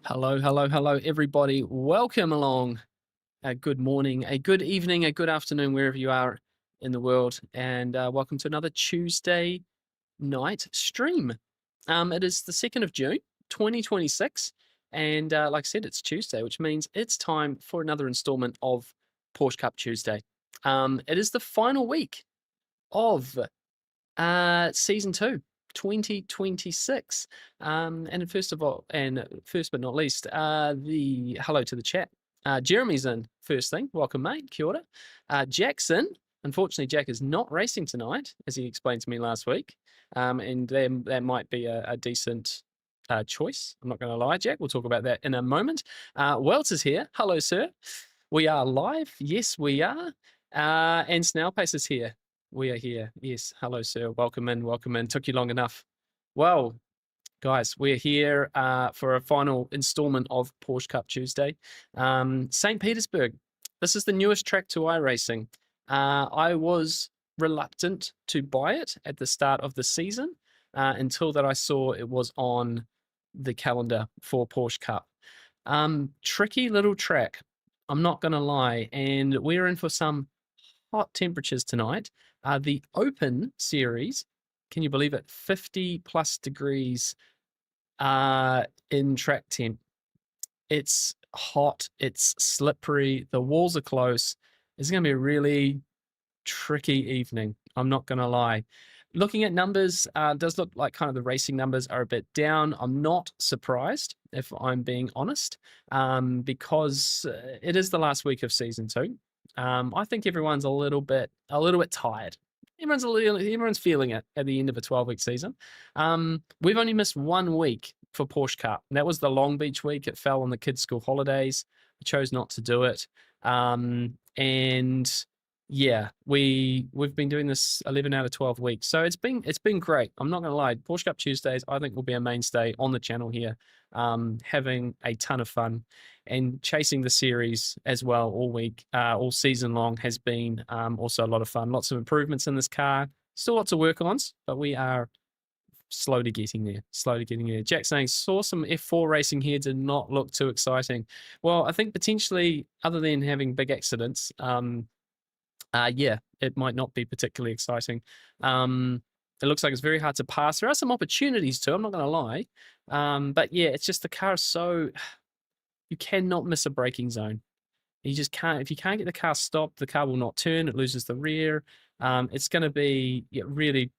Hello, hello, hello, everybody. Welcome along. A good morning, a good evening, a good afternoon, wherever you are in the world. And welcome to another Tuesday night stream. It is the 2nd of June, 2026. And like I said, it's Tuesday, which means it's time for another installment of Porsche Cup Tuesday. It is the final week of season 2, 2026. And first of all, and first but not least, the hello to the chat. Jeremy's in first thing. Welcome, mate. Kia ora. Jackson. Unfortunately, Jack is not racing tonight, as he explained to me last week. And there might be a decent choice. I'm not going to lie, Jack. We'll talk about that in a moment. Welts is here. Hello, sir. We are live. Yes, we are. And Snailpace is here. We are here. Yes. Hello, sir. Welcome in. Welcome in. Took you long enough. Well, guys, we're here for a final installment of Porsche Cup Tuesday. St. Petersburg. This is the newest track to iRacing. I was reluctant to buy it at the start of the season until that I saw it was on the calendar for Porsche Cup. Tricky little track. I'm not going to lie. And we're in for some hot temperatures tonight. The Open Series, can you believe it? 50 plus degrees in track temp. It's hot, it's slippery, the walls are close. It's going to be a really tricky evening. I'm not going to lie. Looking at numbers, does look like kind of the racing numbers are a bit down. I'm not surprised, if I'm being honest, because it is the last week of season 2. I think everyone's a little bit tired. Everyone's feeling it at the end of a 12-week season. We've only missed 1 week for Porsche Cup, and that was the Long Beach week. It fell on the kids' school holidays. We chose not to do it, and yeah, we've been doing this 11 out of 12 weeks, so it's been great. I'm not going to lie. Porsche Cup Tuesdays, I think, will be a mainstay on the channel here. Having a ton of fun and chasing the series as well all week, all season long has been also a lot of fun. Lots of improvements in this car. Still lots of work ons, but we are slowly getting there. Slowly getting there. Jack saying, saw some F4 racing here, did not look too exciting. Well, I think potentially, other than having big accidents, yeah, it might not be particularly exciting. It looks like it's very hard to pass. There are some opportunities too, I'm not going to lie. But yeah, it's just the car is so... You cannot miss a braking zone. You just can't. If you can't get the car stopped, the car will not turn. It loses the rear. It's going to be really,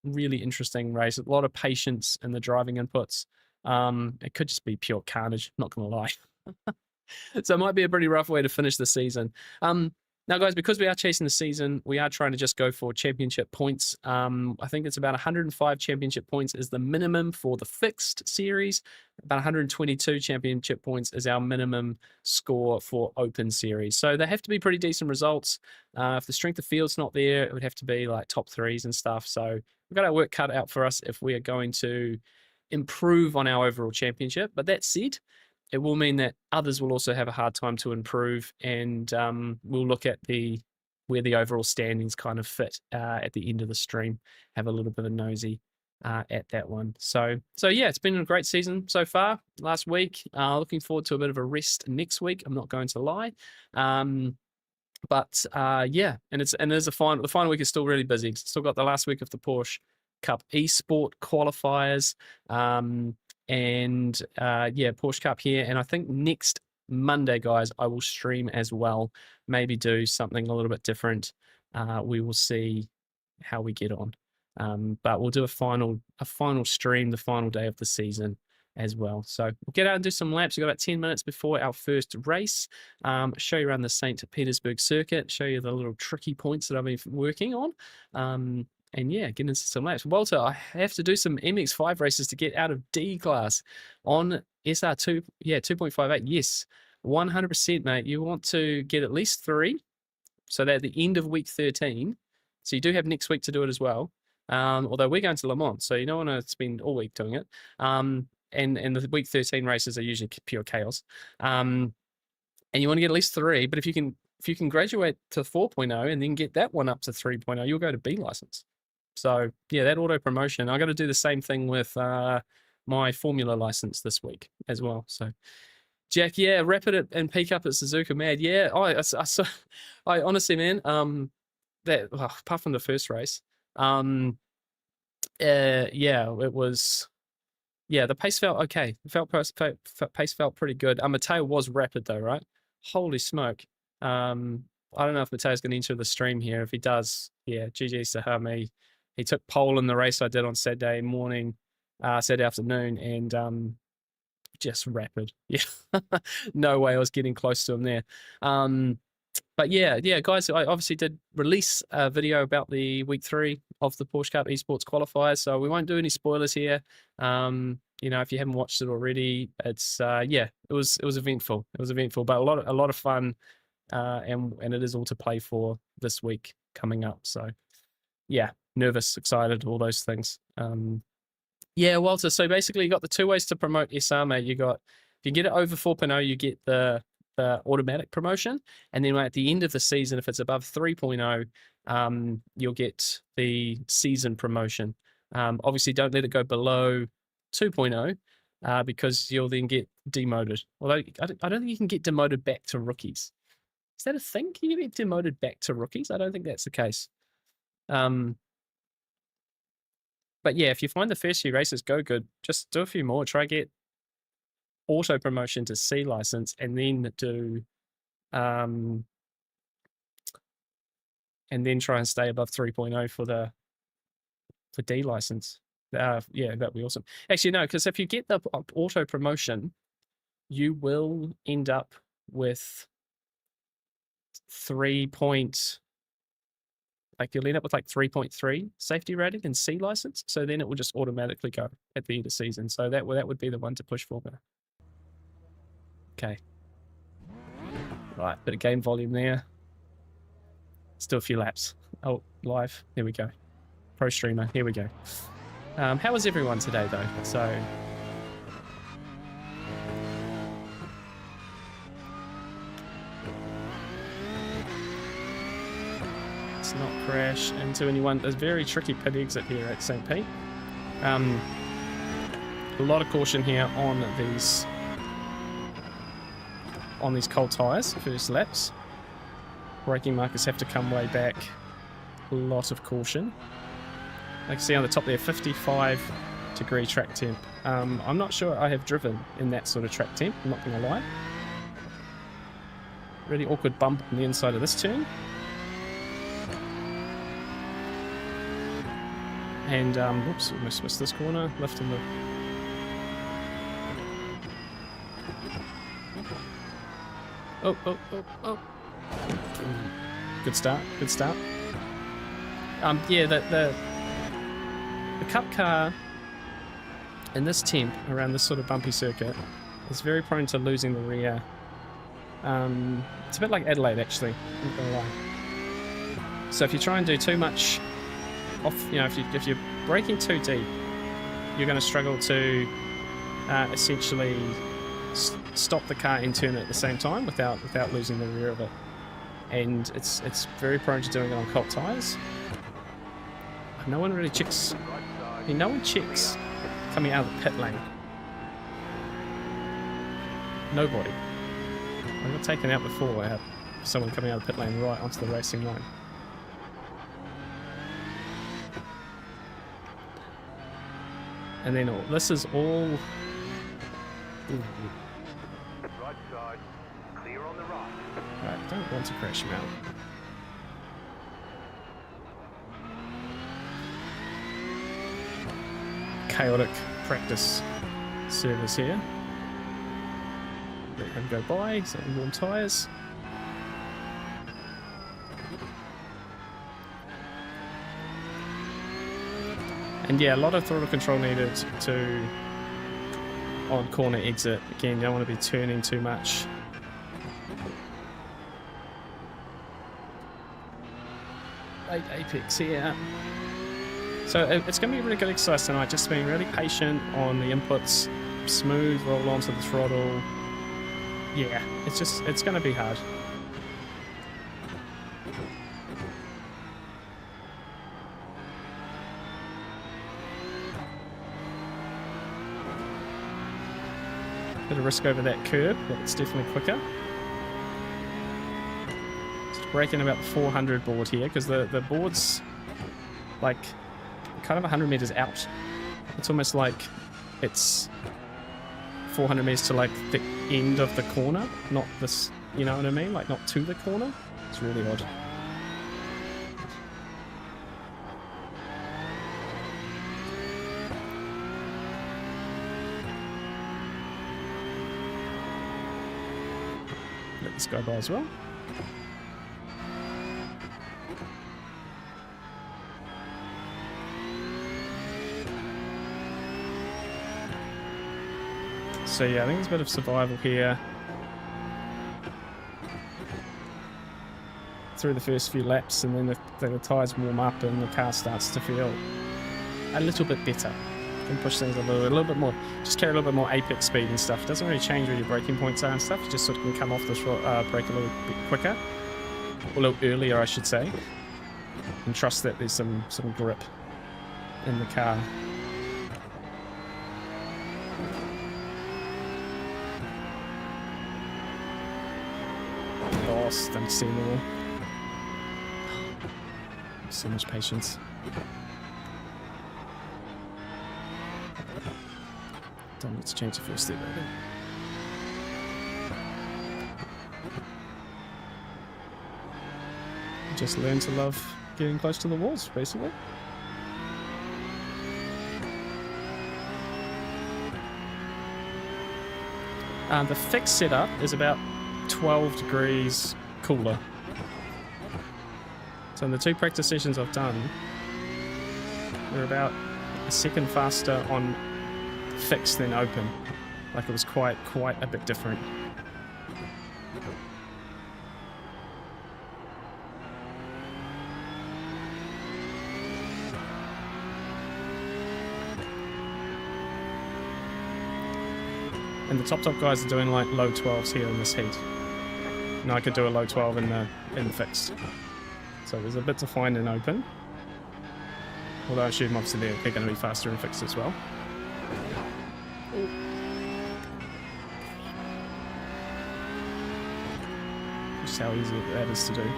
really interesting race. A lot of patience in the driving inputs. It could just be pure carnage, not going to lie. So it might be a pretty rough way to finish the season. Now, guys, because we are chasing the season, we are trying to just go for championship points. I think it's about 105 championship points is the minimum for the fixed series. About 122 championship points is our minimum score for open series. So they have to be pretty decent results. If the strength of field's not there, it would have to be like top threes and stuff. So we've got our work cut out for us if we are going to improve on our overall championship. But that said, it will mean that others will also have a hard time to improve, and we'll look at where the overall standings kind of fit at the end of the stream. Have a little bit of a nosy at that one. So yeah, it's been a great season so far. Last week, looking forward to a bit of a rest next week. I'm not going to lie, but yeah, and there's a final. The final week is still really busy. Still got the last week of the Porsche Cup Esport qualifiers. And yeah, Porsche Cup here. And I think next Monday, guys, I will stream as well. Maybe do something a little bit different. We will see how we get on. But we'll do a final stream, the final day of the season as well. So we'll get out and do some laps. We've got about 10 minutes before our first race. Show you around the St. Petersburg circuit, show you the little tricky points that I've been working on. And yeah, get into some laps. Walter, I have to do some MX5 races to get out of D class on SR2. Yeah, 2.58. Yes, 100%, mate. You want to get at least 3. So that at the end of week 13. So you do have next week to do it as well. Although we're going to Le Mans, so you don't want to spend all week doing it. And the week 13 races are usually pure chaos. And you want to get at least 3. But if you can graduate to 4.0 and then get that one up to 3.0, you'll go to B license. So yeah, that auto promotion. I got to do the same thing with my Formula license this week as well. So, Jack, yeah, rapid and peak up at Suzuka, mad. Yeah, I honestly, man, apart from the first race, yeah, it was. Yeah, the pace felt okay. Pace felt pretty good. Matteo was rapid though, right? Holy smoke. I don't know if Matteo's going to enter the stream here. If he does, yeah, GG to him. He took pole in the race I did on Saturday morning, Saturday afternoon, and just rapid. Yeah, no way I was getting close to him there. But yeah, guys, I obviously did release a video about the week 3 of the Porsche Cup Esports qualifiers, so we won't do any spoilers here. You know, if you haven't watched it already, it's yeah, it was eventful. It was eventful, but a lot of fun, and it is all to play for this week coming up. So yeah, nervous, excited, all those things. Yeah, Walter. So basically, you got the 2 ways to promote SR, mate. You got, if you get it over 4.0, you get the automatic promotion, and then at the end of the season, if it's above 3.0, you'll get the season promotion. Obviously, don't let it go below 2.0, because you'll then get demoted. Although I don't think you can get demoted back to rookies. Is that a thing? Can you get demoted back to rookies? I don't think that's the case. But yeah, if you find the first few races go good, just do a few more. Try get auto promotion to C license, and then do and then try and stay above 3.0 for D license. Yeah, that'd be awesome. Actually, no, because if you get the auto promotion, you will end up with 3.3 safety rating and C license. So then it will just automatically go at the end of season. So that would be the one to push for. Okay. Right, bit of game volume there. Still a few laps. Oh, live. There we go. Pro streamer. Here we go. How was everyone today, though? So let's not crash into anyone. There's a very tricky pit exit here at St. Pete. A lot of caution here on these cold tyres, first laps. Braking markers have to come way back. A lot of caution. I can see on the top there, 55-degree track temp. I'm not sure I have driven in that sort of track temp, I'm not going to lie. Really awkward bump on the inside of this turn. And, whoops, almost missed this corner, lifting the... Oh. Good start. Yeah, the Cup Car in this temp around this sort of bumpy circuit is very prone to losing the rear. It's a bit like Adelaide, actually, I'm not gonna lie. So if you try and do too much off, you know, if you're braking too deep, you're going to struggle to essentially stop the car and turn it at the same time without losing the rear of it. And it's very prone to doing it on cold tyres. No one really checks. I mean, no one checks coming out of the pit lane. Nobody. I got taken out before. I had someone coming out of the pit lane right onto the racing line. And then this is all. Right side, clear on the right. Right, don't want to crash him out. Chaotic practice service here. Let him go by, so warm tyres. And yeah, a lot of throttle control needed on corner exit. Again, you don't want to be turning too much. Late apex here. So it's going to be a really good exercise tonight, just being really patient on the inputs, smooth roll onto the throttle. Yeah, it's going to be hard. Bit of risk over that curb, but it's definitely quicker. Just braking about the 400 board here, because the board's like kind of 100 meters out. It's almost like it's 400 meters to like the end of the corner, not this, you know what I mean? Like not to the corner. It's really odd. Let this go by as well. So yeah, I think there's a bit of survival here through the first few laps, and then the tyres warm up and the car starts to feel a little bit better. Can push things a little bit more, just carry a little bit more apex speed and stuff. It doesn't really change where your braking points are and stuff. You just sort of can come off the brake a little bit quicker, a little earlier, I should say, and trust that there's some grip in the car. Lost and seeing the wall. So much patience. Don't need to change the first step over. Just learn to love getting close to the walls, basically. The fixed setup is about 12 degrees cooler. So in the 2 practice sessions I've done, we're about a second faster on fixed than open. Like it was quite a bit different. And the top guys are doing like low 12s here in this heat. And I could do a low 12 in the fixed. So there's a bit to find in open. Although I assume obviously they're going to be faster in fixed as well. Just how easy that is to do.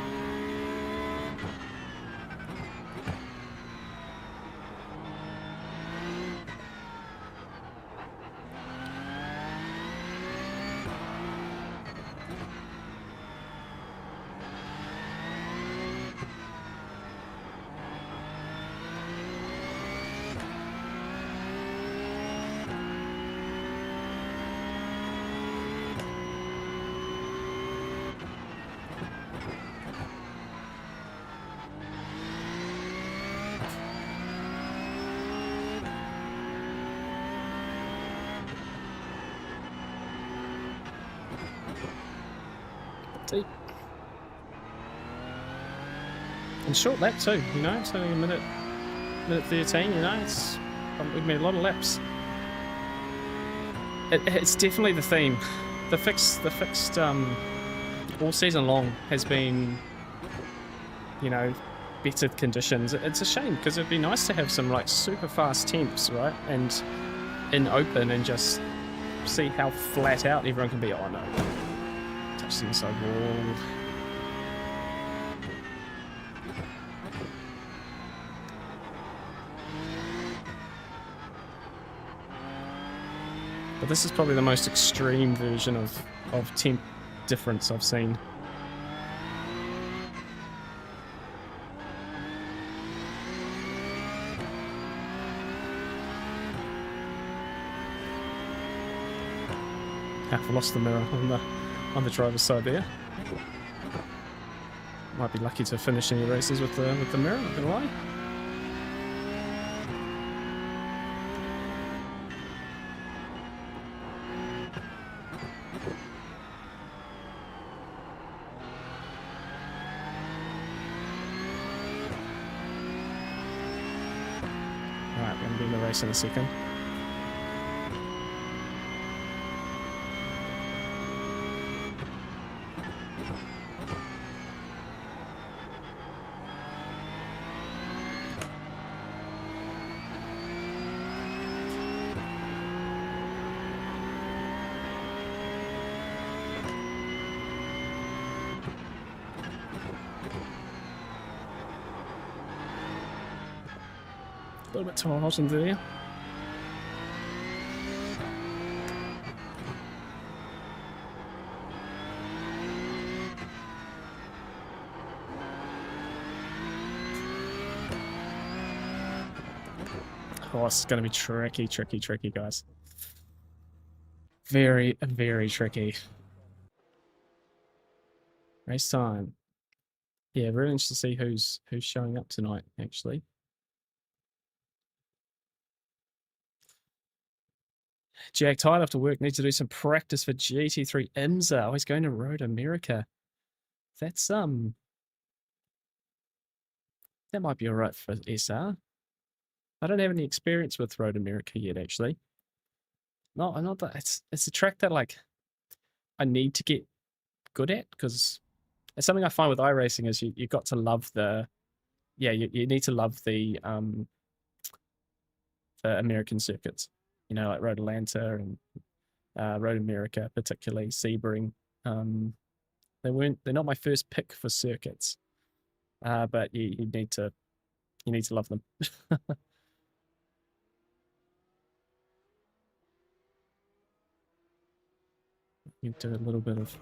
Deep. And short lap too, you know, it's only a minute 13, you know, we've made a lot of laps. It's definitely the theme. The fixed all season long has been, you know, better conditions. It's a shame because it'd be nice to have some like super fast temps, right? And in open and just see how flat out everyone can be. Oh no. Touch the inside wall. But this is probably the most extreme version of temp difference I've seen. I've lost the mirror on the driver's side there. Might be lucky to finish any races with the mirror, not gonna lie. Alright, we're gonna be in the race in a second. little bit too hot in there. Oh, it's going to be tricky, guys. Very, very tricky. Race time. Yeah, really interested to see who's showing up tonight, actually. Jack, tired after work, needs to do some practice for GT3 IMSA. Oh, he's going to Road America. That's, that might be all right for SR. I don't have any experience with Road America yet, actually. No, not that. It's a track that, like, I need to get good at, because it's something I find with iRacing is you've got to love the, yeah, you need to love the American circuits, you know, like Road Atlanta and Road America, particularly Sebring. They're not my first pick for circuits, but you need to love them. You do a little bit of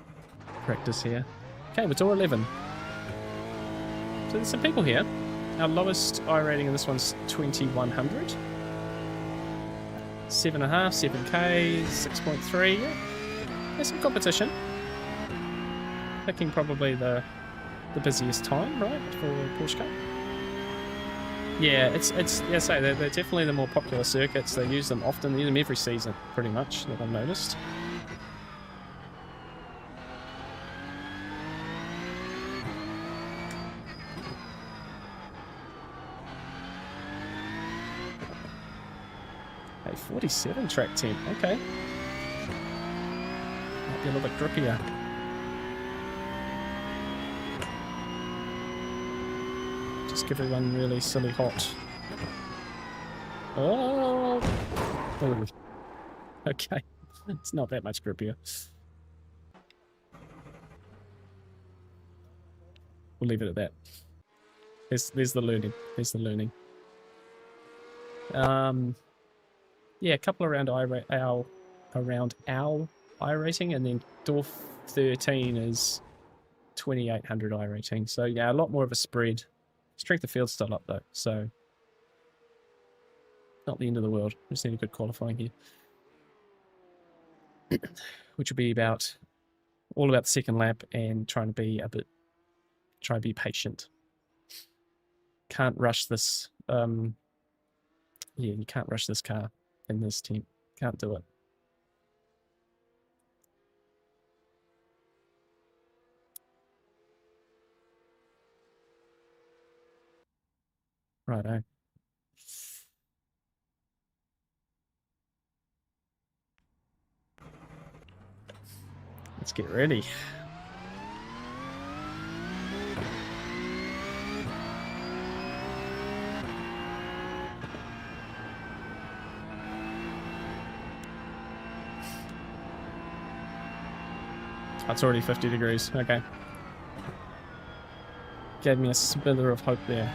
practice here. Okay, we're tour 11. So there's some people here. Our lowest I rating in this one's 2100. 7.5, 7K, 6.3. Yeah. There's some competition. Picking probably the busiest time, right, for Porsche Cup. Yeah, it's yeah, so they're definitely the more popular circuits. They use them often. They use them every season, pretty much, that I've noticed. Hey, 47 track temp. Okay. Might be a little bit grippier. Just give everyone really silly hot. Oh! Oh. Okay. It's not that much grippier. We'll leave it at that. There's the learning. There's the learning. Yeah, a couple around our iRacing, and then door 13 is 2800 iRacing. So yeah, a lot more of a spread. Strength of field still up though, so not the end of the world. Just need a good qualifying here, which will be all about the second lap and try to be patient. Can't rush this. Yeah, you can't rush this car in this team. Can't do it. Righto. Let's get ready. It's already 50 degrees. Okay. Gave me a slither of hope there.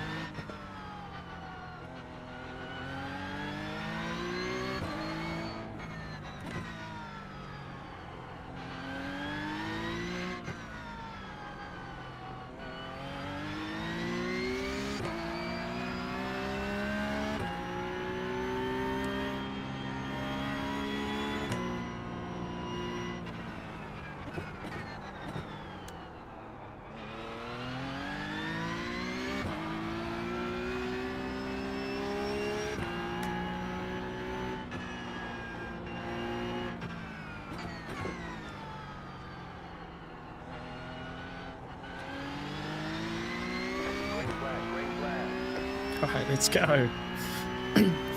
Alright, let's go.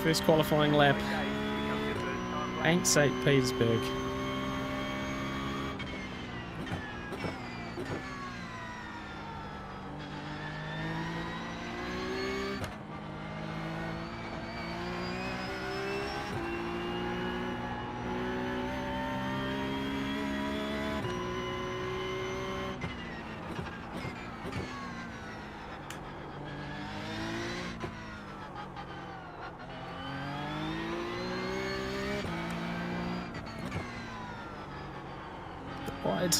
First qualifying lap. Ain't St. Petersburg. wide.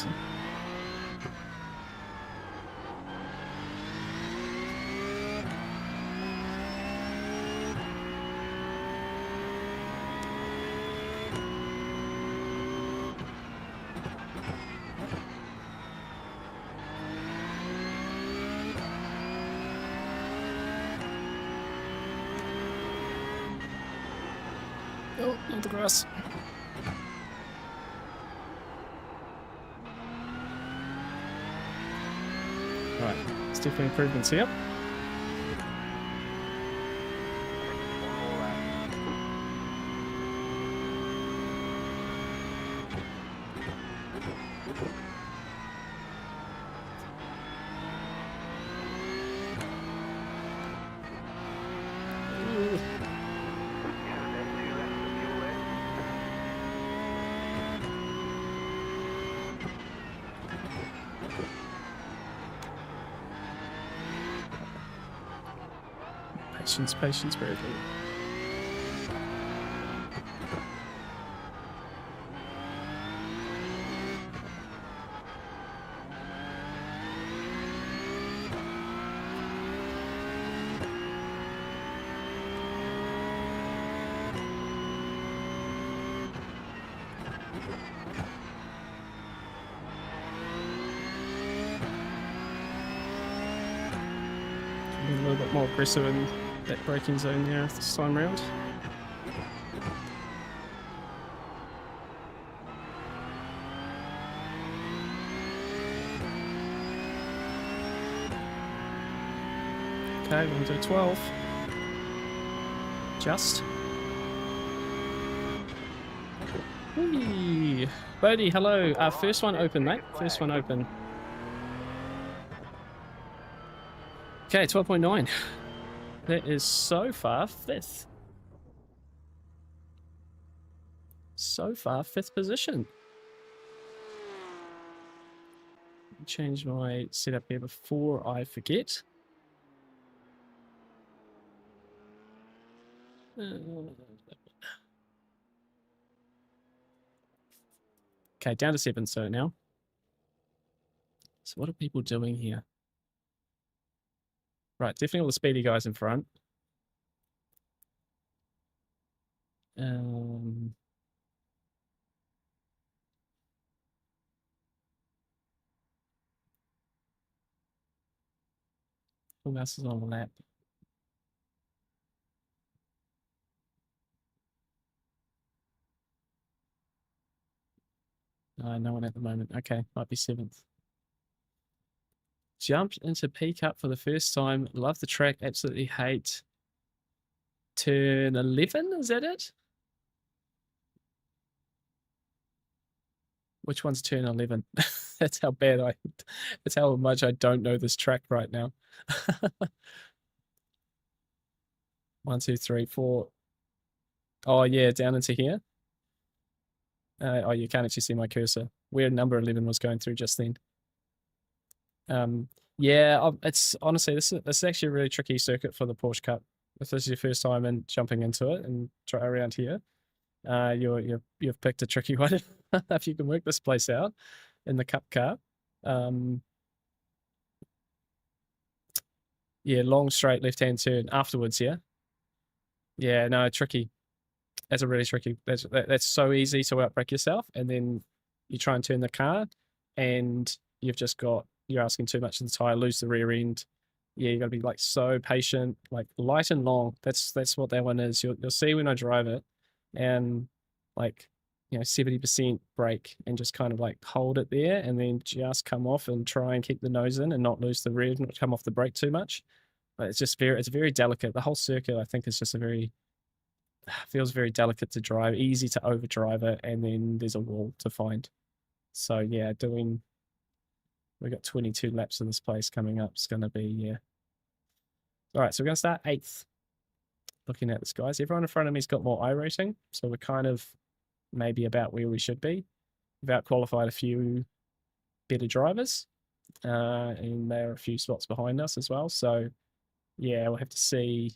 Oh, not the grass. Right, it's definitely improvements here. One more lap. Ooh. Yeah, there's 2 laps of fuel left. Patience, patience, bravely. Be a little bit more aggressive in that braking zone there this time round. Okay, we're going to 12. Just. Whee! Bodie, hello. First one open, mate. First one open. Okay, 12.9. That is so far 5th. So far 5th position. Change my setup here before I forget. Okay, down to 7 so now. So what are people doing here? Right, definitely all the speedy guys in front. Who else is on the lap? No one at the moment. Okay, might be 7th. Jumped into P Cup for the first time. Love the track. Absolutely hate turn 11. Is that it? Which one's turn 11? That's how bad that's how much I don't know this track right now. 1, 2, 3, 4. Oh yeah, down into here. Oh, you can't actually see my cursor. Where number 11 was going through just then. Yeah, it's honestly this is actually a really tricky circuit for the Porsche Cup. If this is your first time in jumping into it and try around here, you've picked a tricky one. If you can work this place out in the Cup Car. Yeah, long straight left hand turn afterwards. Yeah, no, tricky. That's a really tricky. That's so easy to outbrake yourself, and then you try and turn the car, and you're asking too much of the tire, lose the rear end. Yeah, you got to be like so patient, like light and long. That's what that one is. You'll see when I drive it, and like 70% brake, and just kind of like hold it there, and then just come off and try and keep the nose in and not lose the rear, not come off the brake too much. But it's very delicate. The whole circuit, I think, is just feels very delicate to drive, easy to overdrive it, and then there's a wall to find. So yeah, we've got 22 laps of this place coming up. It's going to be, yeah. All right, so we're going to start 8th. Looking at this, guys. Everyone in front of me's got more iRacing, so we're kind of maybe about where we should be. We've outqualified a few better drivers, and they're a few spots behind us as well. So yeah, we'll have to see.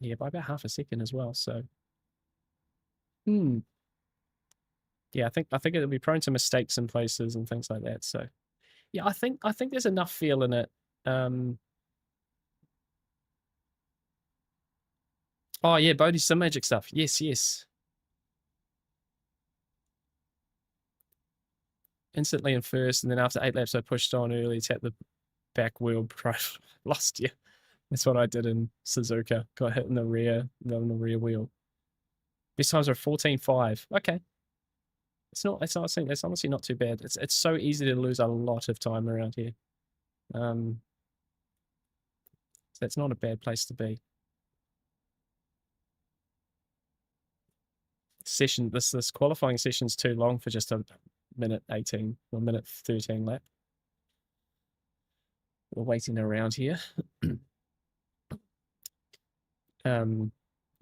Yeah, by about half a second as well. So, Yeah, I think it'll be prone to mistakes in places and things like that. So yeah, I think there's enough feel in it. Um, oh yeah, Bodhi's Sim Magic stuff. Yes, yes. Instantly in first, and then after 8 laps, I pushed on early, tapped the back wheel, drive lost. Yeah, that's what I did in Suzuka. Got hit in the rear, on the rear wheel. These times are 14.5. Okay, it's honestly not too bad. It's so easy to lose a lot of time around here. So that's not a bad place to be. This qualifying session's too long for just a minute 18 or minute 13 lap. We're waiting around here. Yeah,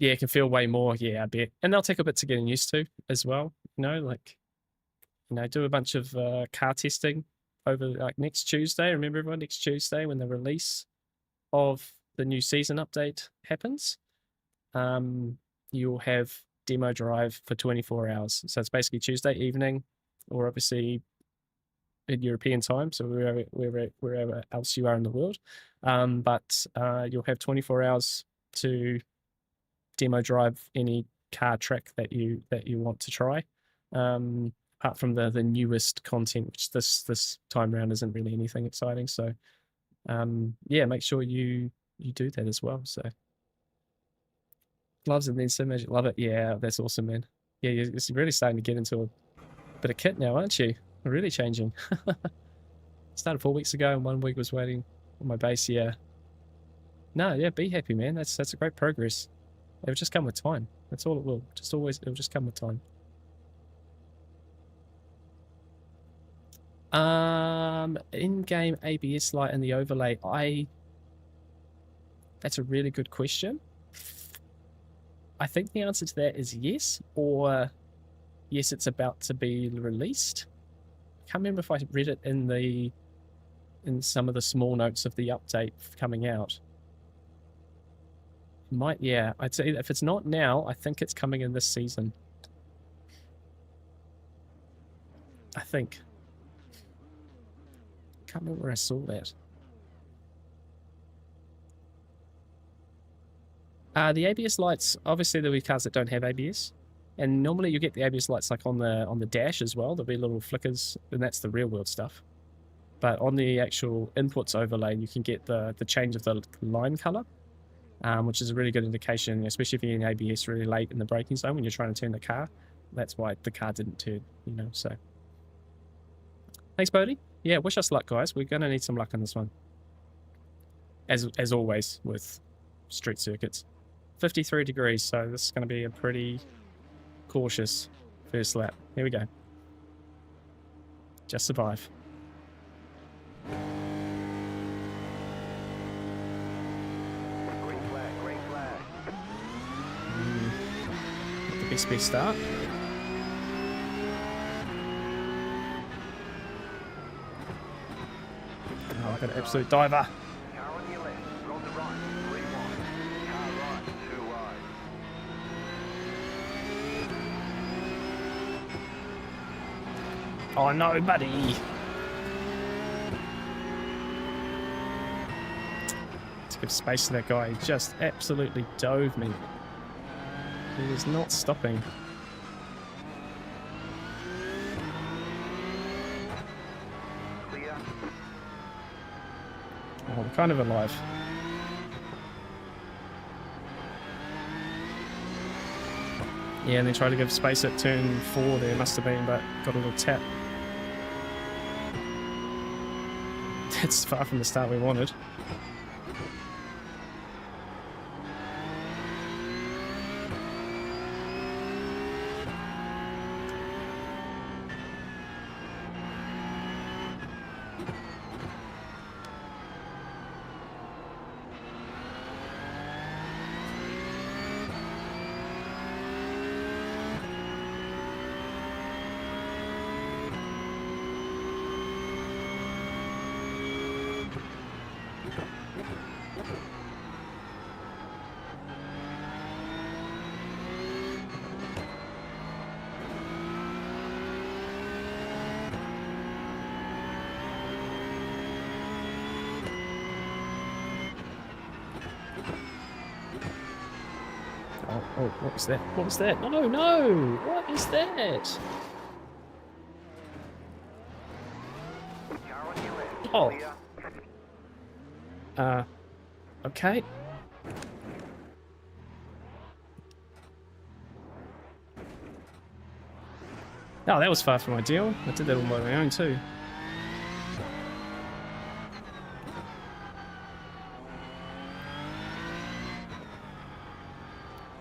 it can feel way more. Yeah, I bet. And they'll take a bit to getting used to as well. Do a bunch of car testing over like next Tuesday. Remember everyone, next Tuesday when the release of the new season update happens, you'll have demo drive for 24 hours. So it's basically Tuesday evening, or obviously in European time, so wherever else you are in the world. But you'll have 24 hours to demo drive any car track that you want to try. Apart from the newest content, which this time around isn't really anything exciting. So yeah, make sure you do that as well. So gloves and then Sim Magic, love it. Yeah, that's awesome, man. Yeah, you're really starting to get into a bit of kit now, aren't you? Really changing. Started 4 weeks ago, and 1 week was waiting on my base. Yeah. No, yeah, be happy, man. That's a great progress. It'll just come with time. That's all it will. It'll just come with time. In-game ABS light and the overlay. That's a really good question. I think the answer to that is yes, or yes, it's about to be released. I can't remember if I read it in some of the small notes of the update coming out. Yeah, I'd say if it's not now, I think it's coming in this season. I think. Can't remember where I saw that. The ABS lights, obviously there'll be cars that don't have ABS. And normally you get the ABS lights like on the dash as well. There'll be little flickers, and that's the real world stuff. But on the actual inputs overlay, you can get the change of the line color, which is a really good indication, especially if you're in ABS really late in the braking zone when you're trying to turn the car. That's why the car didn't turn, so. Thanks, Bodie. Yeah, wish us luck, guys. We're going to need some luck on this one. As always with street circuits. 53 degrees, so this is going to be a pretty cautious first lap. Here we go. Just survive. Green flag, green flag. Not the best start. Oh, I got an absolute diver. Car on your left, on the right, 3 wide. Car right, 2 wide. Oh no, buddy. To give space to that guy, he just absolutely dove me. He was not stopping. Clear. Oh, we're kind of alive. Yeah, and then tried to give space at turn 4 there, must have been, but got a little tap. That's far from the start we wanted. Oh, what was that? What was that? No, no! What is that? Car on your left. Oh. Clear. Okay. Oh, that was far from ideal. I did that all by my own too.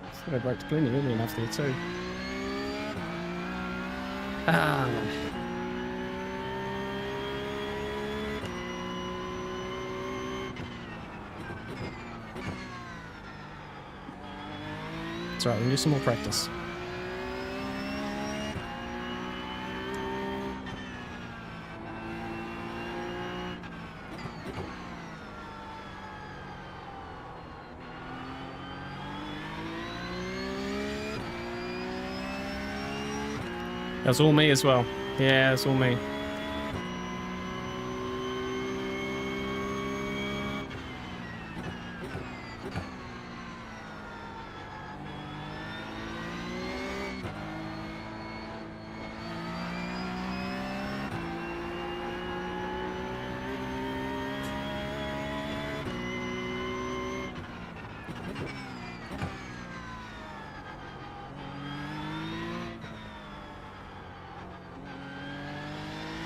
I thought I braked plenty early enough there too. Ah. That's right, we can do some more practice. That was all me as well. Yeah, that's all me.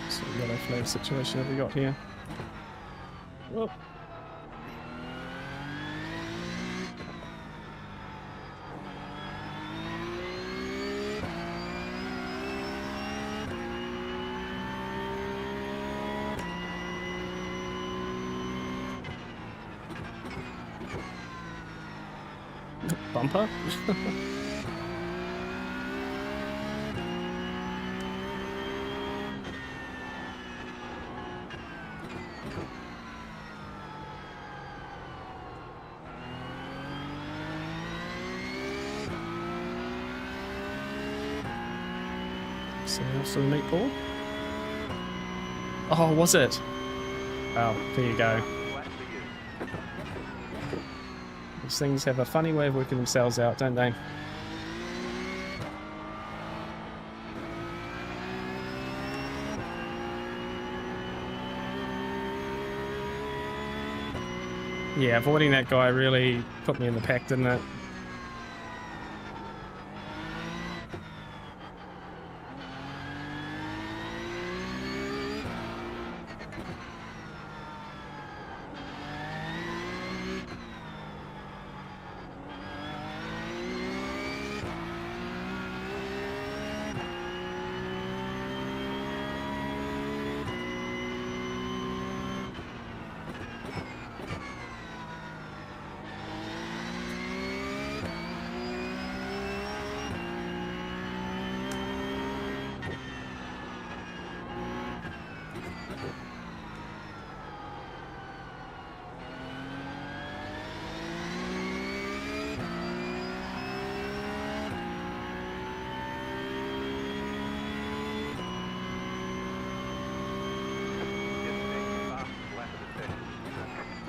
So yellow flag situation have we got here? Whoop. Bumper? Something else to the meatball? Oh, was it? Oh, there you go. Flat for you. These things have a funny way of working themselves out, don't they? Yeah, avoiding that guy really put me in the pack, didn't it? Just take fast left of the session.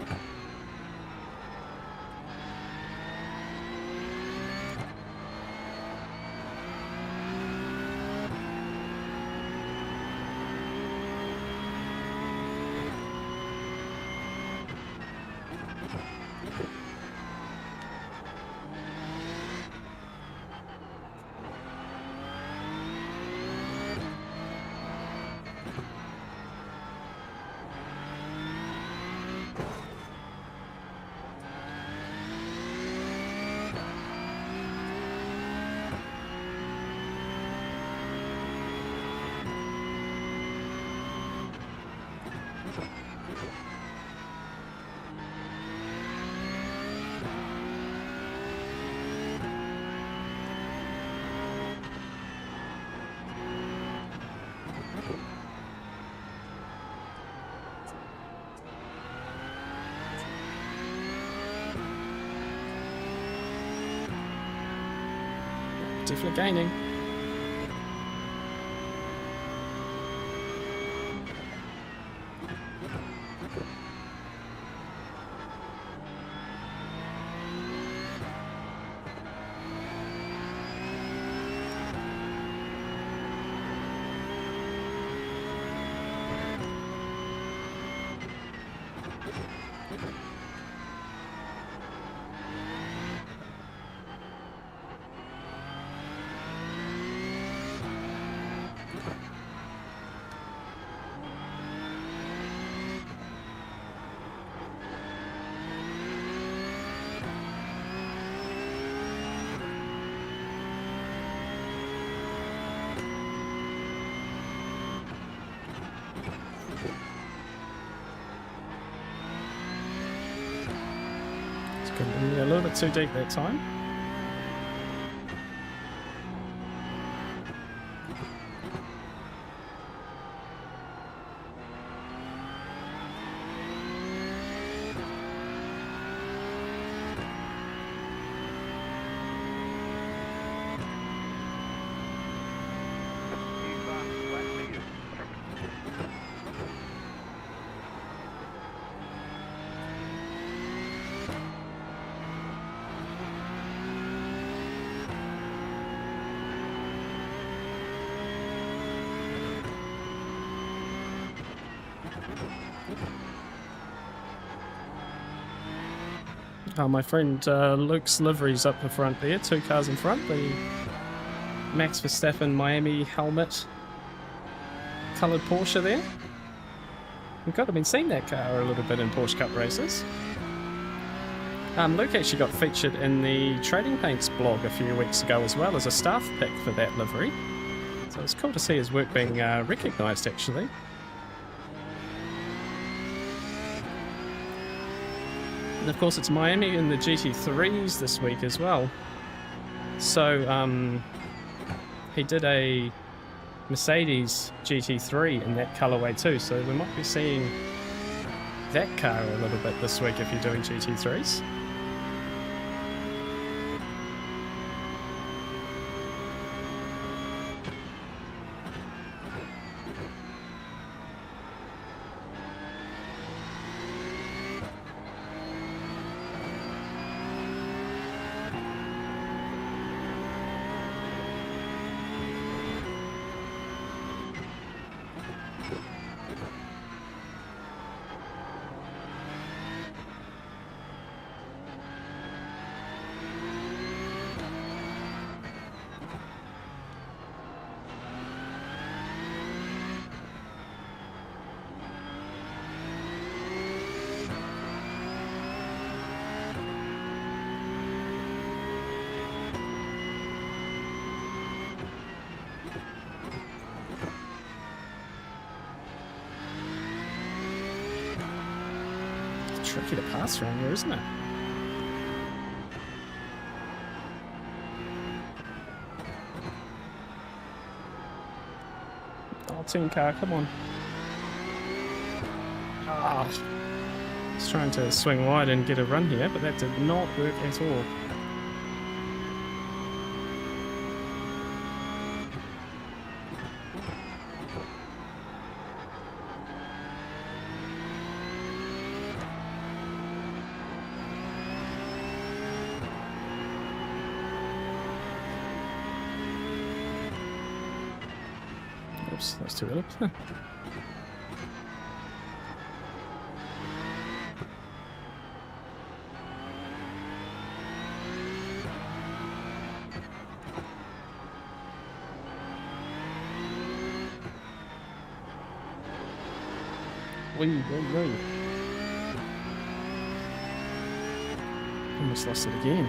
Definitely gaining. Yeah, a little bit too deep that time. New fast lap leaders. Oh, my friend Luke's livery's up the front there. 2 cars in front. The Max Verstappen Miami helmet coloured Porsche there. We've got to been seeing that car a little bit in Porsche Cup races. Luke actually got featured in the Trading Paints blog a few weeks ago as well as a staff pick for that livery. So it's cool to see his work being recognised actually. And of course it's Miami in the GT3s this week as well. So he did a Mercedes GT3 in that colourway too, so we might be seeing that car a little bit this week if you're doing GT3s. Tricky to pass around here, isn't it? Oh, team car, come on. Ah, he's trying to swing wide and get a run here, but that did not work at all. Oops, that's too early. Wee. Almost lost it again.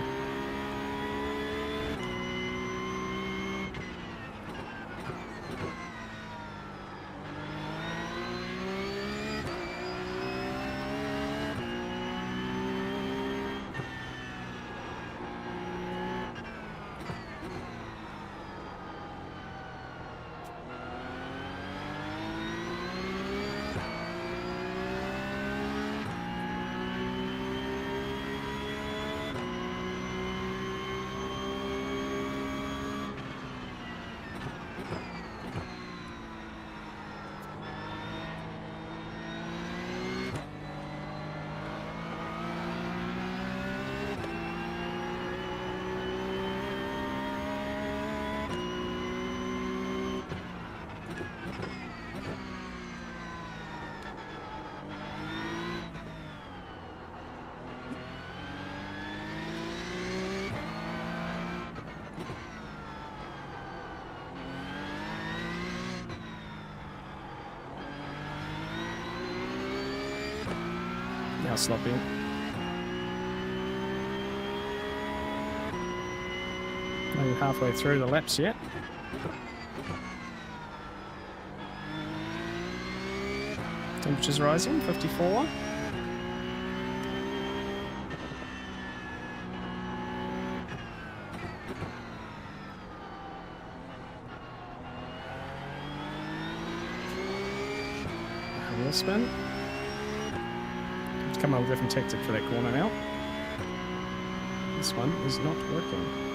Now sloppy. Not even halfway through the laps yet. Temperature's rising, 54. Tail spin. Let's come up with a different tactic for that corner now. This one is not working.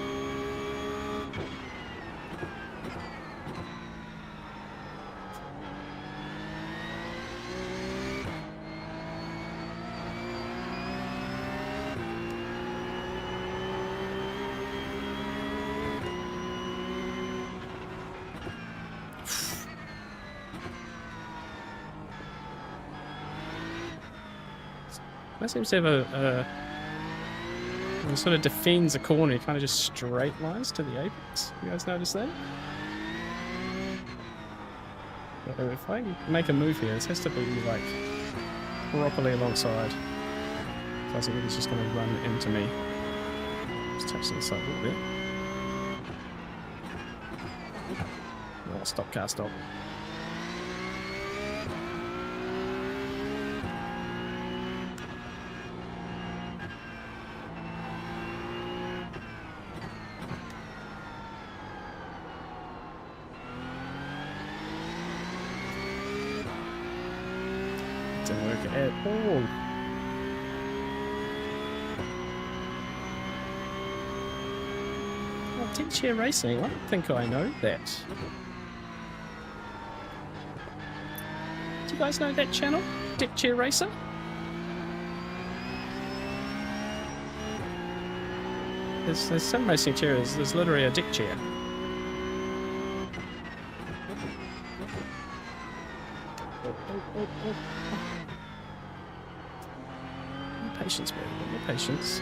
That seems to have it sort of defends a corner. It kind of just straight lines to the apex. You guys notice that? So if I make a move here, this has to be like properly alongside. So I think he's just going to run into me. Just touch the side a little bit. Oh, stop, car, stop. Didn't work at all. Oh, Deck Chair Racing, I don't think I know that. Do you guys know that channel? Deck Chair Racer? There's some racing chairs, there's literally a deck chair. Oh. More patience, baby, more patience.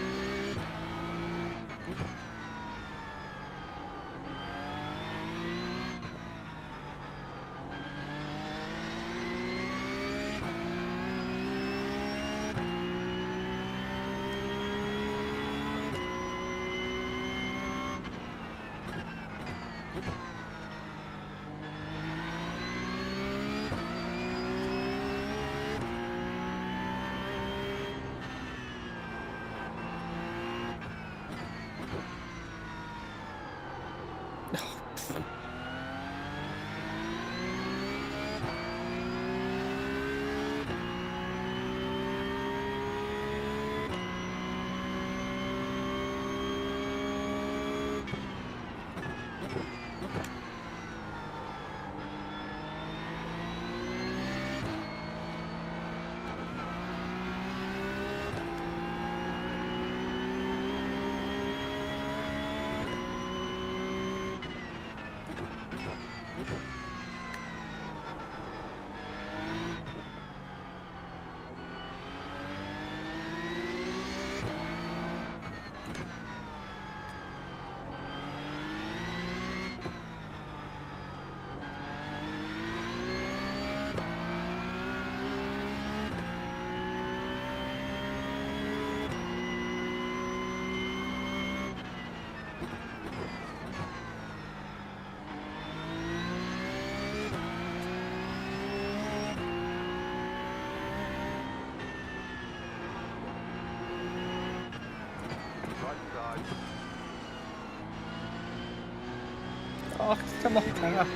Oh, come on, car.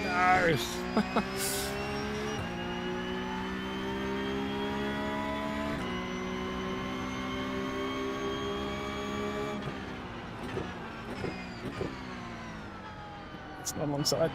No. It's not alongside.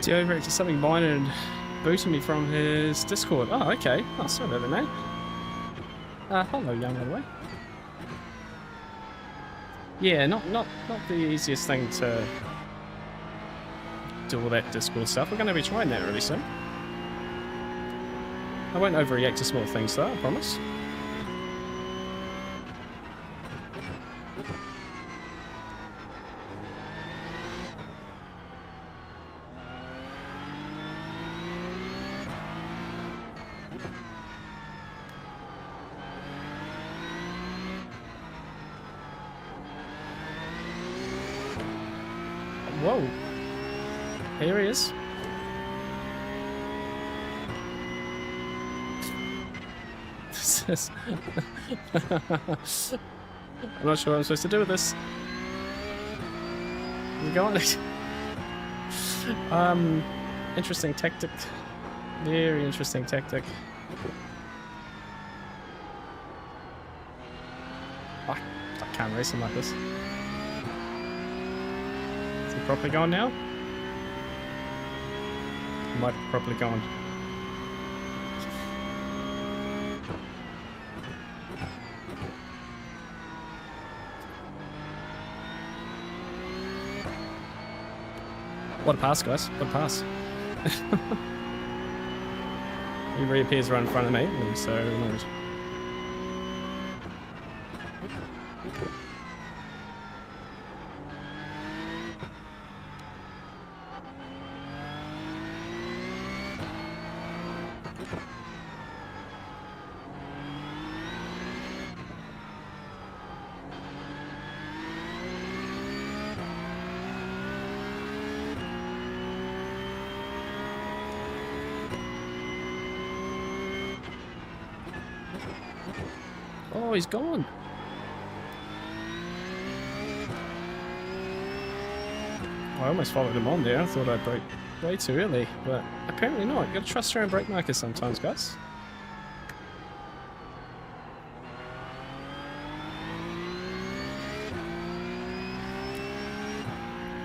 He overreacted something minor and booted me from his Discord. Oh, okay. Oh, sorry about that, mate. Hello, young, by the way. Yeah, not the easiest thing to do all that Discord stuff. We're going to be trying that really soon. I won't overreact to small things though, I promise. Whoa. Here he is. This is... I'm not sure what I'm supposed to do with this. We go on. Interesting tactic. Very interesting tactic. I can't race him like this. Is he properly going now? He might be properly going. What a pass, guys. What a pass. He reappears right in front of me. I'm so annoyed. Oh, he's gone. I almost followed him on there. I thought I'd brake way too early, but apparently not. You gotta trust your own brake markers sometimes, guys.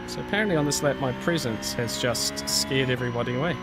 So apparently on this lap, my presence has just scared everybody away.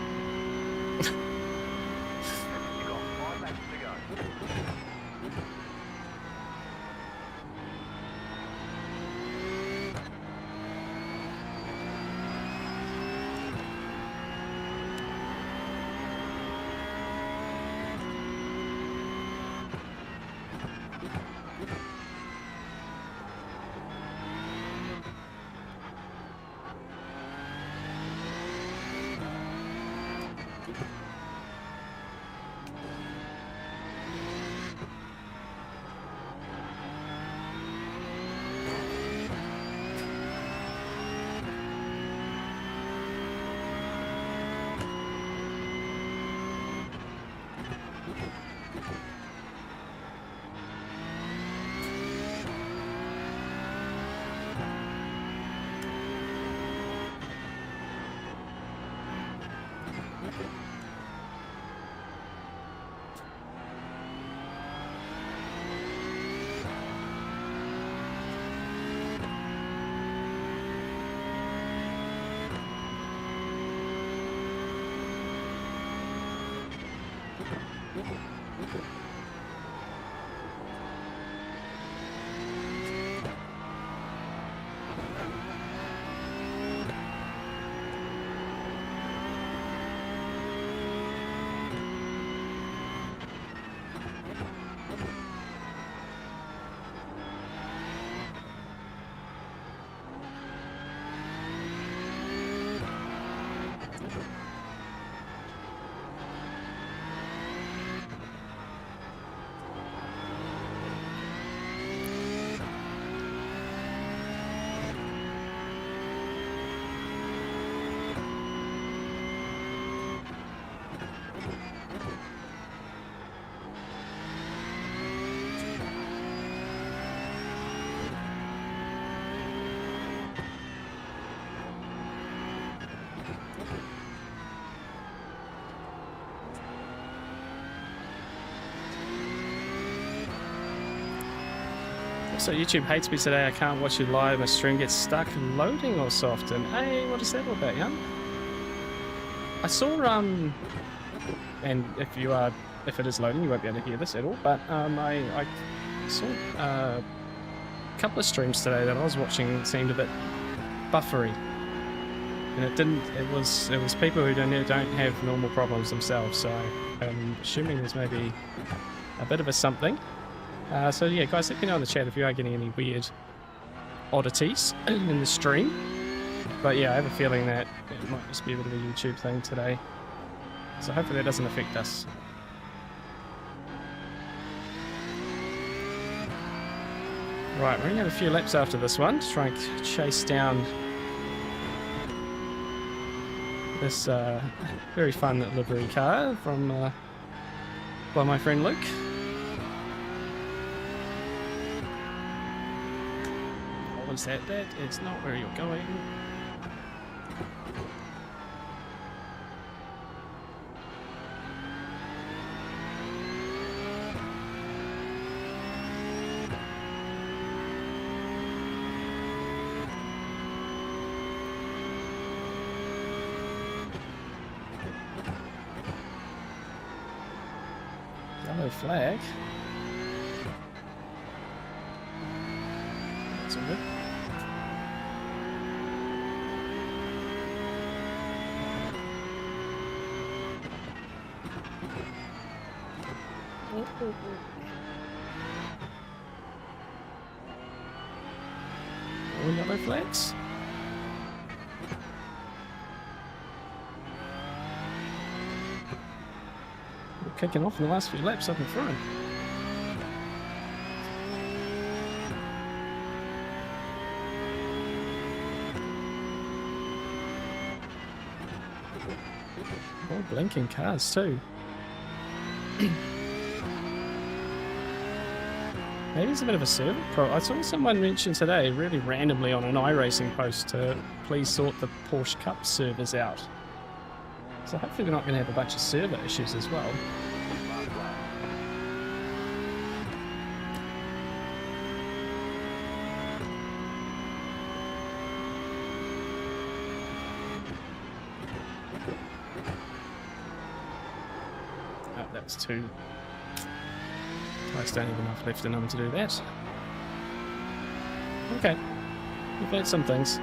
So YouTube hates me today. I can't watch you live. My stream gets stuck loading all so often. Hey, what is that all about, young? I saw and if it is loading, you won't be able to hear this at all. But I saw a couple of streams today that I was watching seemed a bit buffery, and it didn't. It was people who don't have normal problems themselves. So I'm assuming there's maybe a bit of a something. So yeah, guys, let me know in the chat if you are getting any weird oddities in the stream. But yeah, I have a feeling that it might just be a bit of a YouTube thing today. So hopefully that doesn't affect us. Right, we're going to have a few laps after this one to try and chase down this very fun livery car from by my friend Luke. What was that? That is not where you're going. Yellow flag. That's all good. All yellow flags. We're kicking off in the last few laps up in front. All blinking cars too. Maybe it's a bit of a server problem. I saw someone mention today, really randomly on an iRacing post, to please sort the Porsche Cup servers out. So hopefully we're not going to have a bunch of server issues as well. Oh, that was two. I don't have enough left in them to do that. Okay, we've had some things.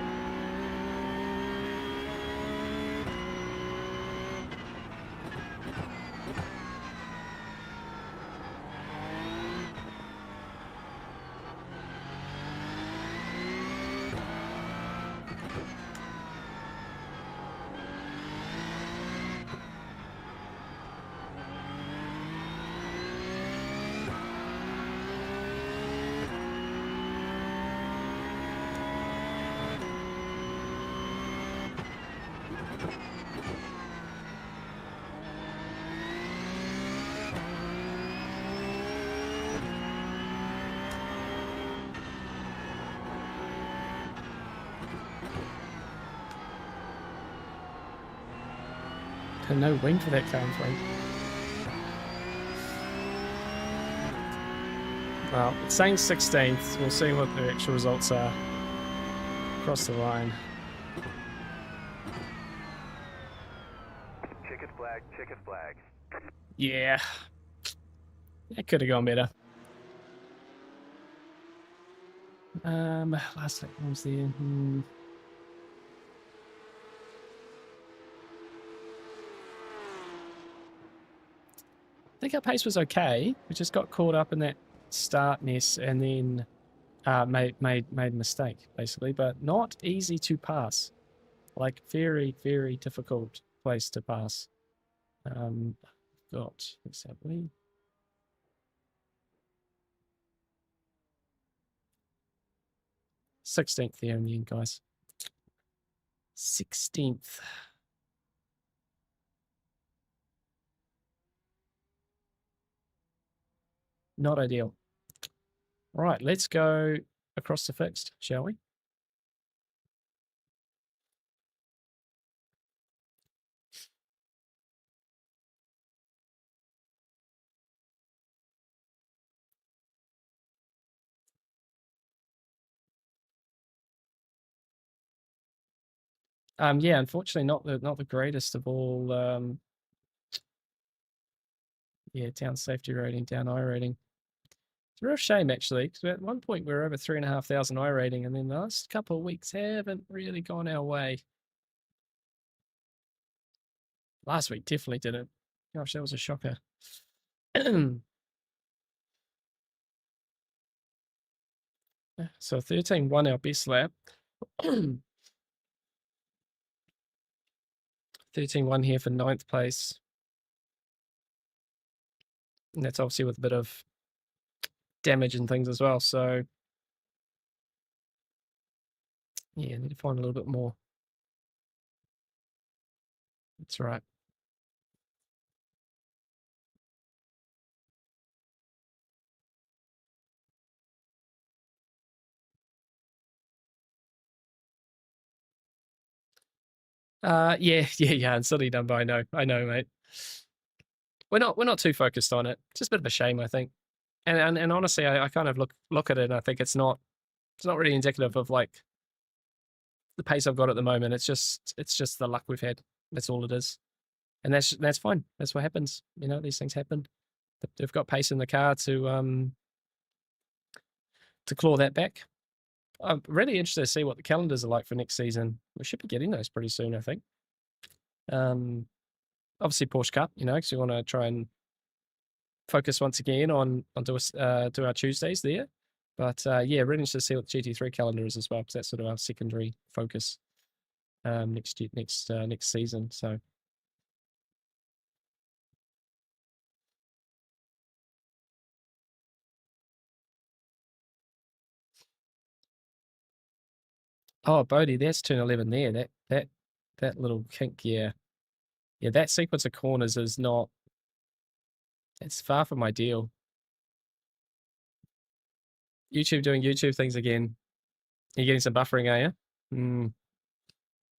No wing for that car in front. Well, it's saying 16th. We'll see what the actual results are. Across the line. Checkered flag, checkered flag. Yeah. That could have gone better. Last lap was there. I think our pace was okay. We just got caught up in that start mess and then made a mistake basically, but not easy to pass. Like very, very difficult place to pass. Got what's that we? 16th there in the end, guys. 16th. Not ideal. All right, let's go across the fixed, shall we? Yeah, unfortunately, not the greatest of all. Yeah, down safety rating, down I rating. It's a real shame, actually, because at one point we were over 3,500 I rating, and then the last couple of weeks haven't really gone our way. Last week definitely didn't. Gosh, that was a shocker. So 13 won our best lap. 13 won here for 9th place. And that's obviously with a bit of damage and things as well. So, yeah, need to find a little bit more. That's right. Yeah, and silly Dumbo, I know, mate. We're not too focused on it. It's just a bit of a shame, I think. And honestly, I kind of look at it and I think it's not really indicative of like the pace I've got at the moment. It's just the luck we've had. That's all it is. And that's fine. That's what happens. You know, these things happen. They've got pace in the car to claw that back. I'm really interested to see what the calendars are like for next season. We should be getting those pretty soon, I think. Obviously Porsche Cup, you know, because we want to try and focus once again on do our Tuesdays there. But yeah, really interested to see what the GT3 calendar is as well, because that's sort of our secondary focus next season. So. Oh, Bodie, there's turn 11 there. That little kink, yeah. Yeah, that sequence of corners is not... It's far from ideal. YouTube doing YouTube things again. You're getting some buffering, are you?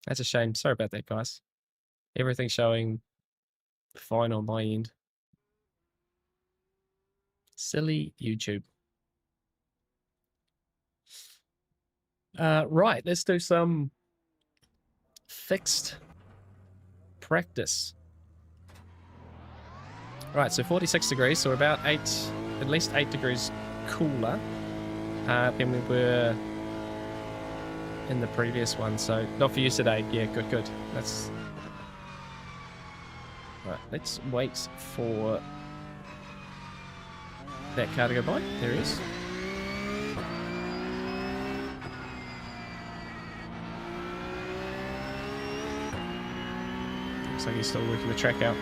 That's a shame. Sorry about that, guys. Everything's showing fine on my end. Silly YouTube. Right, let's do some fixed practice. Right, so 46 degrees, so we're about at least 8 degrees cooler than we were in the previous one. So not for you today. Yeah, good. That's right. Let's wait for that car to go by. There he is. Looks like he's still working the track out.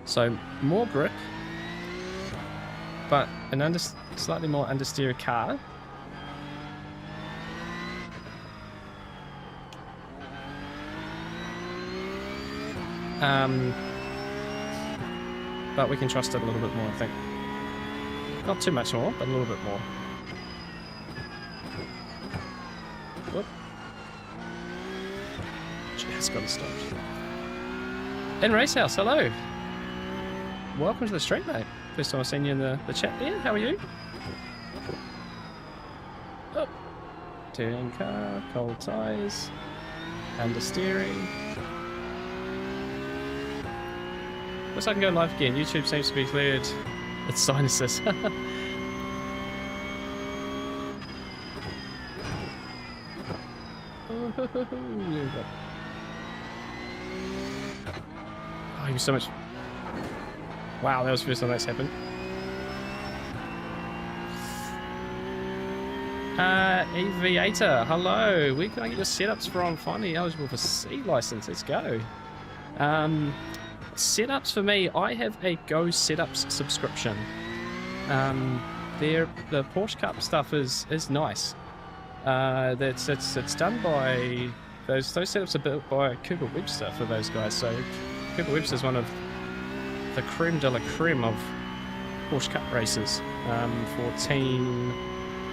So more grip, but an slightly more understeer car. But we can trust it a little bit more, I think. Not too much more, but a little bit more. Whoop. Just got to stop. In Racehouse, hello. Welcome to the stream, mate. First time I've seen you in the chat there. How are you? Oh. Turning car, cold tyres, understeering. Looks like I can go live again. YouTube seems to be cleared. It's sinuses. Oh, you so much. Wow, that was the first time that's happened. Aviator, hello. Where can I get your setups from? Finally eligible for C license. Let's go. Setups for me, I have a Go Setups subscription. The Porsche Cup stuff is nice. It's done by those setups are built by Cooper Webster for those guys. So Cooper Webster is one of the creme de la creme of Porsche Cup races for Team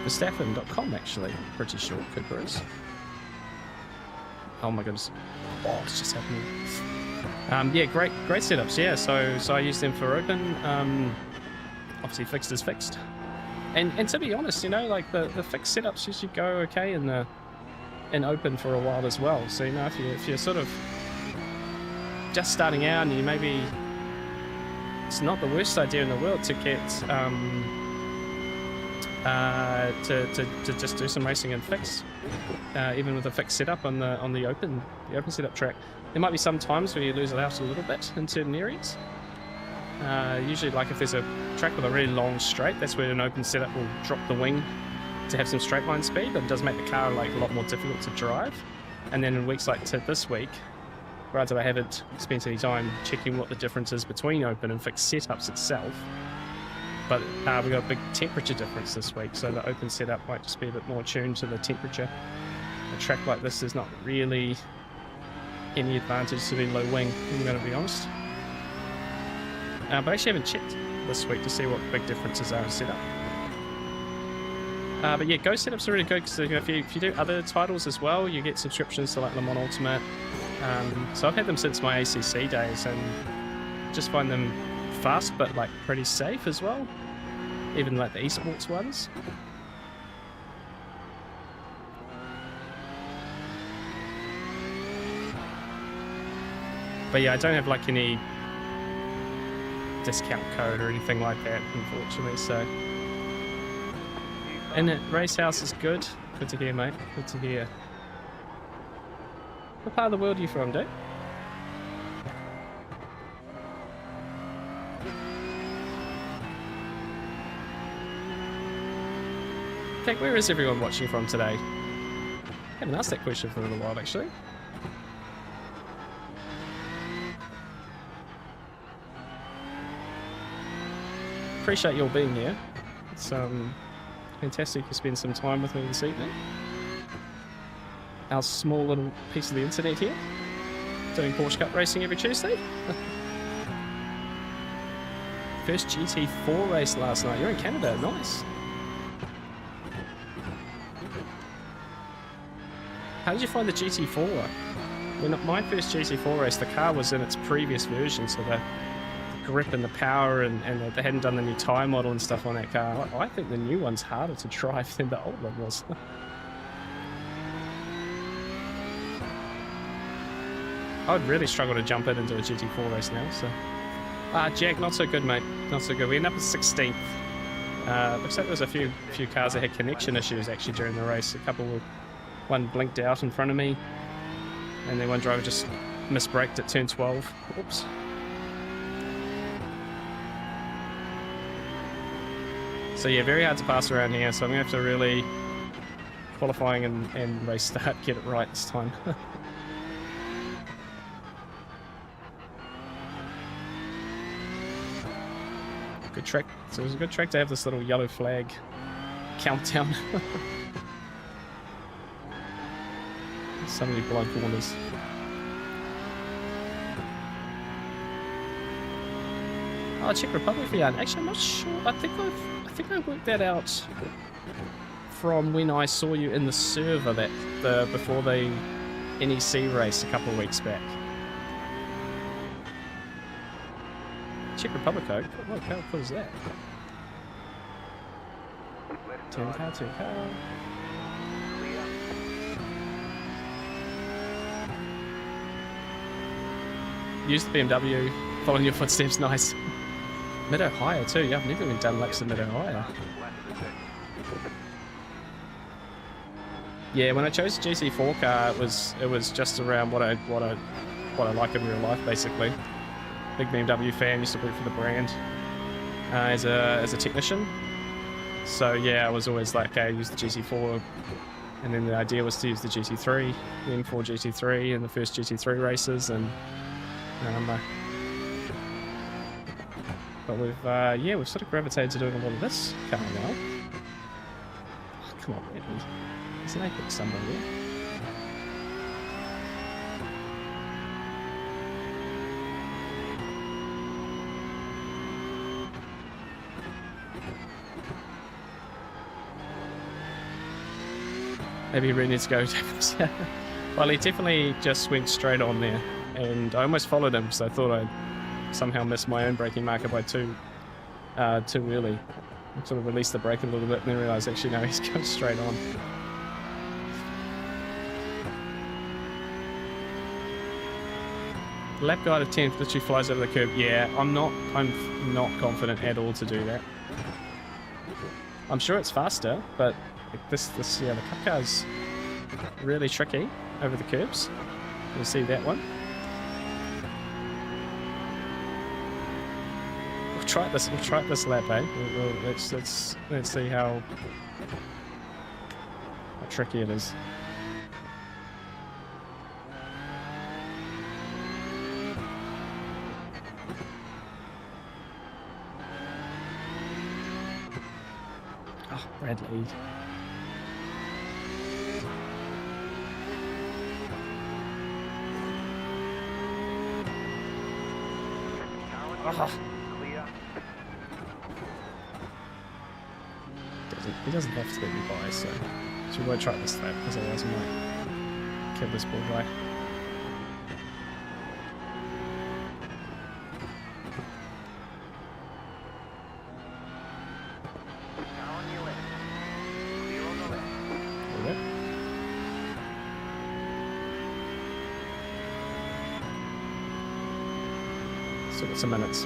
Verstappen.com, actually. Pretty sure Cooper is. Oh my goodness. Oh, it's just happening. Yeah, great setups. Yeah, so I use them for open. Obviously, fixed is fixed. And to be honest, you know, like the fixed setups usually go okay in the open for a while as well. So you know, if you're sort of just starting out and you maybe, it's not the worst idea in the world to get to just do some racing and fix, even with a fixed setup on the open setup track. There might be some times where you lose it out a little bit in certain areas. Usually, like if there's a track with a really long straight, that's where an open setup will drop the wing to have some straight line speed, but it does make the car like a lot more difficult to drive. And then in weeks like this week, granted I haven't spent any time checking what the difference is between open and fixed setups itself, but we got a big temperature difference this week, so the open setup might just be a bit more tuned to the temperature. A track like this is not really any advantage to be low wing, I'm going to be honest. But I actually haven't checked this week to see what big differences are in setup. But yeah, Go setups are really good because if you do other titles as well, you get subscriptions to like Le Mans Ultimate. So I've had them since my ACC days and just find them fast but like pretty safe as well, even like the esports ones. But yeah, I don't have like any discount code or anything like that, unfortunately. So, and the race house is good. Good to hear, mate. Good to hear. What part of the world are you from, dude? In fact, where is everyone watching from today? I haven't asked that question for a little while, actually. Appreciate you all being here. It's fantastic to spend some time with me this evening. Our small little piece of the internet here, doing Porsche Cup racing every Tuesday. First GT4 race last night. You're in Canada, nice. How did you find the GT4? When my first GT4 race, the car was in its previous version, so the grip and the power and they hadn't done the new tyre model and stuff on that car. I think the new one's harder to drive than the old one was. I would really struggle to jump it into a GT4 race now. So, Jack, not so good, mate. Not so good. We ended up with 16th. Looks like there was a few cars that had connection issues actually during the race. One blinked out in front of me, and then one driver just misbraked at turn 12. Oops. So yeah, very hard to pass around here, so I'm going to have to really, qualifying and race start, get it right this time. Good track. So it was a good track to have this little yellow flag countdown. So many blind corners. Oh, Czech Republic for Jan. Actually, I'm not sure. I think I worked that out from when I saw you in the server before the NEC race a couple of weeks back. Czech Republic code. How cool is that? Turn car. Use the BMW, following your footsteps, nice. Mid-Ohio too, yeah, I've never even done laps in Mid-Ohio. Yeah, when I chose the GT4 car, it was just around what I like in real life, basically. Big BMW fan, used to work for the brand as a technician. So yeah, I was always like, okay, use the GT4, and then the idea was to use the GT3, the M4 GT3 in the first GT3 races, and but we've sort of gravitated to doing a lot of this car now. Oh, come on, man. There's an Apex somewhere here. Maybe he really needs to go. Well, he definitely just went straight on there, and I almost followed him, so I thought I'd somehow missed my own braking marker by too early. I sort of released the brake a little bit and then realised actually no, he's going straight on. Lap guide of 10th literally flies over the curb. Yeah, I'm not confident at all to do that. I'm sure it's faster, but this yeah, the Cup Car's really tricky over the curbs. You'll see that one. We'll try it this lap, eh? Let's see how tricky it is. Oh, Bradley. Oh. He doesn't have to let me by, so we won't try this lap, because otherwise I might kill this poor guy. Still got some minutes.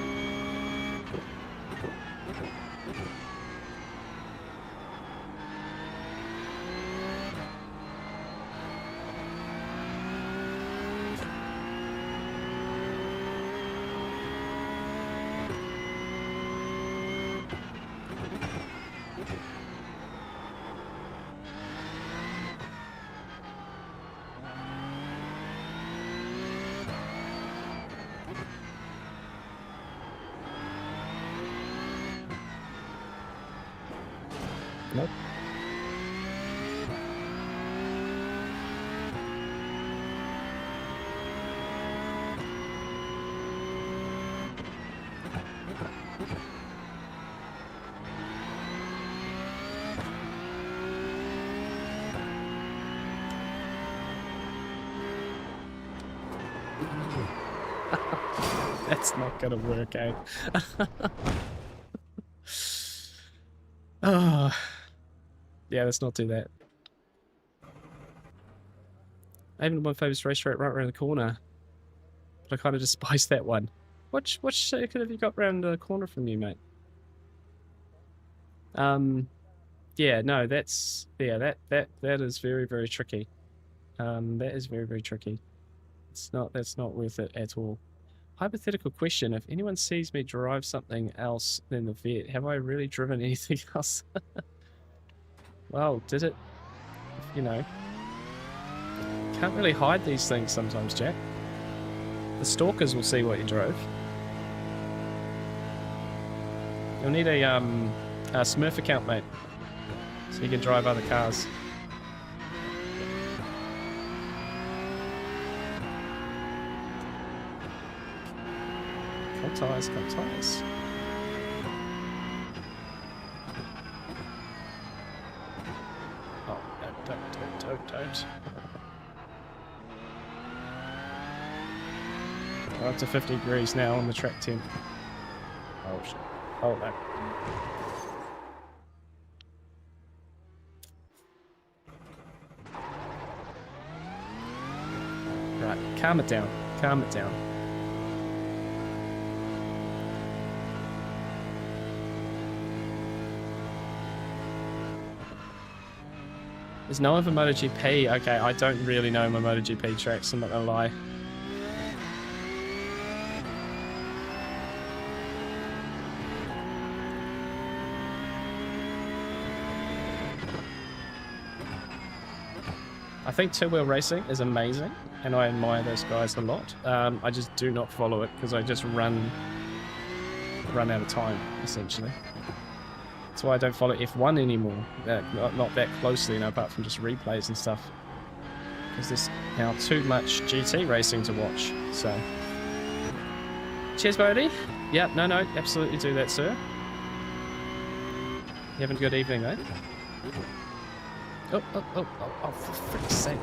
Nope. That's not gonna work, eh? Oh. Yeah, let's not do that. I haven't my favourite racetrack right around the corner. But I kind of despise that one. Which circuit have you got round the corner from you, mate? Yeah, no, that's that is very, very tricky. That is very, very tricky. That's not worth it at all. Hypothetical question, if anyone sees me drive something else than the vet, have I really driven anything else? Well, did it, you know, can't really hide these things sometimes, Jack. The stalkers will see what you drove. You'll need a Smurf account, mate, so you can drive other cars. Cut tires, cut tires. Don't. We're up to 50 degrees now on the track temp. Oh shit. Oh no. Right, calm it down. Calm it down. There's no one for MotoGP. Okay, I don't really know my MotoGP tracks, I'm not gonna lie. I think two-wheel racing is amazing, and I admire those guys a lot. I just do not follow it because I just run out of time, essentially. That's why I don't follow F1 anymore, not that closely, you know, apart from just replays and stuff. Because there's now too much GT racing to watch, so. Cheers, Bodie. Yep, no, absolutely do that, sir. You having a good evening, mate? Oh, for frick's sake.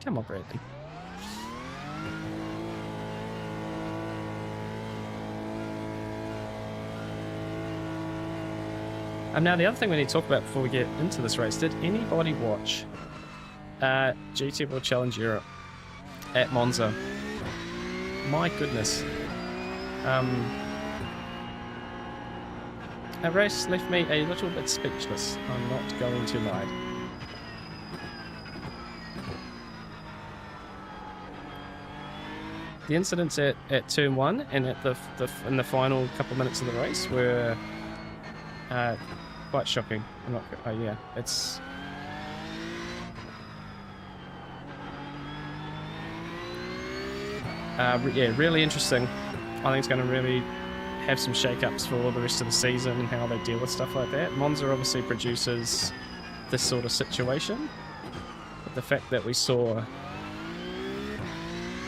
Come on, Bradley. Now the other thing we need to talk about before we get into this race, did anybody watch GT World Challenge Europe at Monza? My goodness. That race left me a little bit speechless. I'm not going to lie. The incidents at turn 1 and at in the final couple minutes of the race were quite shocking. I'm not, yeah, it's yeah, really interesting. I think it's going to really have some shake-ups for the rest of the season and how they deal with stuff like that. Monza obviously produces this sort of situation. But the fact that we saw,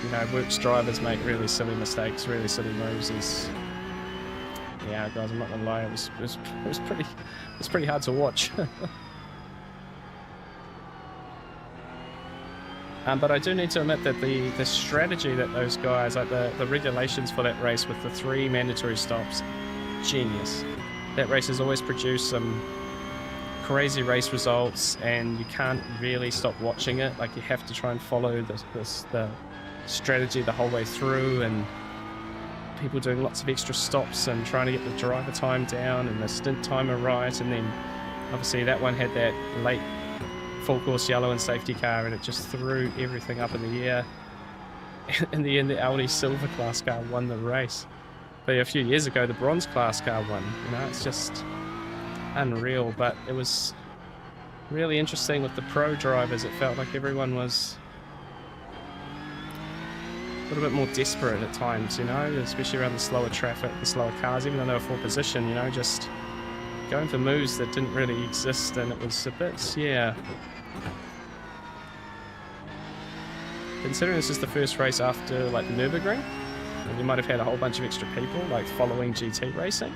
you know, works drivers make really silly mistakes, really silly moves is, yeah, guys, I'm not gonna lie, it was pretty hard to watch. But I do need to admit that the strategy that those guys, like the regulations for that race with the 3 mandatory stops, genius. That race has always produced some crazy race results, and you can't really stop watching it. Like, you have to try and follow the strategy the whole way through, and people doing lots of extra stops and trying to get the driver time down and the stint timer right. And then obviously that one had that late full course yellow and safety car, and it just threw everything up in the air. In the end, the Audi silver class car won the race. But a few years ago, the bronze class car won. You know, it's just unreal. But it was really interesting with the pro drivers. It felt like everyone was a little bit more desperate at times, you know, especially around the slower traffic, the slower cars, even though they were full position, you know, just going for moves that didn't really exist. And it was a bit, yeah. Considering this is the first race after, like, Nürburgring, and you might have had a whole bunch of extra people, like, following GT racing.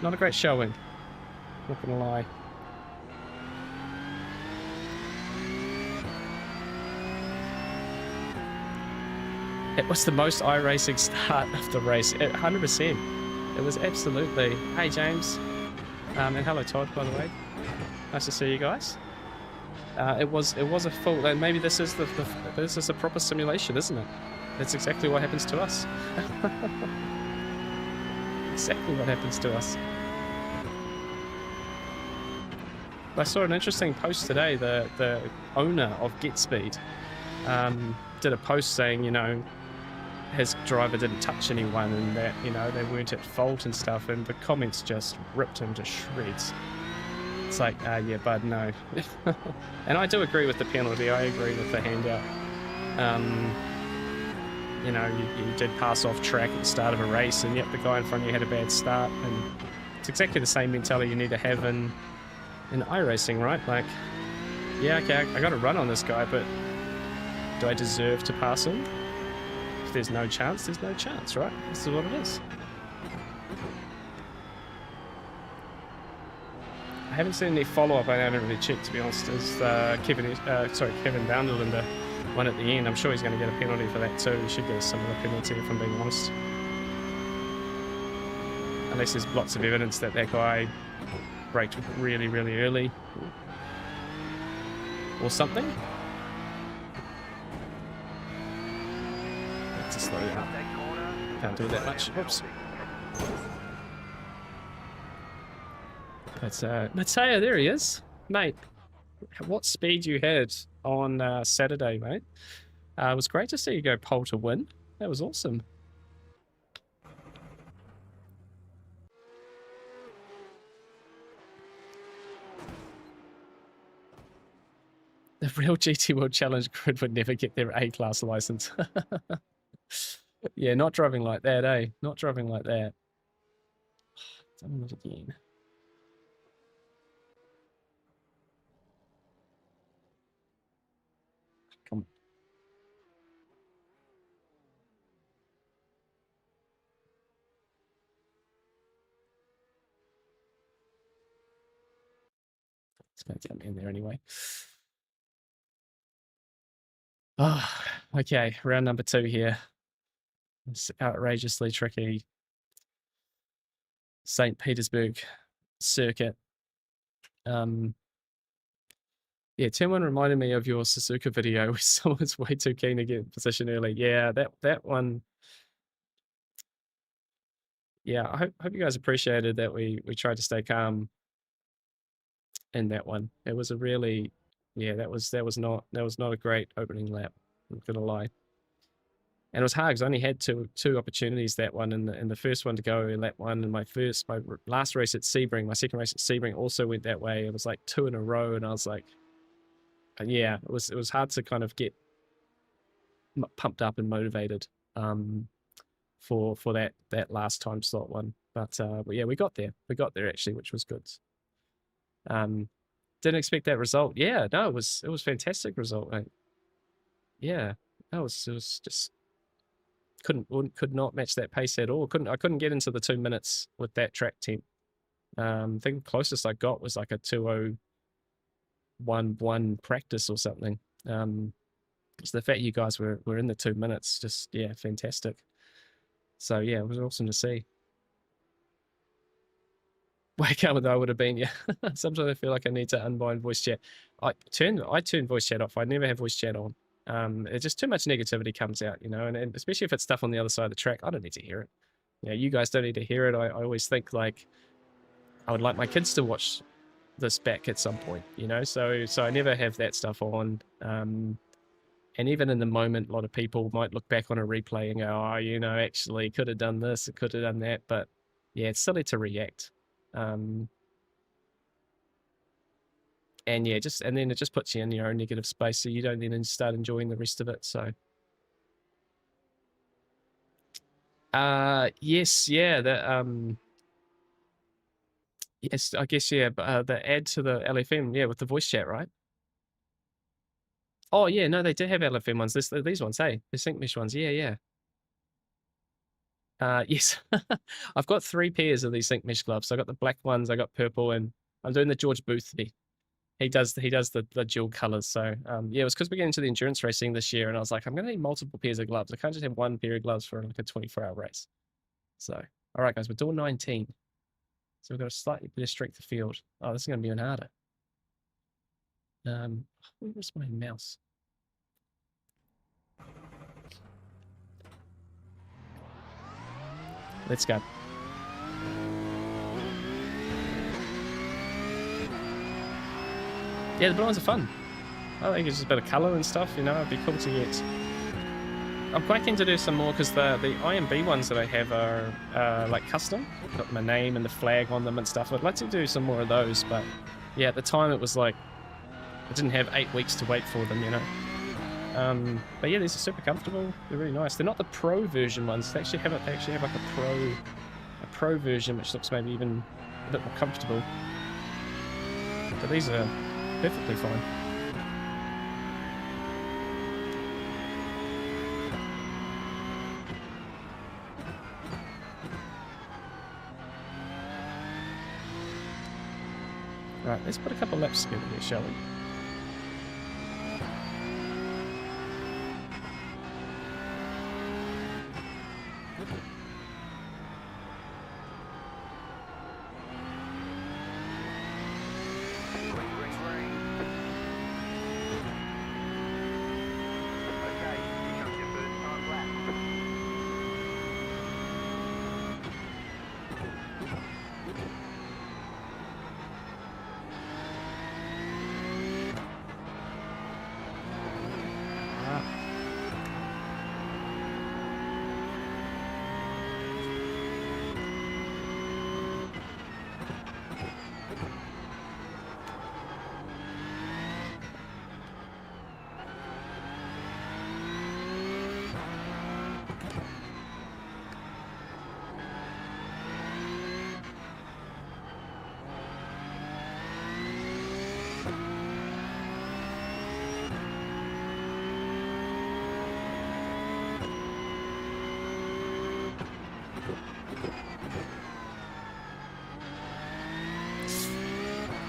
Not a great showing, not gonna lie. It was the most iRacing start of the race, 100%. It was absolutely. Hey, James. And hello, Todd, by the way. Nice to see you guys. It was a full, and maybe this is this is a proper simulation, isn't it? That's exactly what happens to us. Exactly what happens to us. I saw an interesting post today. The owner of GetSpeed did a post saying, you know, his driver didn't touch anyone and that, you know, they weren't at fault and stuff, and the comments just ripped him to shreds. It's like, yeah, bud, no. And I do agree with the penalty. I agree with the handout. You know, you did pass off track at the start of a race, and yet the guy in front of you had a bad start, and it's exactly the same mentality you need to have in iRacing, right? Like, yeah, okay, I got to run on this guy, but do I deserve to pass him? If there's no chance, there's no chance, right? This is what it is. I haven't seen any follow-up. I haven't really checked, to be honest. Is Kevin Vanderlinde one at the end? I'm sure he's going to get a penalty for that too. He should get a similar penalty, if I'm being honest. Unless there's lots of evidence that that guy braked really, really early or something. Let's just slow down. Can't do that much. Oops. But Mateo, there he is. Mate, what speed you had on Saturday, mate. It was great to see you go pole to win. That was awesome. The real GT World Challenge grid would never get their A-class license. Yeah, not driving like that, eh? Not driving like that. Done it again. Come on. It's going to get me in there anyway. Oh, okay, round number 2 here. It's outrageously tricky. St. Petersburg circuit. Yeah, turn one reminded me of your Suzuka video where someone's way too keen to get in position early. Yeah, that one. Yeah, I hope you guys appreciated that we tried to stay calm in that one. It was a really, yeah, that was not a great opening lap. I'm not gonna lie. And it was hard because I only had two opportunities that one, and the first one to go in lap one, and my last race at Sebring, my second race at Sebring also went that way. It was like 2 in a row, and I was like, yeah, it was hard to kind of get pumped up and motivated for that last time slot one. But yeah, we got there actually, which was good. Didn't expect that result. Yeah, no, it was fantastic result, mate. Yeah, it was just could not match that pace at all. I couldn't get into the 2 minutes with that track temp. I think the closest I got was like a 2:01.1 practice or something. So the fact you guys were in the 2 minutes, just yeah, fantastic. So yeah, it was awesome to see. Wake up, I would have been, yeah. Sometimes I feel like I need to unbind voice chat. I turn voice chat off. I never have voice chat on. It's just too much negativity comes out, you know, and especially if it's stuff on the other side of the track, I don't need to hear it. You know, you guys don't need to hear it. I always think like I would like my kids to watch this back at some point, you know, so I never have that stuff on. And even in the moment, a lot of people might look back on a replay and go, oh, you know, actually could have done this, it could have done that. But yeah, it's silly to react. And yeah, and then it just puts you in your own negative space, so you don't then start enjoying the rest of it. So yes, yeah, yes, I guess, yeah, but the add to the LFM, yeah, with the voice chat, right? Oh yeah, no, they did have LFM ones. These ones, hey, the sync mesh ones, yeah. Yes, I've got 3 pairs of these sync mesh gloves. So I got the black ones, I got purple, and I'm doing the George Boothby. He does the dual colors. So yeah, it was because we're getting into the endurance racing this year, and I was like, I'm gonna need multiple pairs of gloves. I can't just have 1 pair of gloves for like a 24-hour race. So all right, guys, we're doing 19. So we've got a slightly better strength of field. Oh, this is gonna be even harder. Where's my mouse? Let's go. Yeah, the blue ones are fun. I think it's just a bit of colour and stuff, you know, it'd be cool to get. I'm quite keen to do some more because the IMB ones that I have are like custom. Got my name and the flag on them and stuff. I'd like to do some more of those, but yeah, at the time it was like I didn't have 8 weeks to wait for them, you know. But yeah, these are super comfortable. They're really nice. They're not the pro version ones. They actually have like a pro version, which looks maybe even a bit more comfortable. But these are perfectly fine. Right, let's put a couple laps together here, shall we?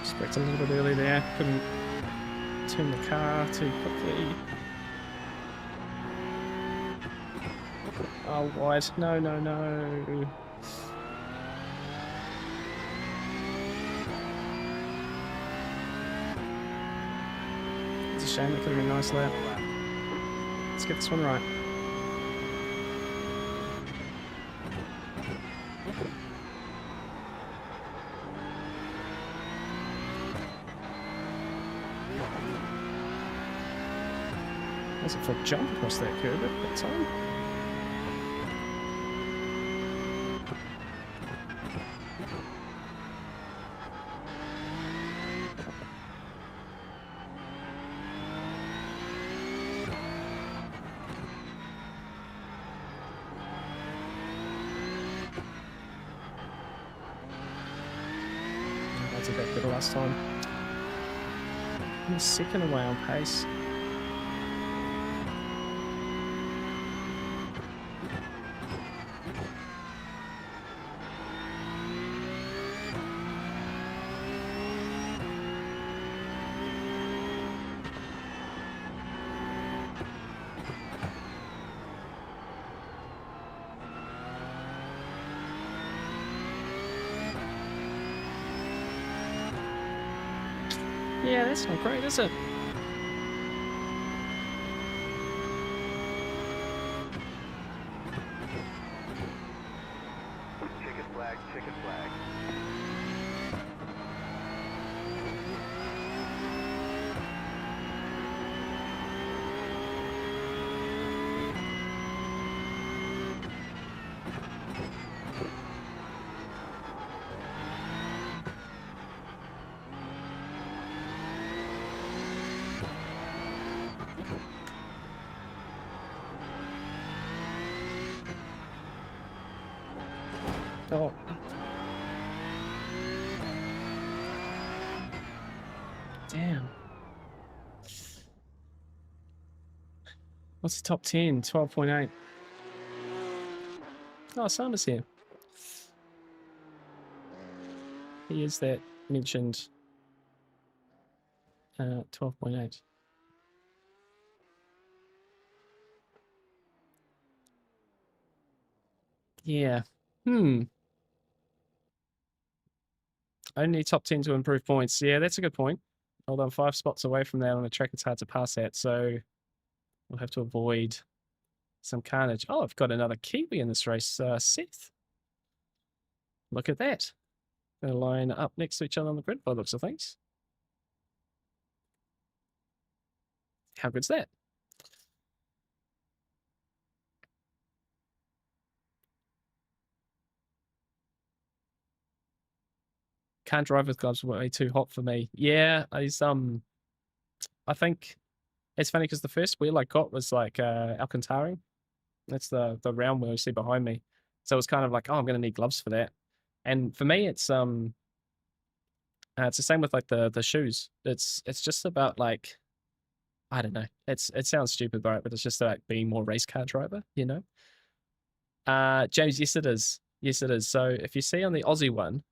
Expect a little bit early there. Couldn't turn the car too quickly. Oh, wide. No. shame. It could have been a nice lap. Let's get this one right. That's a full jump across that curve at that time. That's a bit better last time. And second away on pace. Yeah, that's not great, is it? Chicken flag, chicken flag. Oh. Damn. What's the top 10? 12.8. Oh, Sama's here. He is that mentioned 12.8. Yeah. Only top 10 to improve points. Yeah, that's a good point. Hold on, 5 spots away from that on a track it's hard to pass at, so we'll have to avoid some carnage. Oh, I've got another Kiwi in this race, Seth. Look at that. Going to line up next to each other on the grid by the looks of things. How good's that? Can't drive with gloves, way too hot for me. Yeah, I think it's funny because the first wheel I got was like Alcantara. That's the round wheel you see behind me. So it's kind of like, oh, I'm gonna need gloves for that. And for me, it's the same with like the shoes. It's just about like, I don't know. It sounds stupid, right? But it's just like being more race car driver, you know? James, yes it is. Yes it is. So if you see on the Aussie one,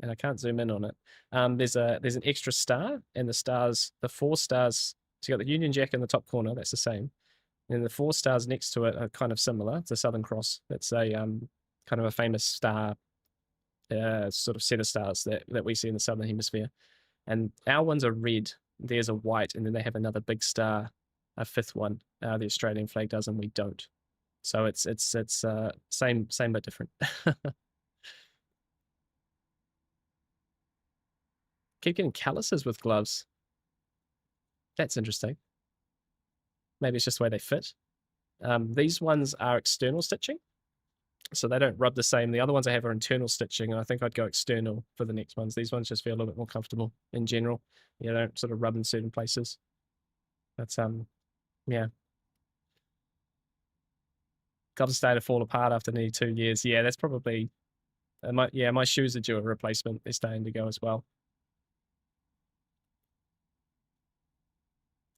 and I can't zoom in on it, there's an extra star, and the 4 stars. So you got the Union Jack in the top corner. That's the same. And the 4 stars next to it are kind of similar. It's a Southern Cross. It's a kind of a famous star, sort of set of stars that we see in the Southern Hemisphere. And our ones are red. There's a white, and then they have another big star, a 5th one. The Australian flag does, and we don't. So it's same but different. Keep getting calluses with gloves. That's interesting. Maybe it's just the way they fit. These ones are external stitching, so they don't rub the same. The other ones I have are internal stitching, and I think I'd go external for the next ones. These ones just feel a little bit more comfortable in general. You don't sort of rub in certain places. That's yeah. Gloves stay to fall apart after nearly 2 years. Yeah, that's probably my shoes are due a replacement. They're starting to go as well.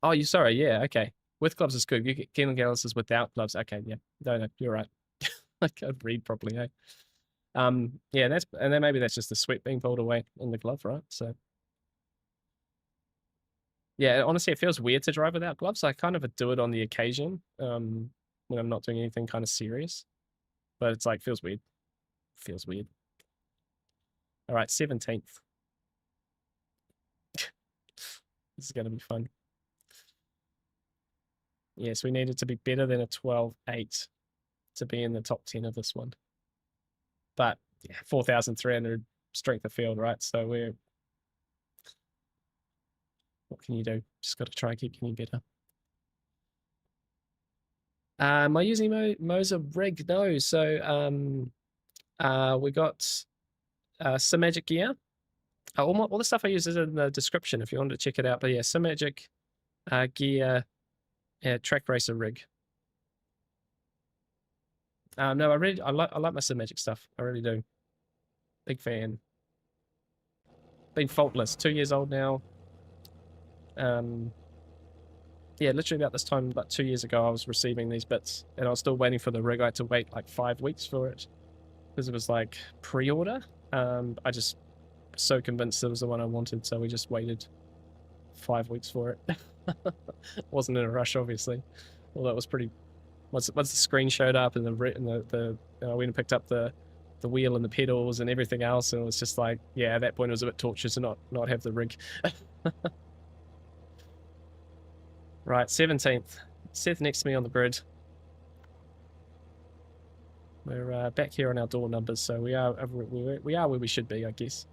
Oh, you sorry, yeah, okay. With gloves is good. You get Keelan Gallis's without gloves. Okay, yeah. No, you're right. I can't read properly, eh? Yeah, and then maybe that's just the sweat being pulled away in the glove, right? So yeah, honestly, it feels weird to drive without gloves. I kind of do it on the occasion, when I'm not doing anything kind of serious. But it's like feels weird. Feels weird. All right, 17th. This is gonna be fun. Yes, we needed to be better than a 12.8 to be in the top 10 of this one. But yeah, 4,300 strength of field, right? So what can you do? Just got to try and keep getting better. Am I using Moser rig? No. So we got some magic gear. All the stuff I use is in the description if you want to check it out. But yeah, some magic gear, track racer rig. No, I like my Sim Magic stuff. I really do. Big fan. Been faultless. 2 years old now. Yeah, literally about this time, about 2 years ago, I was receiving these bits, and I was still waiting for the rig. I had to wait like 5 weeks for it because it was like pre-order. I just was so convinced it was the one I wanted, so we just waited 5 weeks for it. Wasn't in a rush, obviously. Although it was pretty. Once the screen showed up and the I went and picked up the wheel and the pedals and everything else, and it was just like, yeah, at that point it was a bit torture to not have the rig. Right, 17th. Seth next to me on the grid. We're back here on our door numbers, so we are where we should be, I guess.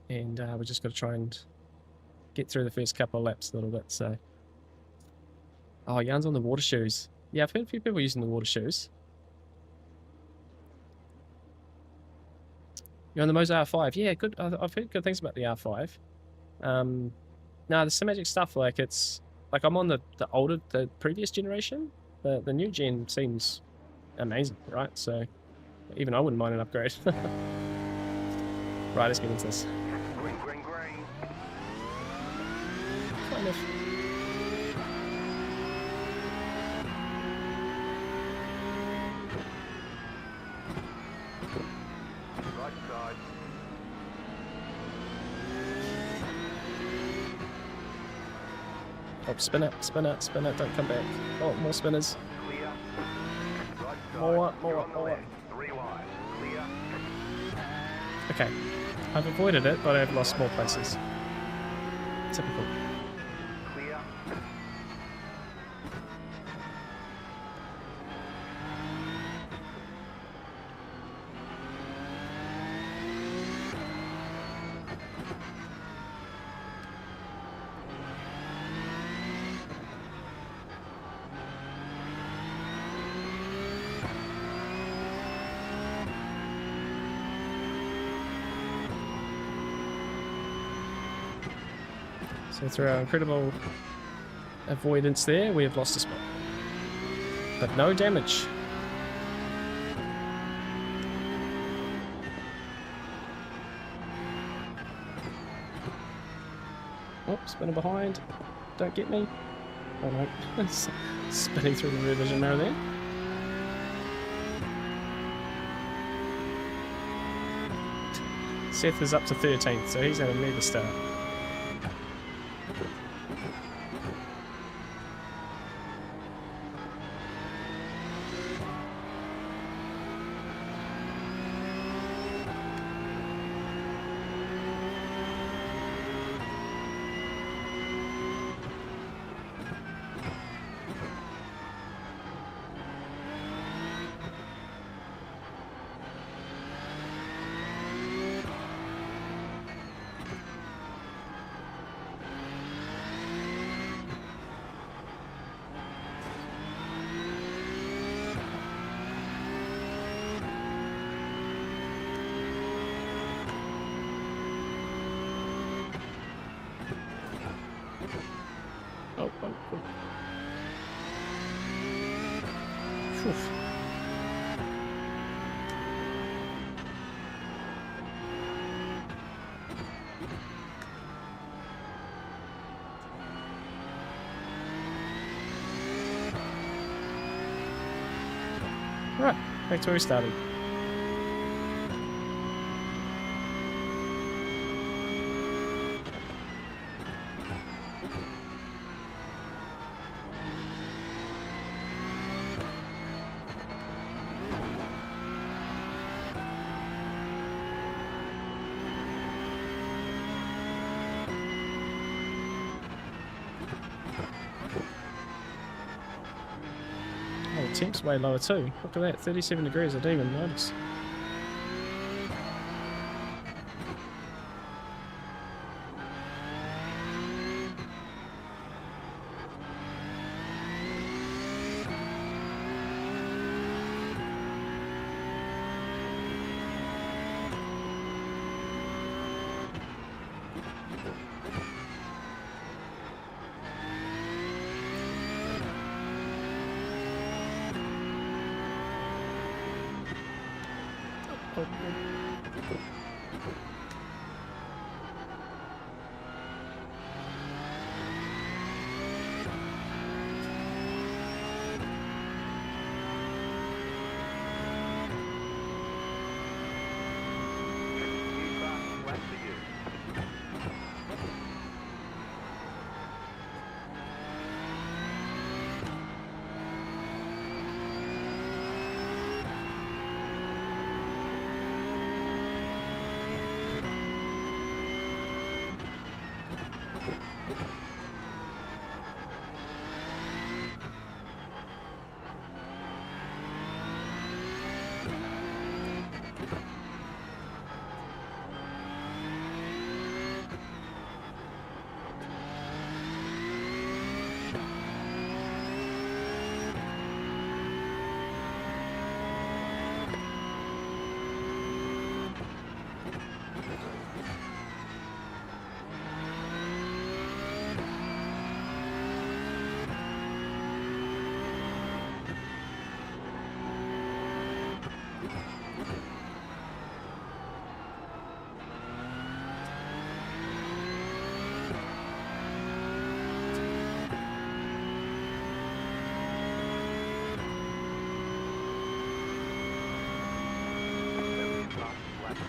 And we just got to try and get through the first couple of laps a little bit. So, oh, Jan's on the water shoes. Yeah, I've heard a few people using the water shoes. You're on the Moser R5. Yeah, good. I've heard good things about the R5. No, the Simagic stuff, like it's like I'm on the previous generation. The new gen seems amazing, right? So even I wouldn't mind an upgrade. Right, let's get into this. Green, green, green. Kind of. Right side. Oh, spin it, spin it, spin it, don't come back. Oh, more spinners. Clear. Right side. More. You're on the left. 3 wide. Clear. Okay. I've avoided it, but I've lost more places. Typical. Clear. So through our incredible avoidance there, we have lost a spot. But no damage. Oh, spinning behind. Don't get me. Oh no. Spinning through the rear vision mirror there. Seth is up to 13th, so he's had a mega start. Oh. Phew. Right, back to where we started. Temp's way lower too. Look at that, 37 degrees. I didn't even notice.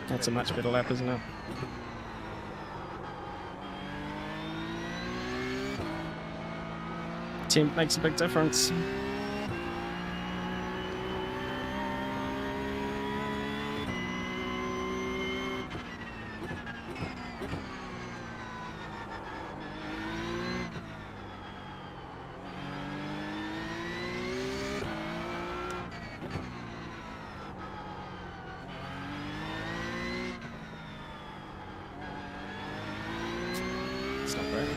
That's a much better lap, isn't it? Temp makes a big difference. It's not great.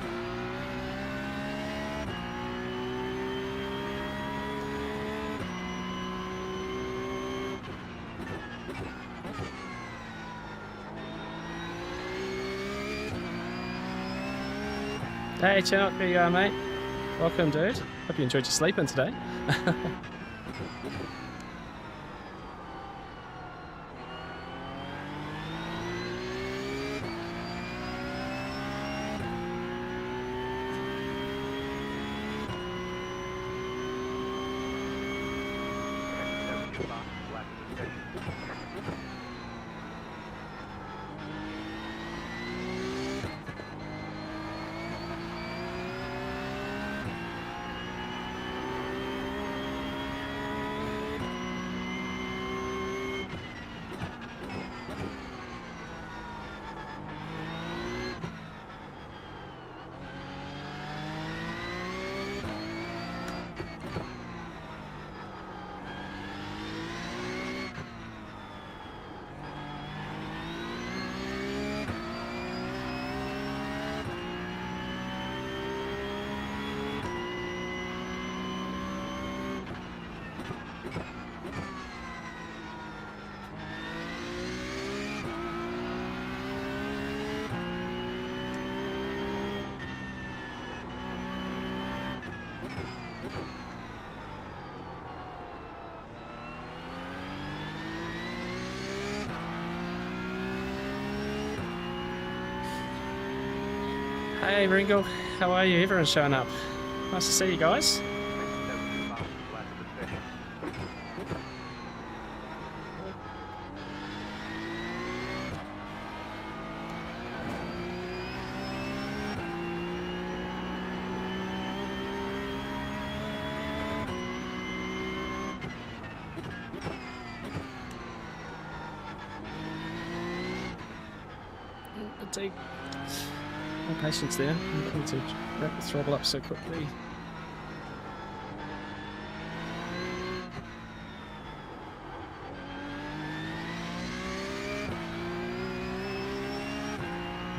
Hey Chinook, there you are, mate. Welcome, dude. Hope you enjoyed your sleeping today. Hey Ringo, how are you? Everyone's showing up. Nice to see you guys. Fatigue. No patience there. I'm not going to wrap the throttle up so quickly.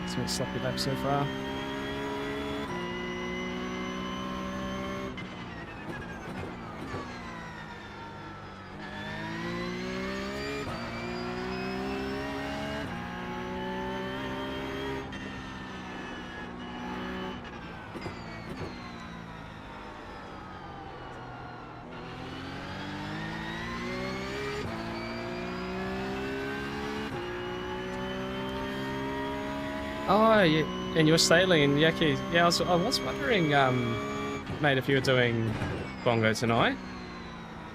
Some sloppy lap so far. Oh, yeah, and you were sailing in Yaki. Yeah, I was wondering, mate, if you were doing Bongo tonight,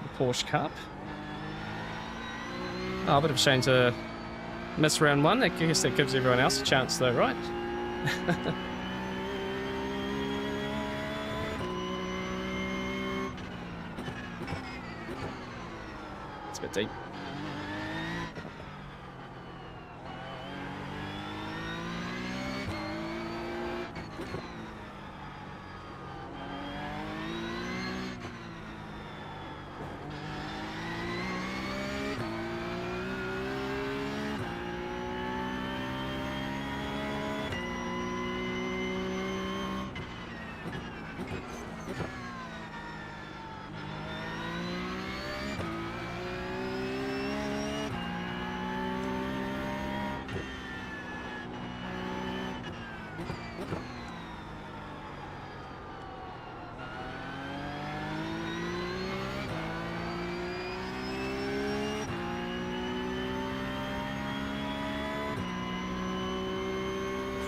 the Porsche Cup. Oh, a bit of a shame to miss round one. I guess that gives everyone else a chance, though, right? It's a bit deep.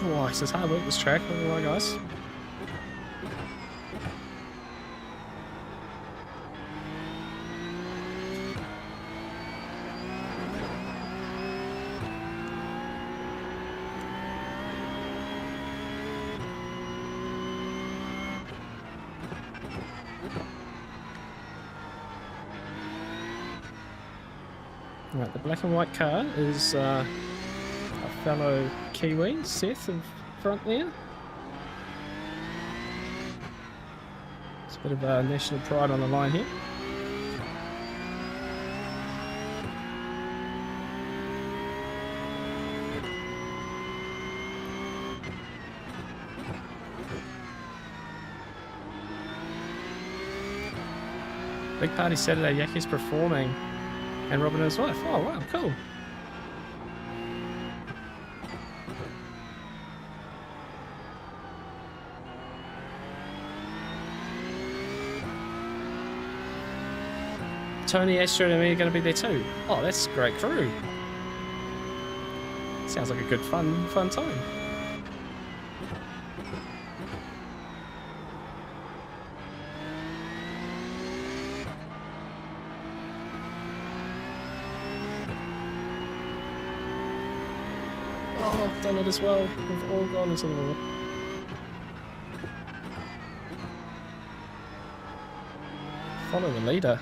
Oh, this is hard work, this track. All right, guys. Right, the black and white car is a fellow Kiwi, Seth, in front there. It's a bit of national pride on the line here. Big party Saturday, Yaki's performing. And Robin and his wife. Oh, wow, cool. Tony, Astrid, and me are going to be there too. Oh, that's a great crew. Sounds like a good fun time. Oh, I've done it as well. We've all gone into the water. Follow the leader.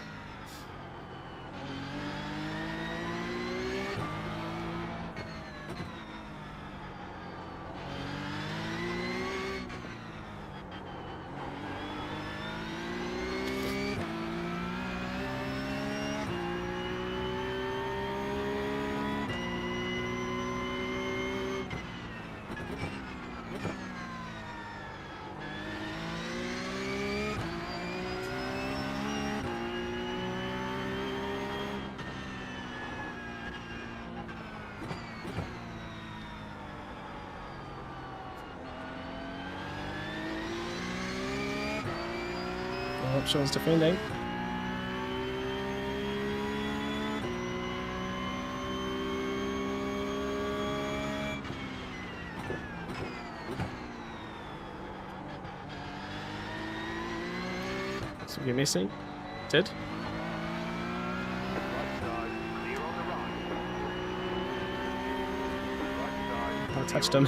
Sean's defending. So you're missing? Did? I touched him.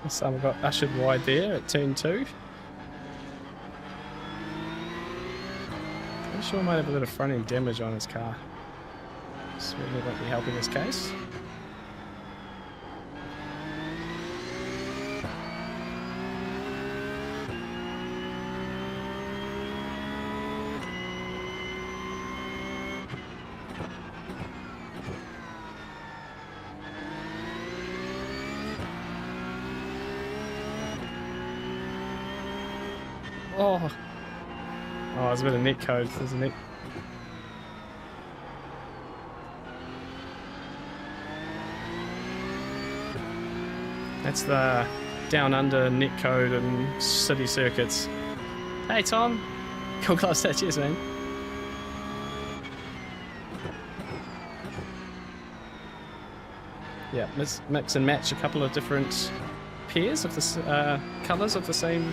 Someone got ushered wide there at turn 2. I'm sure he might have a bit of front end damage on his car. Certainly won't be helping his case. Oh, oh, there's a bit of net code. There's a net. That's the down under net code and city circuits. Hey Tom, cool class that, cheers man. Yeah, mix and match a couple of different pairs of the colours of the same.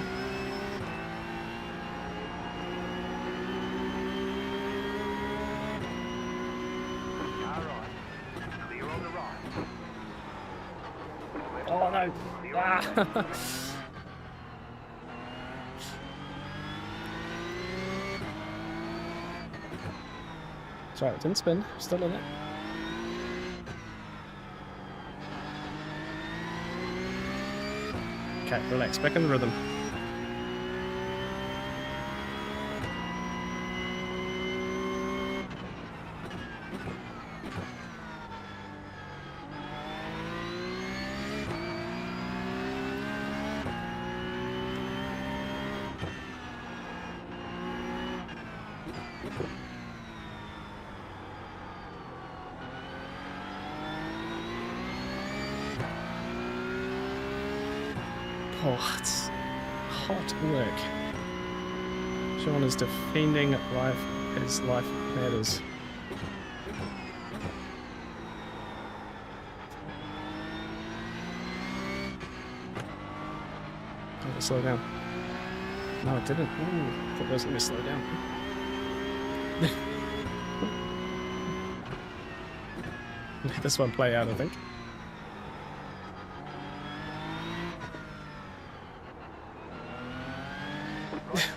Car right. Clear on the right. Oh no! Clear on the left. Ah. Sorry, it didn't spin. Still in it. Okay, relax. Back in the rhythm. Oh, it's hot work. Sean is defending life as life matters. Oh, slow down. No, it didn't. Ooh, I thought it was going to slow down. Let this one play out, I think.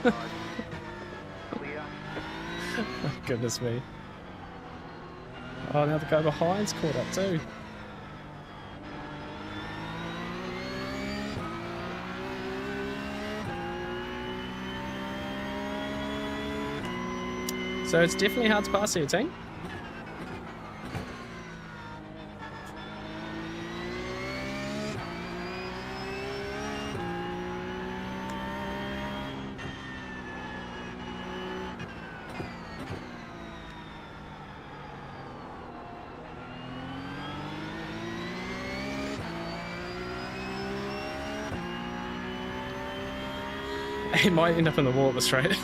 Right side. Clear. Oh, goodness me. Oh, now the guy behind's caught up too. So it's definitely hard to pass here, team. It might end up in the wall at the straight.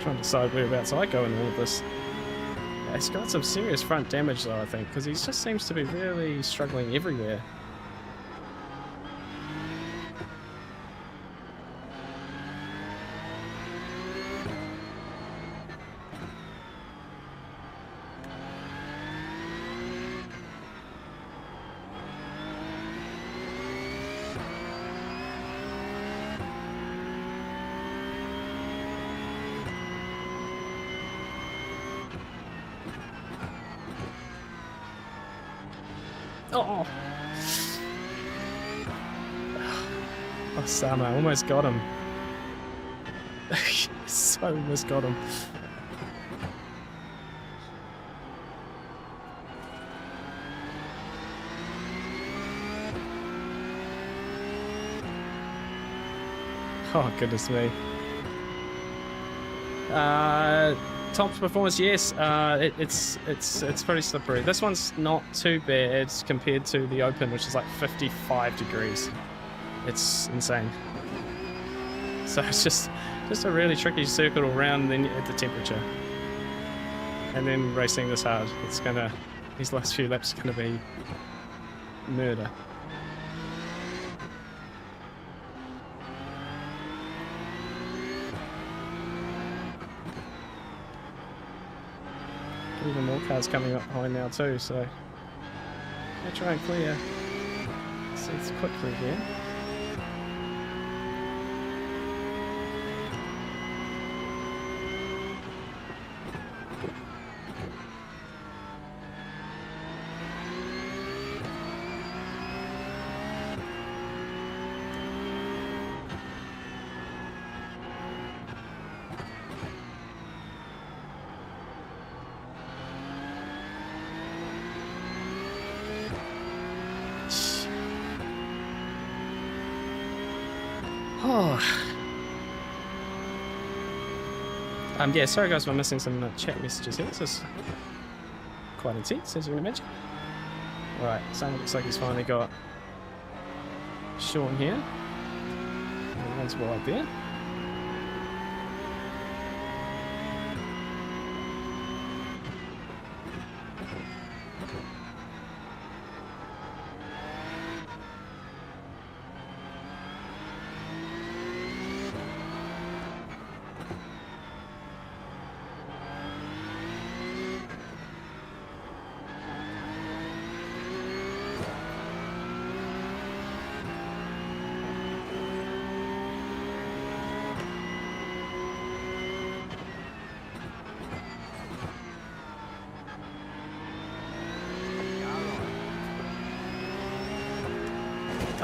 Trying to decide whereabouts I go in all of this. Yeah, he's got some serious front damage though, I think, because he just seems to be really struggling everywhere. Oh! Oh, Sama, almost got him. So almost got him. Oh, goodness me. Top performance, yes. It's pretty slippery. This one's not too bad compared to the Open, which is like 55 degrees. It's insane. So it's just a really tricky circuit all round, then at the temperature, and then racing this hard. It's gonna, these last few laps are gonna be murder. Even more cars coming up behind now too, so I try and clear. See, it's quickly here. Oh. Yeah, sorry guys, we're missing some chat messages here. This is quite intense, as you can imagine. Right, someone looks like he's finally got Sean here. Runs wide there.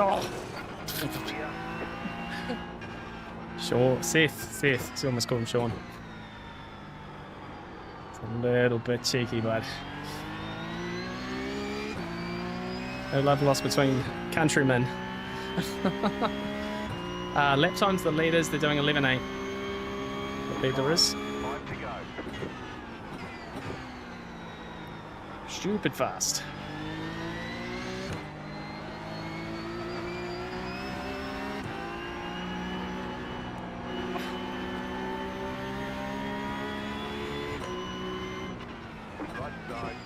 Oh. Sure, Seth. He's almost called him Sean. It's a little bit cheeky, but no love lost between countrymen. Lap times, the leaders, they're doing 11.8. The leader is. Time to go. Stupid fast. Right side.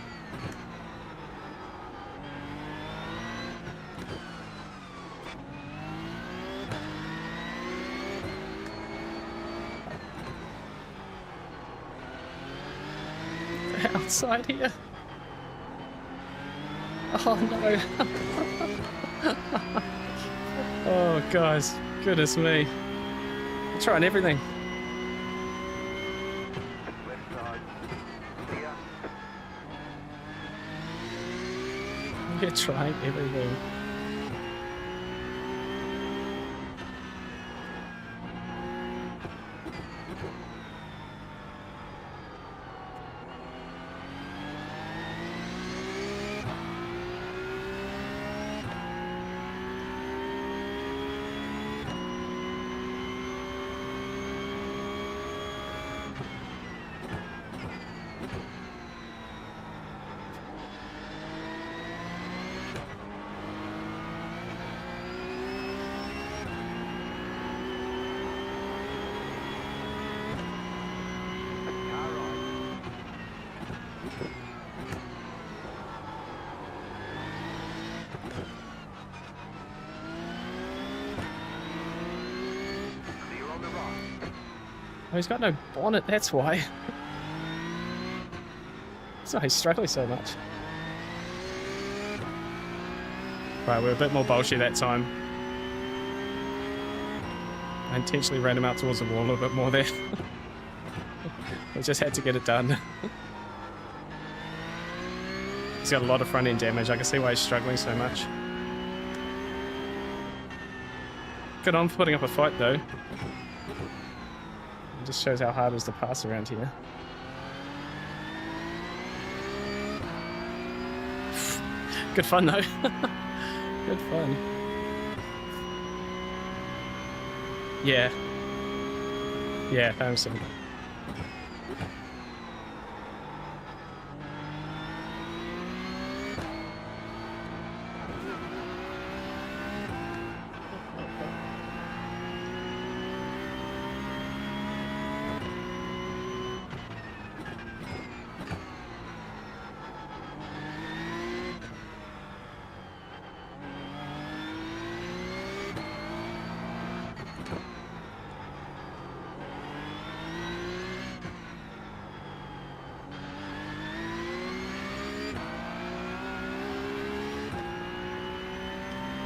Outside here. Oh no. Oh guys, goodness me. I'm trying everything. Left side. Clear. We're trying everything. Car right. Clear on the right. Oh, he's got no bonnet, that's why. That's why he's struggling so much. Right, we're a bit more bolshy that time. I intentionally ran him out towards the wall a little bit more there. We just had to get it done. He's got a lot of front end damage. I can see why he's struggling so much. Good on for putting up a fight though. It just shows how hard it is to pass around here. Good fun though. Good fun. Yeah. Yeah, Harrison.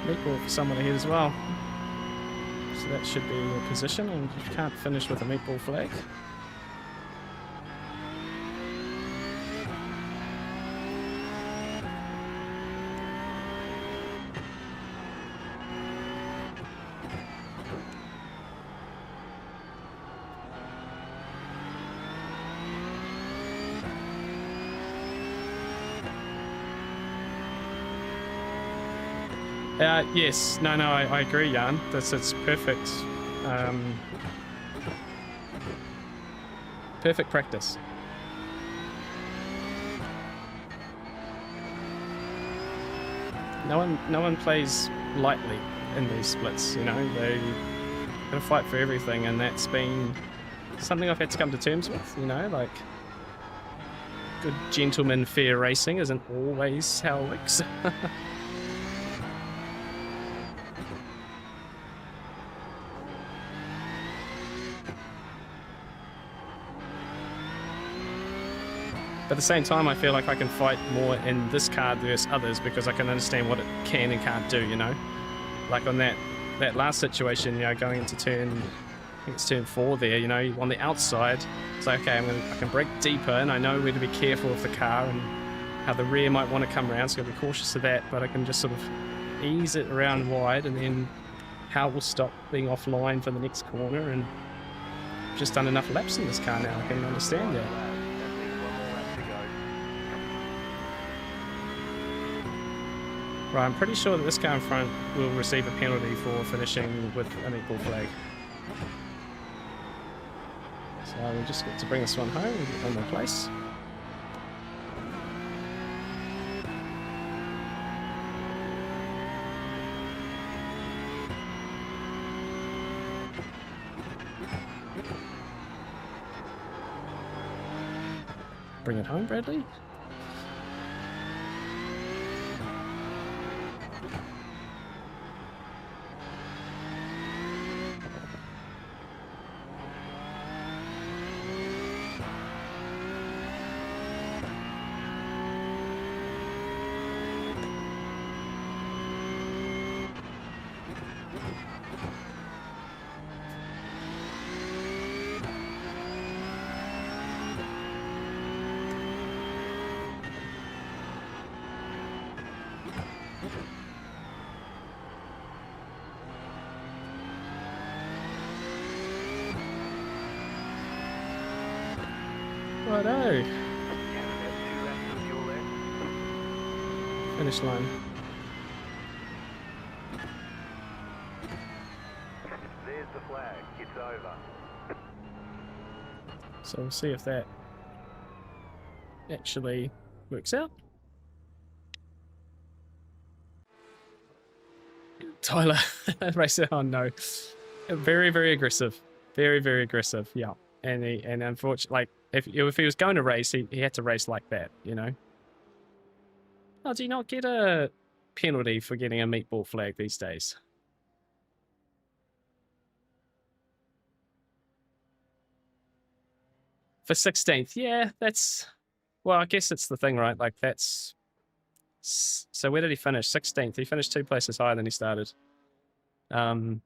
Meatball for someone ahead as well. So that should be your position, and you can't finish with a meatball flag. Yes, no, I agree, Jan. It's perfect. Perfect practice. No one plays lightly in these splits, you know. They gotta fight for everything, and that's been something I've had to come to terms with, you know, like good gentleman fair racing isn't always how it works. But at the same time, I feel like I can fight more in this car versus others because I can understand what it can and can't do, you know? Like on that last situation, you know, going into turn, I think it's turn 4 there, you know, on the outside, it's like, okay, I can brake deeper and I know where to be careful of the car and how the rear might want to come around, so I'll be cautious of that, but I can just sort of ease it around wide and then how it will stop being offline for the next corner, and I've just done enough laps in this car now, I can understand that. Right, I'm pretty sure that this car in front will receive a penalty for finishing with a meatball flag. So we'll just get to bring this one home and get one more place. Bring it home, Bradley. Righto. Finish line. There's the flag. It's over. So we'll see if that actually works out. Tyler, racer. Oh no, very, very aggressive. Very, very aggressive. Yeah, and unfortunately, like if he was going to race, he had to race like that, you know. Oh, do you not get a penalty for getting a meatball flag these days? For 16th, yeah, that's, well, I guess it's the thing, right? Like that's, so where did he finish? 16th. He finished 2 places higher than he started. And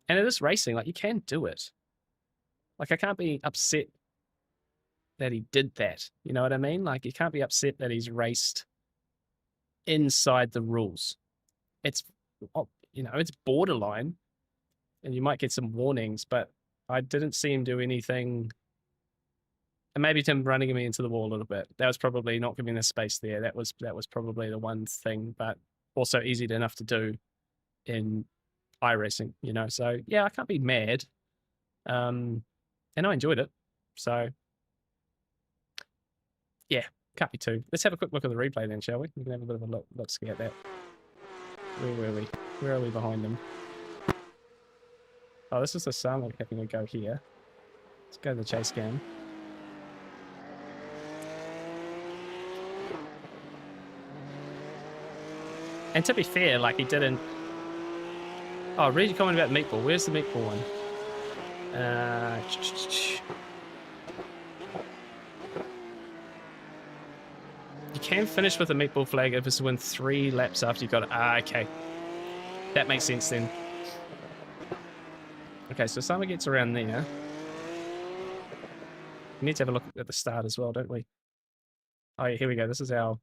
it is racing, like you can do it. Like I can't be upset that he did that. You know what I mean? Like you can't be upset that he's raced inside the rules. It's, you know, it's borderline and you might get some warnings, but I didn't see him do anything. And maybe him running me into the wall a little bit. That was probably not giving the space there. That was probably the one thing, but also easy enough to do in iRacing, you know. So yeah, I can't be mad. And I enjoyed it. So yeah, can't be too. Let's have a quick look at the replay then, shall we? We can have a bit of a look at that. Where were we? Where are we behind them? Oh, this is the sun like having a go here. Let's go to the chase cam. And to be fair, like he didn't. Oh, read your comment about meatball. Where's the meatball one? You can finish with a meatball flag if it's within 3 laps after you got it. Ah, okay. That makes sense then. Okay, so Summer gets around there. We need to have a look at the start as well, don't we? Oh, yeah, here we go. This is our...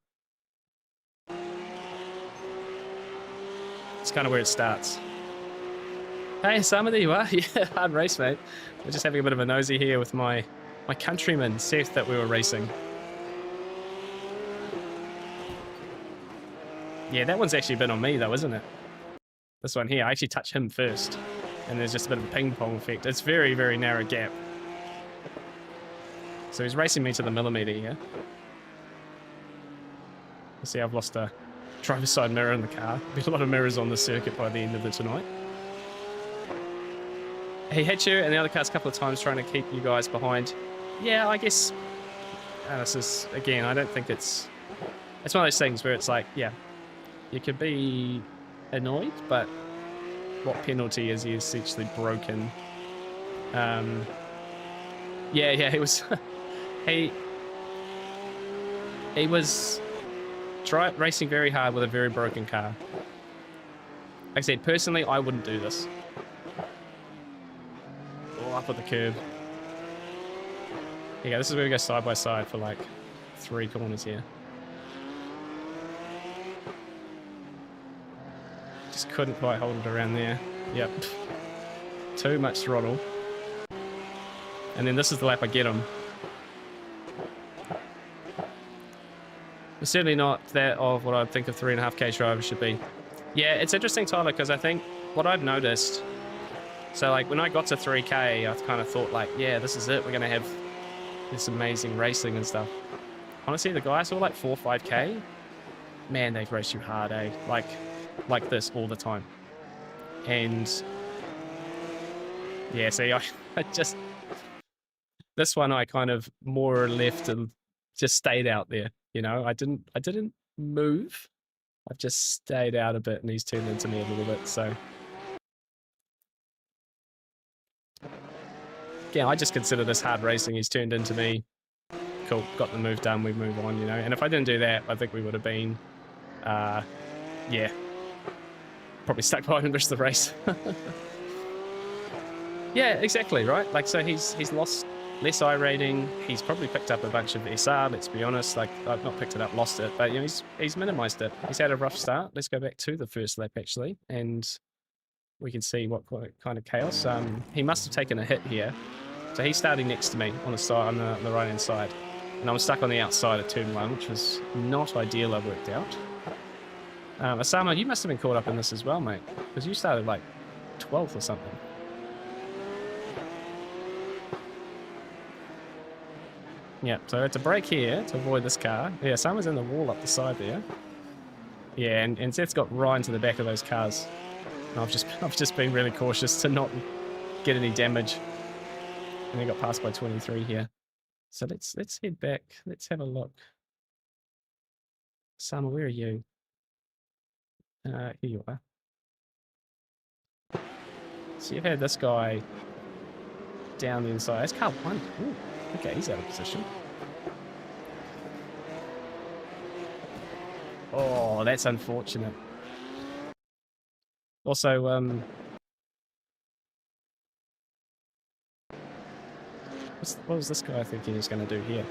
It's kind of where it starts. Hey, Summer, there you are. Yeah, hard race, mate. We're just having a bit of a nosy here with my countryman, Seth, that we were racing. Yeah, that one's actually been on me, though, isn't it? This one here. I actually touched him first. and there's just a bit of a ping pong effect. It's very, very narrow gap. So he's racing me to the millimeter here. You see, I've lost a driver's side mirror in the car. There'll be a lot of mirrors on the circuit by the end of the tonight. He hit you and the other cars a couple of times trying to keep you guys behind. Yeah, I guess this is, again, I don't think it's one of those things where it's like, yeah, you could be annoyed, but what penalty is he essentially broken? Yeah, he was he was racing very hard with a very broken car. Like I said, personally, I wouldn't do this. Oh, up at the curb. Yeah, this is where we go side by side for like 3 corners here. Just couldn't quite hold it around there. Yep. Too much throttle. And then this is the lap I get him. It's certainly not that of what I'd think a 3.5k driver should be. Yeah, it's interesting, Tyler, because I think what I've noticed, so like when I got to 3k, I kind of thought like, yeah, this is it. We're going to have this amazing racing and stuff. Honestly, the guys who are like 4 or 5k, man, they race you hard, eh? Like this all the time. And yeah, see, I just, this one I kind of more left and just stayed out there. You know, I didn't move. I've just stayed out a bit, and he's turned into me a little bit. So yeah, I just consider this hard racing. He's turned into me. Cool, got the move done. We move on. You know, and if I didn't do that, I think we would have been, yeah, probably stuck behind the rest of the race. Yeah, exactly, right? Like, so he's lost less I rating. He's probably picked up a bunch of SR, let's be honest. Like, I've not picked it up, lost it, but you know, he's minimized it. He's had a rough start. Let's go back to the first lap, actually, and we can see what kind of chaos. He must have taken a hit here. So he's starting next to me on the side, on the right-hand side. And I'm stuck on the outside of turn 1, which was not ideal, I worked out. Osama, you must have been caught up in this as well, mate, because you started like 12th or something. Yeah, so I had to brake here to avoid this car. Yeah, someone's in the wall up the side there. Yeah, and Seth's got right into the back of those cars. And I've just been really cautious to not get any damage. And he got passed by 23 here. So let's head back. Let's have a look. Sama, where are you? Here you are. So you've had this guy down the inside. That's car 1. Ooh. Okay, he's out of position. Oh, that's unfortunate. Also, what was this guy thinking he was going to do here?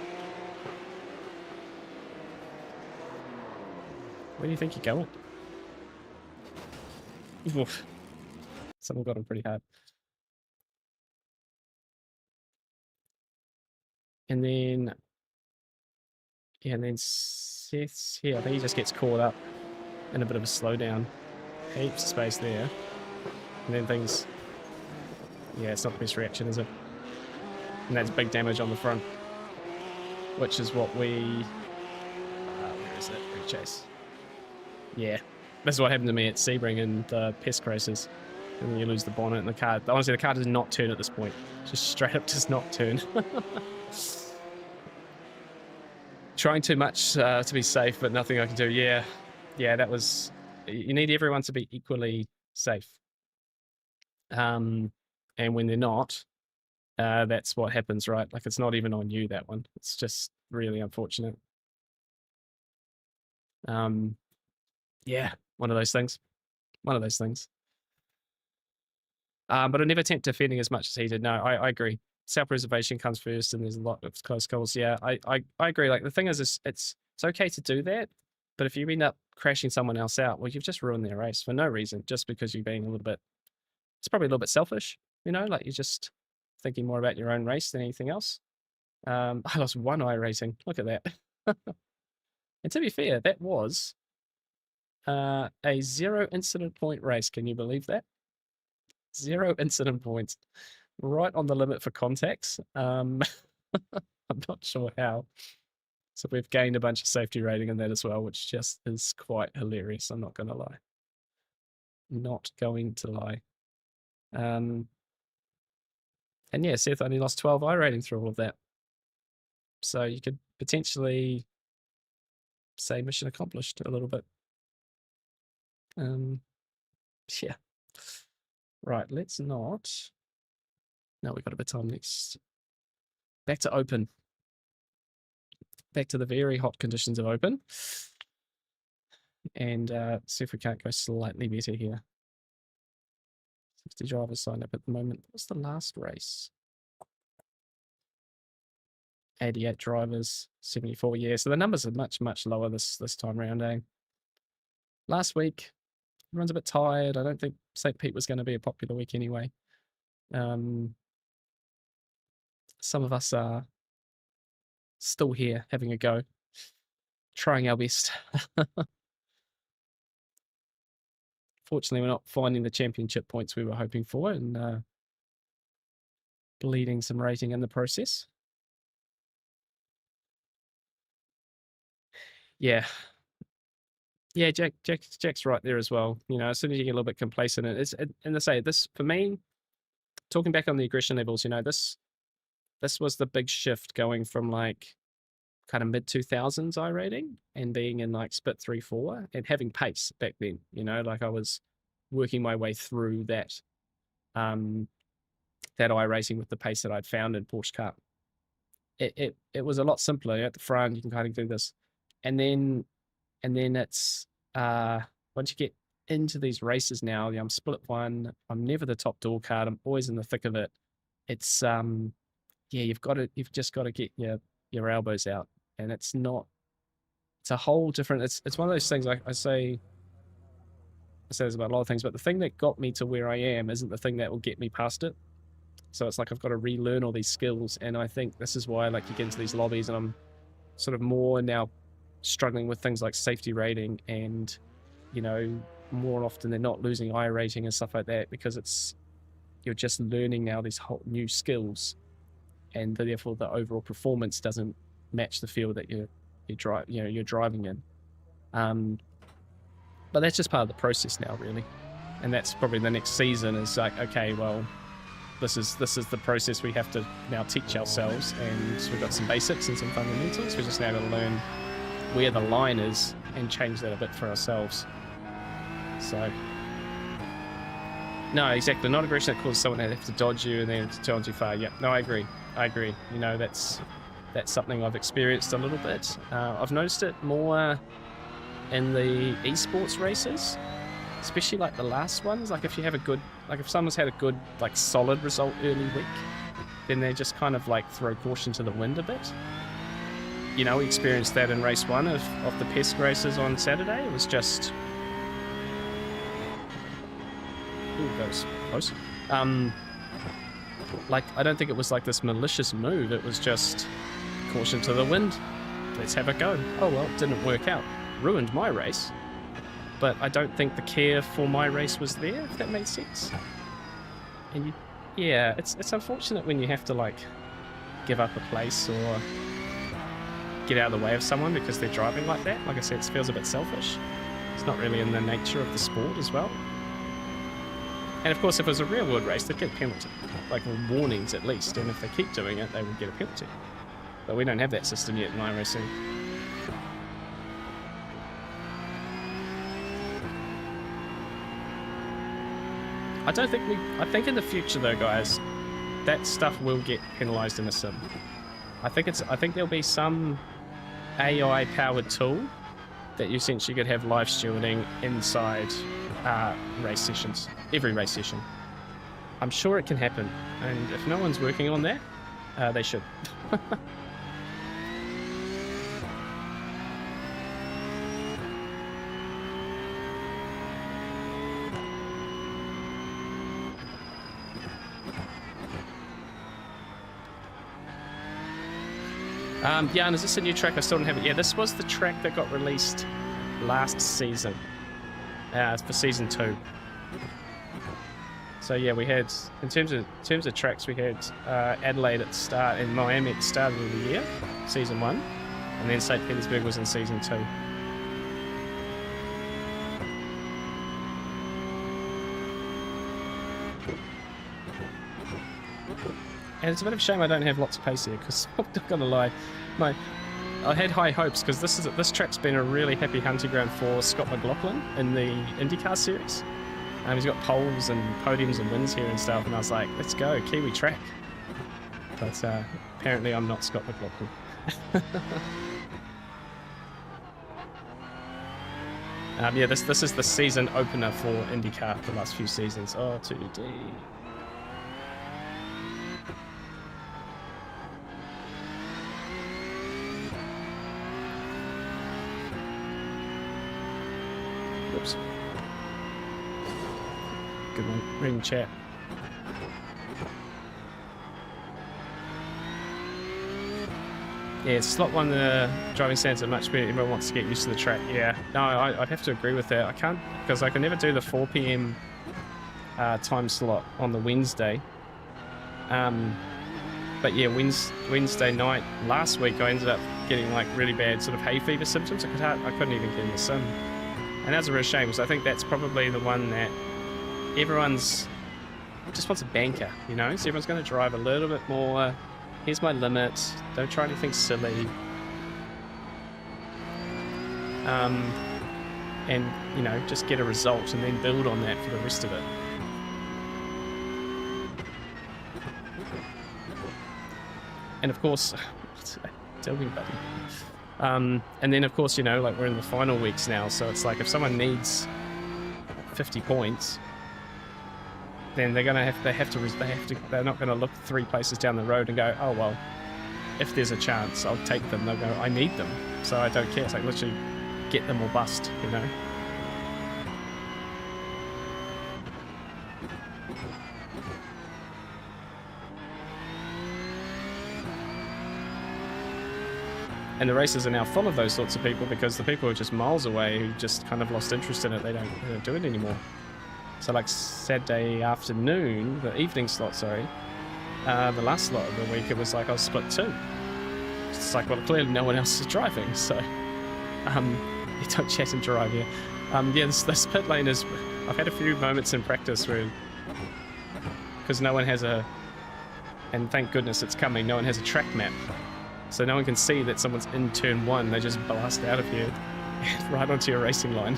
Where do you think you're going? Oof. Someone got him pretty hard. And then, yeah, and then Seth's here. I think he just gets caught up in a bit of a slowdown. Heaps of space there. And then things, yeah, it's not the best reaction, is it? And that's big damage on the front, which is what we, where is it? Rechase. Yeah, this is what happened to me at Sebring and Pest races. And then you lose the bonnet and the car. Honestly, the car does not turn at this point. Just straight up does not turn. Trying too much to be safe, but nothing I can do. Yeah, that was... You need everyone to be equally safe. And when they're not, that's what happens, right? Like, it's not even on you, that one. It's just really unfortunate. Yeah, one of those things. One of those things. But I never attempt defending as much as he did. No, I agree. Self-preservation comes first, and there's a lot of close calls. Yeah, I agree. Like, the thing is, it's okay to do that, but if you end up crashing someone else out, well, you've just ruined their race for no reason, just because you're being a little bit... It's probably a little bit selfish, you know? Like, you're just thinking more about your own race than anything else. I lost 1 iRacing. Look at that. And to be fair, that was a 0 incident point race. Can you believe that? 0 incident points. Right on the limit for contacts. I'm not sure how. So we've gained a bunch of safety rating in that as well, which just is quite hilarious. I'm not going to lie. Not going to lie. And yeah, Seth only lost 12 iRating through all of that. So you could potentially say mission accomplished a little bit. Yeah. Right, let's not. No, we've got a bit of time next. Back to open. Back to the very hot conditions of open. And see if we can't go slightly better here. 60 drivers signed up at the moment. What's the last race? 88 drivers, 74. Yeah, so the numbers are much, much lower this time round, eh? Last week, everyone's a bit tired. I don't think St. Pete was going to be a popular week anyway. Some of us are still here having a go, trying our best. Fortunately, we're not finding the championship points we were hoping for and bleeding some rating in the process. Yeah. Yeah, Jack's right there as well. You know, as soon as you get a little bit complacent, and I say this for me, talking back on the aggression levels, you know, this was the big shift going from like kind of mid 2000s iRating and being in like spit 3-4 and having pace back then. You know, like I was working my way through that iRacing with the pace that I'd found in Porsche Cup. It was a lot simpler at the front. You can kind of do this, and then it's once you get into these races now, I'm split one. I'm never the top door card. I'm always in the thick of it. It's yeah, you've just got to get your elbows out, and it's a whole different. It's one of those things. I say this about a lot of things, but the thing that got me to where I am isn't the thing that will get me past it. So it's like I've got to relearn all these skills, and I think this is why like you get into these lobbies, and I'm sort of more now struggling with things like safety rating and, you know, more often than not losing iRating and stuff like that, because you're just learning now these whole new skills, and therefore the overall performance doesn't match the field that you're driving in. But that's just part of the process now, really, and that's probably the next season is like, okay, well, this is the process we have to now teach ourselves, and we've got some basics and some fundamentals. We just now got to learn where the line is and change that a bit for ourselves. So, no, exactly. Not aggression that causes someone to have to dodge you and then to turn too far. Yeah, no, I agree. You know, that's something I've experienced a little bit. I've noticed it more in the esports races, especially like the last ones. Like if you have if someone's had a good, like solid result early week, then they just kind of like throw caution to the wind a bit. You know, we experienced that in race 1 of the PESC races on Saturday. It was just... Ooh, that was close. Like, I don't think it was like this malicious move. It was just caution to the wind. Let's have a go. Oh, well, it didn't work out. Ruined my race. But I don't think the care for my race was there, if that makes sense. And yeah, it's unfortunate when you have to, like, give up a place or get out of the way of someone because they're driving like that. Like I said, it feels a bit selfish. It's not really in the nature of the sport as well. And of course, if it was a real world race, they'd get a penalty, like warnings at least. And if they keep doing it, they would get a penalty. But we don't have that system yet in iRacing. I think in the future though, guys, that stuff will get penalized in a sim. I think there'll be some AI powered tool that you essentially could have live stewarding inside race sessions, every race session. I'm sure it can happen, and if no one's working on that, they should. Yeah, and is this a new track? I still don't have it. Yeah, this was the track that got released last season for season 2. So yeah, we had in terms of tracks, we had Adelaide at the start and Miami at the start of the year, season 1, and then St. Petersburg was in season 2. And it's a bit of a shame I don't have lots of pace here, because I'm not gonna lie, I had high hopes because this track's been a really happy hunting ground for Scott McLaughlin in the IndyCar series. He's got poles and podiums and wins here and stuff, and I was like, let's go, Kiwi track. But apparently I'm not Scott McLaughlin. Yeah, this is the season opener for IndyCar the last few seasons. Oh, 2D. Oops. Good one. Reading chat. Yeah, slot 1, the driving standards are much better. Everyone wants to get used to the track. Yeah, no, I'd have to agree with that. I can't, because I can never do the 4 p.m. Time slot on the Wednesday. But yeah, Wednesday night last week, I ended up getting like really bad sort of hay fever symptoms. I couldn't even get in the sim. And that's a real shame, because I think that's probably the one that everyone's just wants a banker, you know? So everyone's going to drive a little bit more. Here's my limit. Don't try anything silly. And, you know, just get a result and then build on that for the rest of it. And of course, tell me, buddy. And then of course, you know, like we're in the final weeks now, so it's like if someone needs 50 points, then they're not gonna look 3 places down the road and go, oh well, if there's a chance, I'll take them. They'll go, I need them, so I don't care. It's like literally get them or bust, you know. And the races are now full of those sorts of people, because the people who are just miles away who just kind of lost interest in it, they don't do it anymore. So like Saturday afternoon, the evening slot, sorry, the last slot of the week, it was like I was split 2. It's like, well, clearly no one else is driving, so you don't chat and drive here. Yeah, this pit lane is, I've had a few moments in practice where, because no one has and thank goodness it's coming, no one has a track map. So no one can see that someone's in turn 1, they just blast out of here right onto your racing line.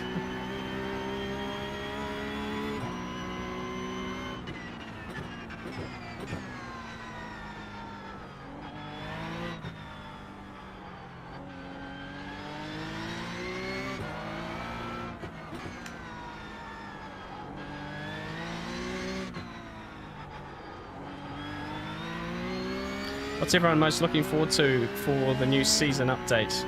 What's everyone most looking forward to for the new season update?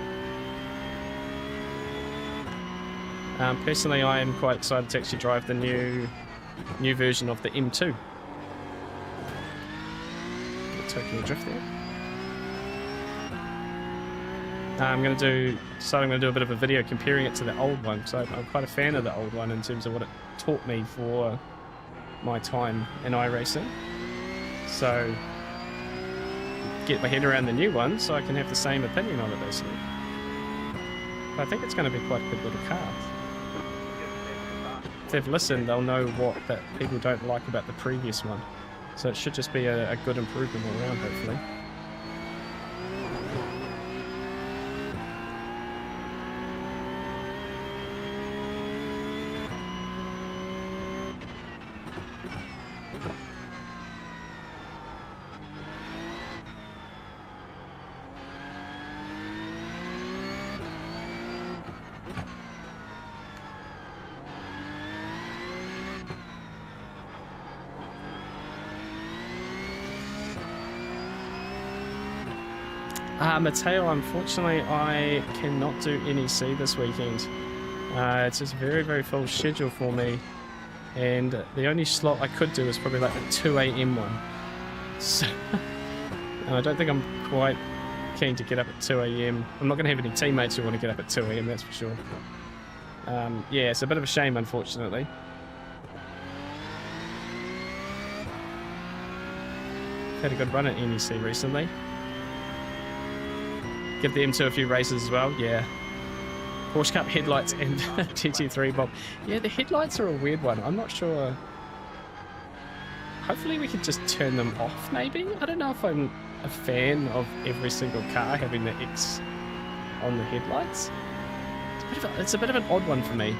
Personally, I am quite excited to actually drive the new version of the M2. Tokyo Drift there. I'm going to do a bit of a video comparing it to the old one. So I'm quite a fan of the old one in terms of what it taught me for my time in iRacing. So get my head around the new one so I can have the same opinion on it, basically. But I think it's going to be quite a good little car. If they've listened, they'll know what that people don't like about the previous one. So it should just be a good improvement all around, hopefully. Mateo, unfortunately, I cannot do NEC this weekend. It's just very, very full schedule for me. And the only slot I could do is probably like the 2 a.m. one. So, and I don't think I'm quite keen to get up at 2 a.m. I'm not going to have any teammates who want to get up at 2 a.m., that's for sure. Yeah, it's a bit of a shame, unfortunately. had a good run at NEC recently. Give the M2 a few races as well, yeah. Porsche Cup headlights and GT3 Bob. Yeah, the headlights are a weird one. I'm not sure. Hopefully we could just turn them off, maybe? I don't know if I'm a fan of every single car having the X on the headlights. It's a bit of an odd one for me.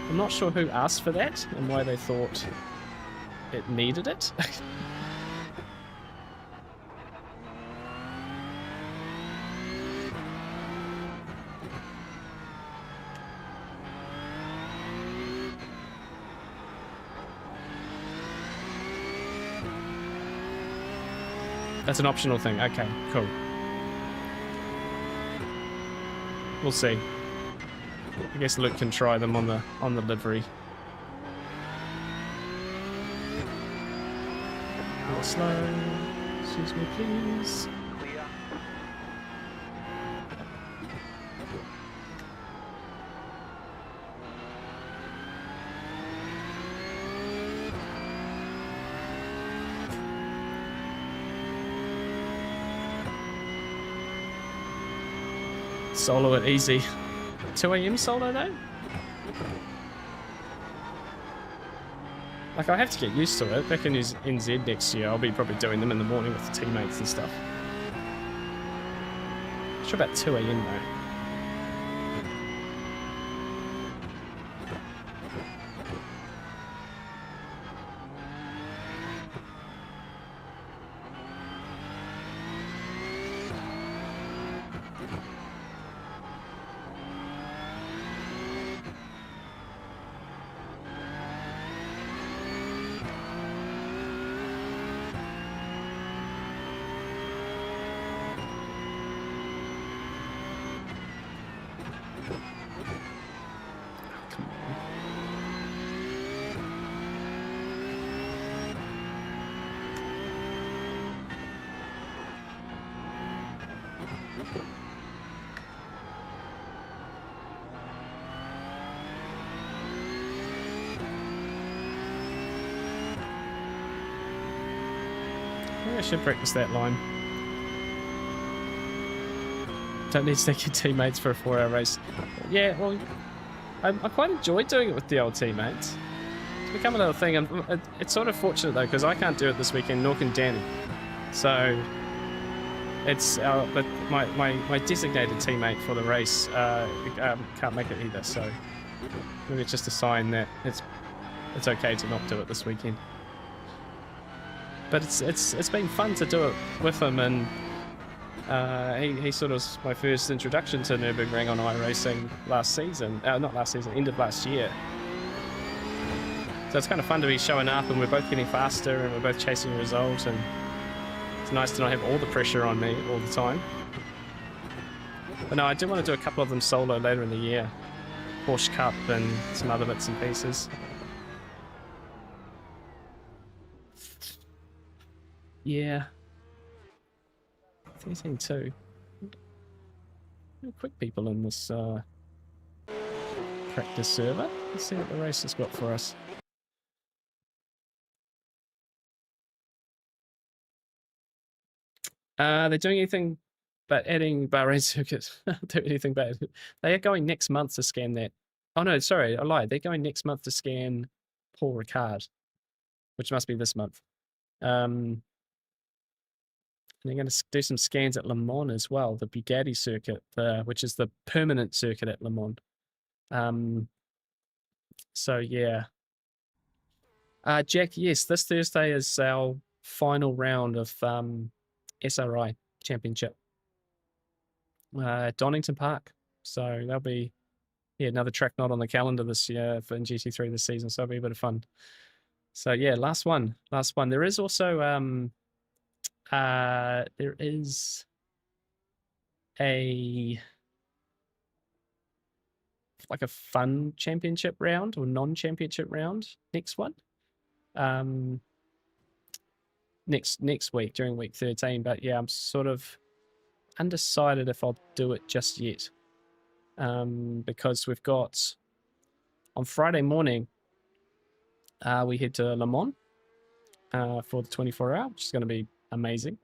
I'm not sure who asked for that and why they thought it needed it. That's an optional thing. Okay, cool. We'll see. I guess Luke can try them on the livery. A little slow. Excuse me, please. Clear. Solo it easy. 2 AM solo though? Like, I have to get used to it. Back in NZ next year, I'll be probably doing them in the morning with the teammates and stuff. Not sure about 2 AM though. I should practice that line. Don't need to take your teammates for a 4-hour race. Yeah, well, I quite enjoy doing it with the old teammates. It's become a little thing, and it's sort of fortunate though, because I can't do it this weekend, nor can Danny. So it's but my designated teammate for the race can't make it either. So maybe it's just a sign that it's okay to not do it this weekend. But it's been fun to do it with him, and he sort of was my first introduction to Nürburgring on iRacing last season. Not last season, end of last year. So it's kind of fun to be showing up, and we're both getting faster, and we're both chasing a result, and it's nice to not have all the pressure on me all the time. But no, I do want to do a couple of them solo later in the year. Porsche Cup and some other bits and pieces. Yeah. 13-2. Quick people in this practice server. Let's see what the race has got for us. They're doing anything but adding Bahrain circuit. Do anything bad. They are going next month to scan that. Oh no, sorry, I lied. They're going next month to scan Paul Ricard, which must be this month. And they're going to do some scans at Le Mans as well, the Bugatti circuit, which is the permanent circuit at Le Mans. So yeah. Jack, yes, this Thursday is our final round of SRI Championship. Donington Park. So that'll be another track not on the calendar this year for GT3 this season, so it'll be a bit of fun. So yeah, last one. There is also there is a fun championship round or non-championship round next one. Next week during week 13, but yeah, I'm sort of undecided if I'll do it just yet. Because we've got on Friday morning we head to Le Mans, for the 24-hour, which is going to be amazing.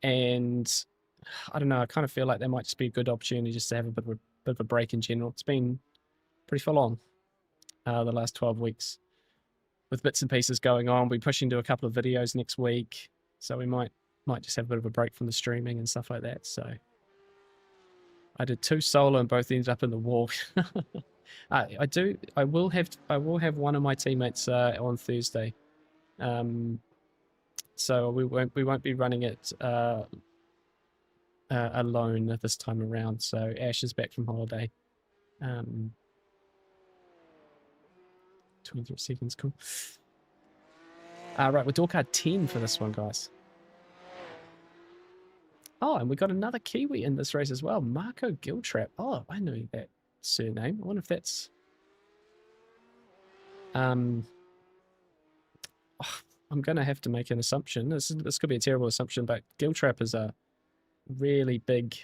And I don't know, I kind of feel like there might just be a good opportunity just to have a bit of a break in general. It's been pretty full on the last 12 weeks with bits and pieces going on. We're pushing to a couple of videos next week, so we might just have a bit of a break from the streaming and stuff like that. So I did 2 solo and both ended up in the walk. I will have one of my teammates on Thursday. So we won't be running it alone this time around. So Ash is back from holiday. 23 seconds, cool. Right, we're door card 10 for this one, guys. Oh, and we got another Kiwi in this race as well, Marco Giltrap. Oh, I know that surname. I wonder if that's... I'm going to have to make an assumption. This could be a terrible assumption, but Giltrap is a really big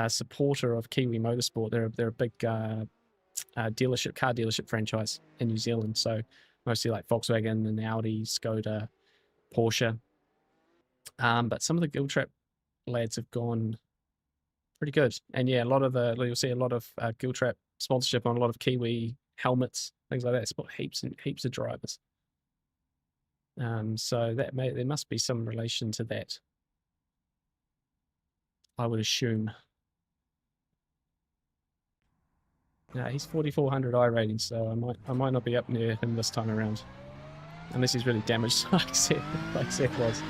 supporter of Kiwi Motorsport. They're a big car dealership franchise in New Zealand. So mostly like Volkswagen and Audi, Skoda, Porsche. But some of the Giltrap lads have gone pretty good. And yeah, you'll see a lot of Giltrap sponsorship on a lot of Kiwi helmets, things like that. It's got heaps and heaps of drivers. So there must be some relation to that, I would assume. Yeah, he's 4,400 iRating, so I might not be up near him this time around, unless he's really damaged, like Seth was.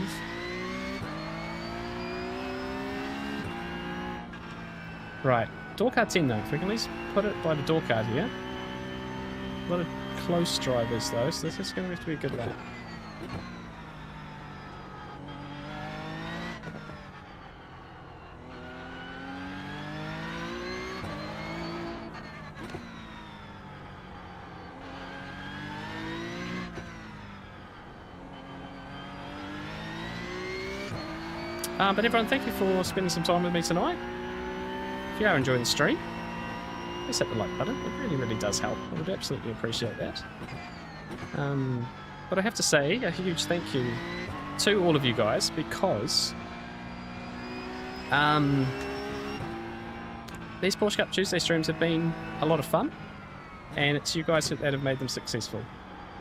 Right, door card 10 though. If we can at least put it by the door card here. A lot of close drivers though, so this is going to have to be a good lap. But everyone, thank you for spending some time with me tonight. If you are enjoying the stream, please hit the like button. It really, really does help. I would absolutely appreciate that. But I have to say a huge thank you to all of you guys, because these Porsche Cup Tuesday streams have been a lot of fun, and it's you guys that have made them successful.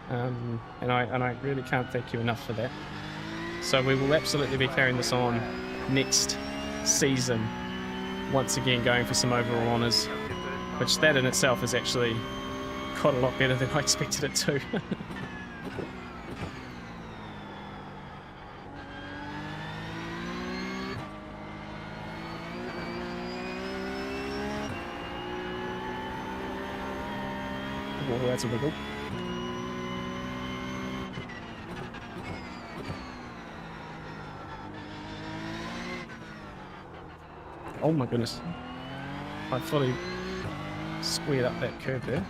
And I really can't thank you enough for that. So we will absolutely be carrying this on next season, once again going for some overall honours, which that in itself is actually quite a lot better than I expected it to. Oh, that's a wiggle. Oh my goodness. I fully squared up that curve there.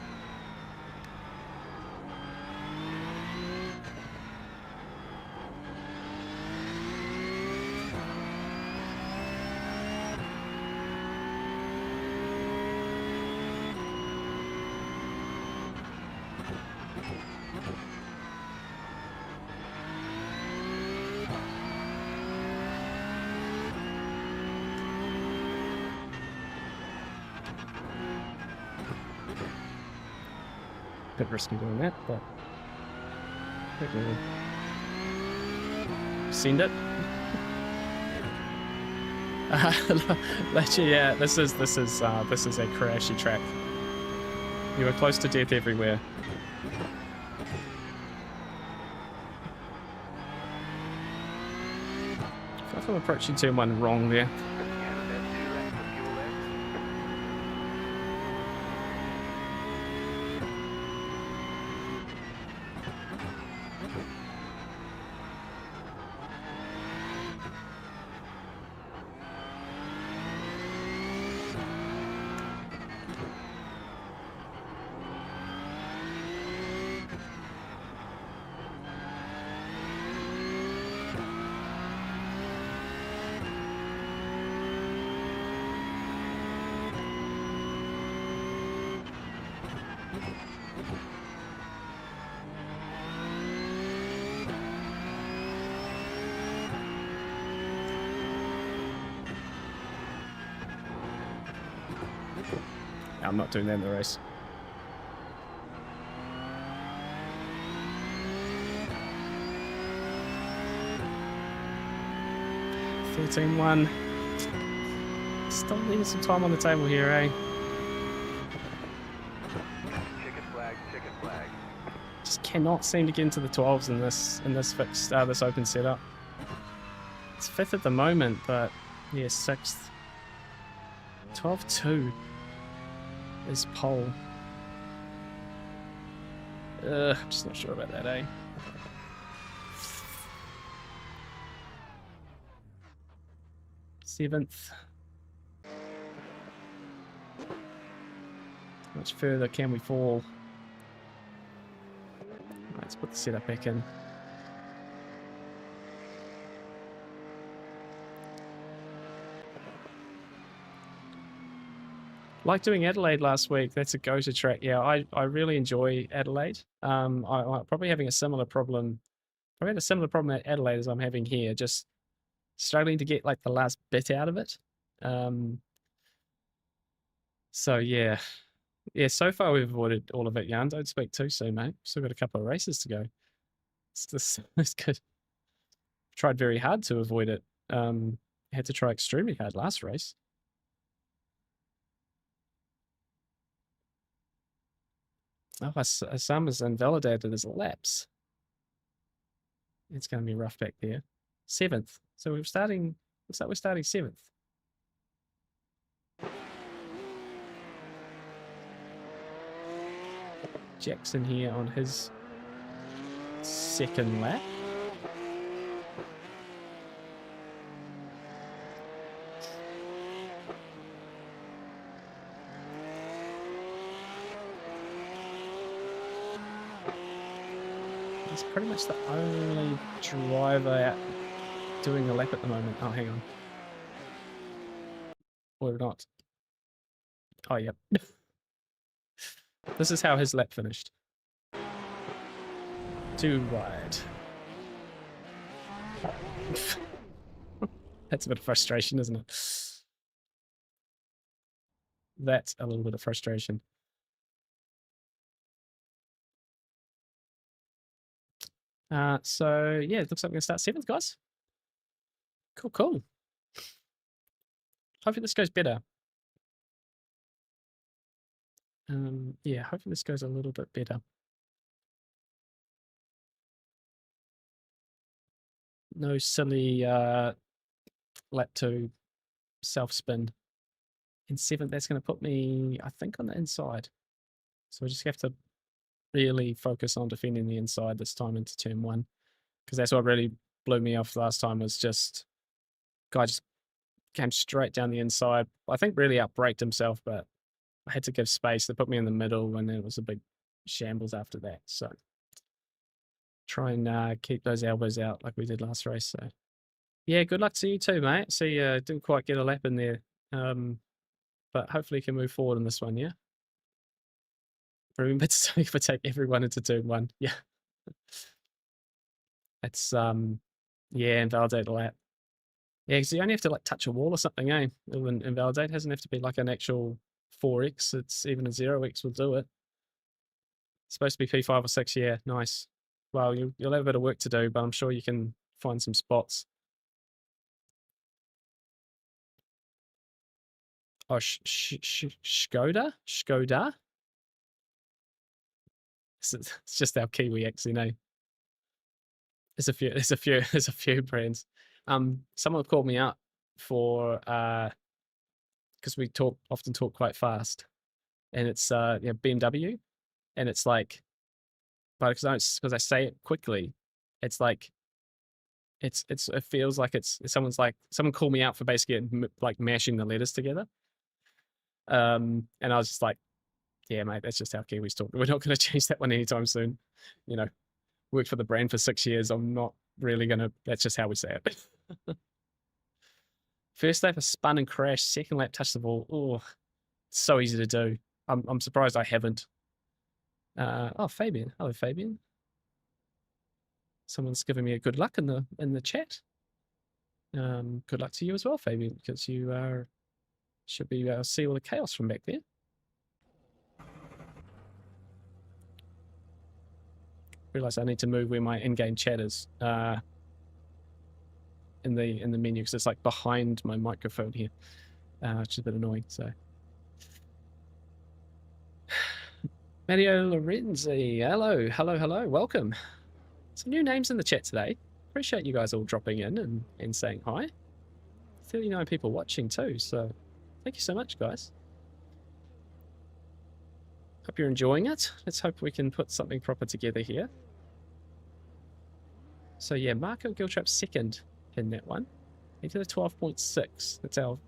Bit risky doing that, but I think we'll send it. Yeah, this is a crashy track. You are close to death everywhere. I feel like I'm approaching turn 1 wrong there. I'm not doing that in the race. 13-1. Still leaving some time on the table here, eh? Chicken flag, chicken flag. Just cannot seem to get into the 12s in this fixed this open setup. It's 5th at the moment, but yeah, 6th. 12-2 is pole. I'm just not sure about that, eh? Seventh. How much further can we fall? Right, let's put the setup back in. Like doing Adelaide last week. That's a go-to track. Yeah, I really enjoy Adelaide. I'm probably having a similar problem. Probably had a similar problem at Adelaide as I'm having here. Just struggling to get like the last bit out of it. So yeah. So far we've avoided all of it, Jan. Don't speak too soon, mate. Still got a couple of races to go. It's good. Tried very hard to avoid it. Had to try extremely hard last race. Oh, Asama's invalidated his laps. It's going to be rough back there. 7th. So looks like we're starting 7th. Jackson here on his 2nd lap. He's pretty much the only driver out doing a lap at the moment. Oh, hang on. Or not. Oh, yep. This is how his lap finished. Too wide. That's a bit of frustration, isn't it? That's a little bit of frustration. So yeah, it looks like we're gonna start 7th, guys. Cool. Hopefully this goes better. Yeah, hopefully this goes a little bit better. No silly lap 2 self spin. In 7th, that's going to put me, I think, on the inside. So we just have to really focus on defending the inside this time into turn 1. Because that's what really blew me off last time, was just guy just came straight down the inside. I think really outbraked himself, but I had to give space. They put me in the middle, and then it was a big shambles after that. So try and keep those elbows out like we did last race. So yeah, good luck to you too, mate. See, didn't quite get a lap in there. But hopefully you can move forward in this one, yeah? Remember to take everyone into turn 1. Yeah. It's, yeah, invalidate the lap. Yeah, because you only have to, like, touch a wall or something, eh? It'll invalidate. It doesn't have to be, like, an actual 4x. It's even a 0x will do it. It's supposed to be P5 or 6, yeah. Nice. Well, you'll have a bit of work to do, but I'm sure you can find some spots. Oh, Skoda? Skoda? It's just our Kiwi accent, eh? There's a few brands. Someone called me out for because we often talk quite fast, and it's BMW, and it's like, but because I say it quickly, it's like it feels like it's someone called me out for basically like mashing the letters together. And I was just like, yeah, mate, that's just how Kiwis talk. We're not going to change that one anytime soon. You know, worked for the brand for 6 years. I'm not really going to, that's just how we say it. First lap, I spun and crashed. Second lap, touched the ball. Oh, so easy to do. I'm surprised I haven't. Oh, Fabian. Hello, Fabian. Someone's giving me a good luck in the chat. Good luck to you as well, Fabian, because you should be able to see all the chaos from back there. Realize I need to move where my in-game chat is in the menu, because it's like behind my microphone here, which is a bit annoying. So, Mario Lorenzi, hello, welcome. Some new names in the chat today. Appreciate you guys all dropping in and saying hi. 39 people watching too, so thank you so much, guys. Hope you're enjoying it. Let's hope we can put something proper together here. So yeah, Marco Giltrap's second in that one. He did a 12.6. That's our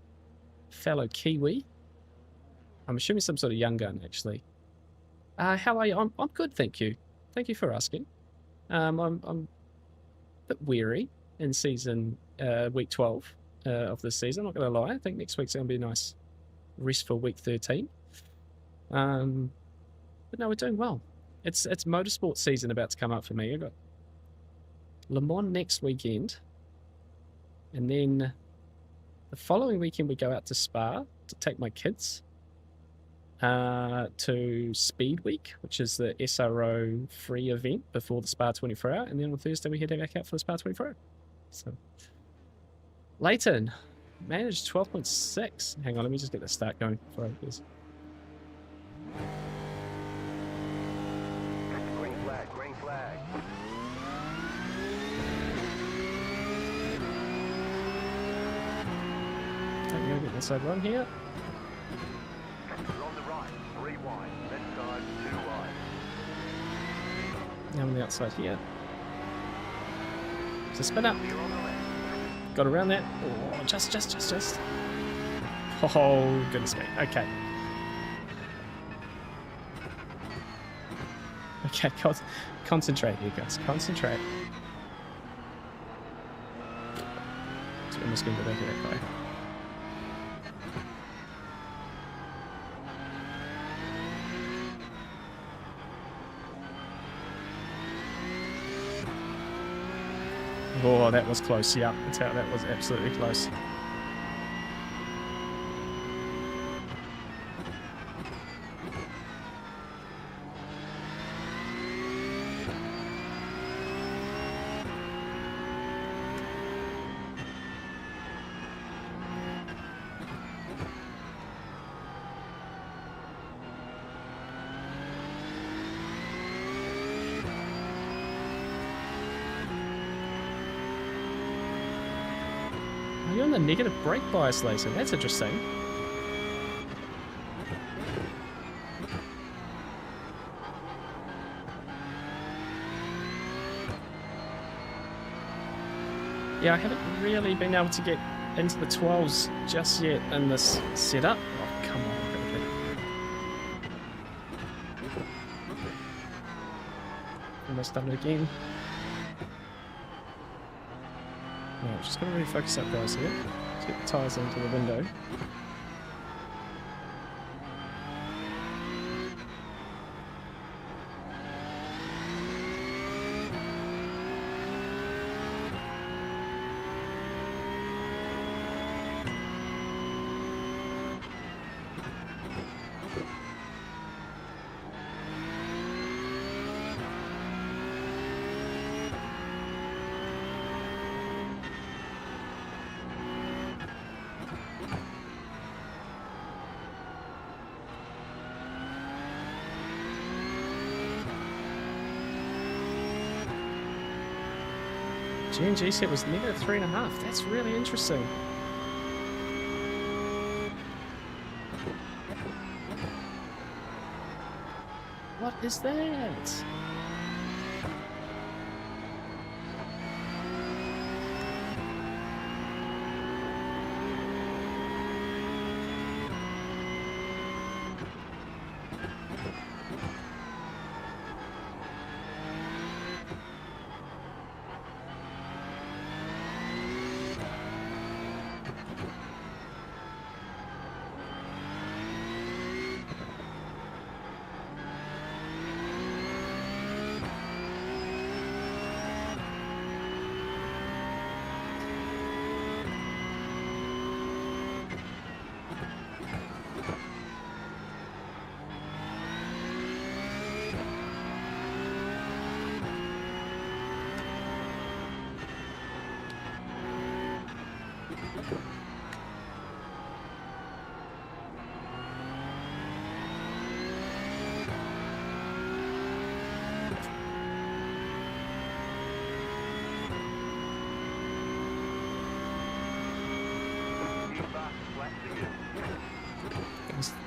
fellow Kiwi. I'm assuming some sort of young gun, actually. How are you? I'm good, thank you. Thank you for asking. I'm a bit weary in week 12 of this season. I'm not going to lie. I think next week's going to be a nice restful week 13. But no, we're doing well. It's motorsport season about to come up for me. I've got Le Mans next weekend, and then the following weekend we go out to Spa to take my kids to Speed Week, which is the SRO free event before the Spa 24 hour, and then on Thursday we head back out for the Spa 24 hour. So Leighton managed 12.6. Hang on, let me just get the start going before I guess. Green flag. I'm going to get inside run here. You're on the right, 3 wide, left side, 2 wide. Now I'm on the outside here. So spin up. You're on the left. Got around that. Oh, just. Oh, goodness me. Okay. Okay, concentrate here, guys. Concentrate. So I'm just going to go back to that guy. Oh, that was close. Yeah, that was absolutely close. You're on the negative brake bias laser. That's interesting. Yeah, I haven't really been able to get into the 12s just yet in this setup. Oh, come on. Almost done it again. No, just gotta really focus up, guys, here. Let's get the tyres into the window. G&G set was negative 3.5. That's really interesting. What is that?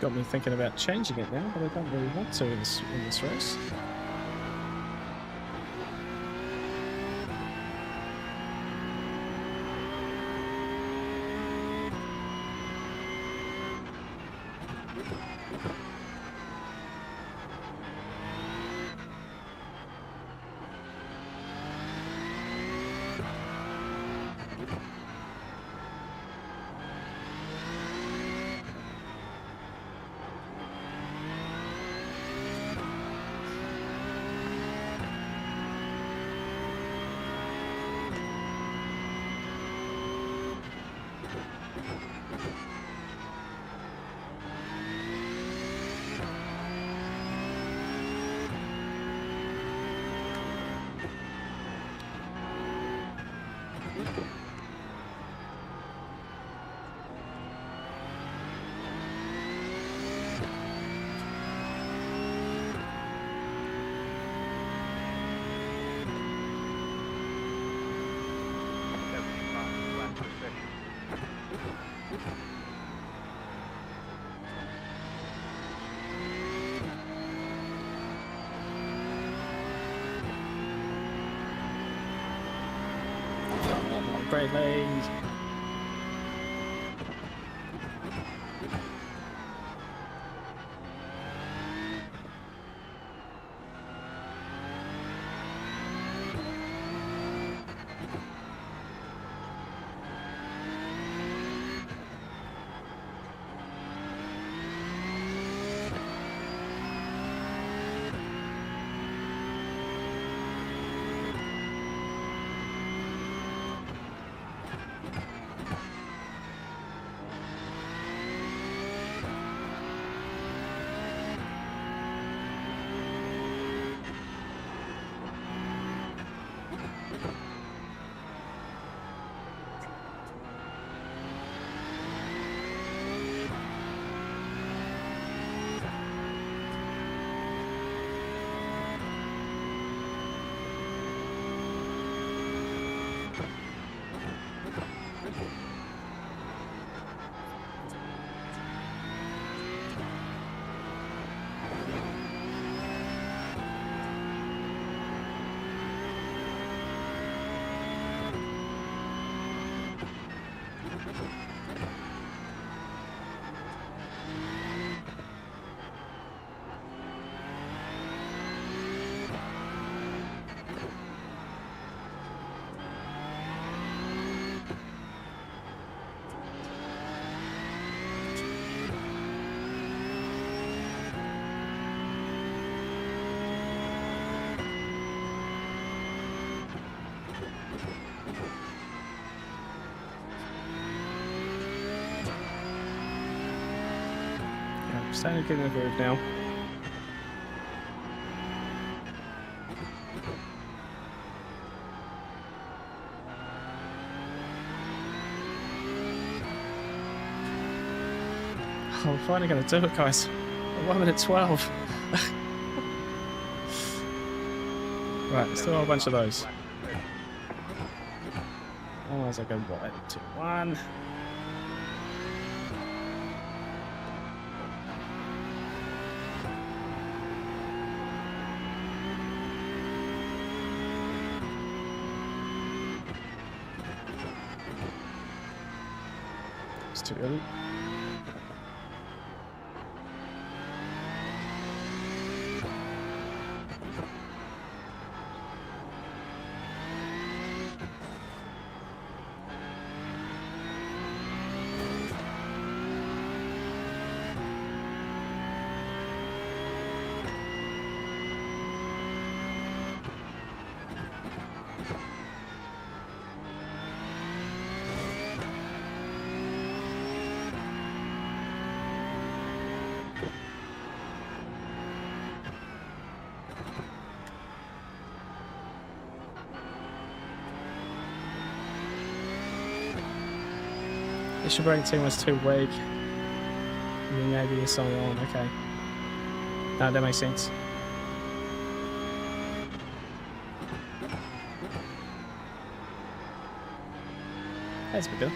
Got me thinking about changing it now, but I don't really want to in this race. Great lead. Starting to get in the groove now. Oh, we're finally going to do it, guys. 1 minute 12. Right, let's do a whole bunch of those. Oh, as I go 1, 2, 1. It's too early. Issue braking team was too weak. Maybe it's on. Okay. No, that makes sense. That's a bit good.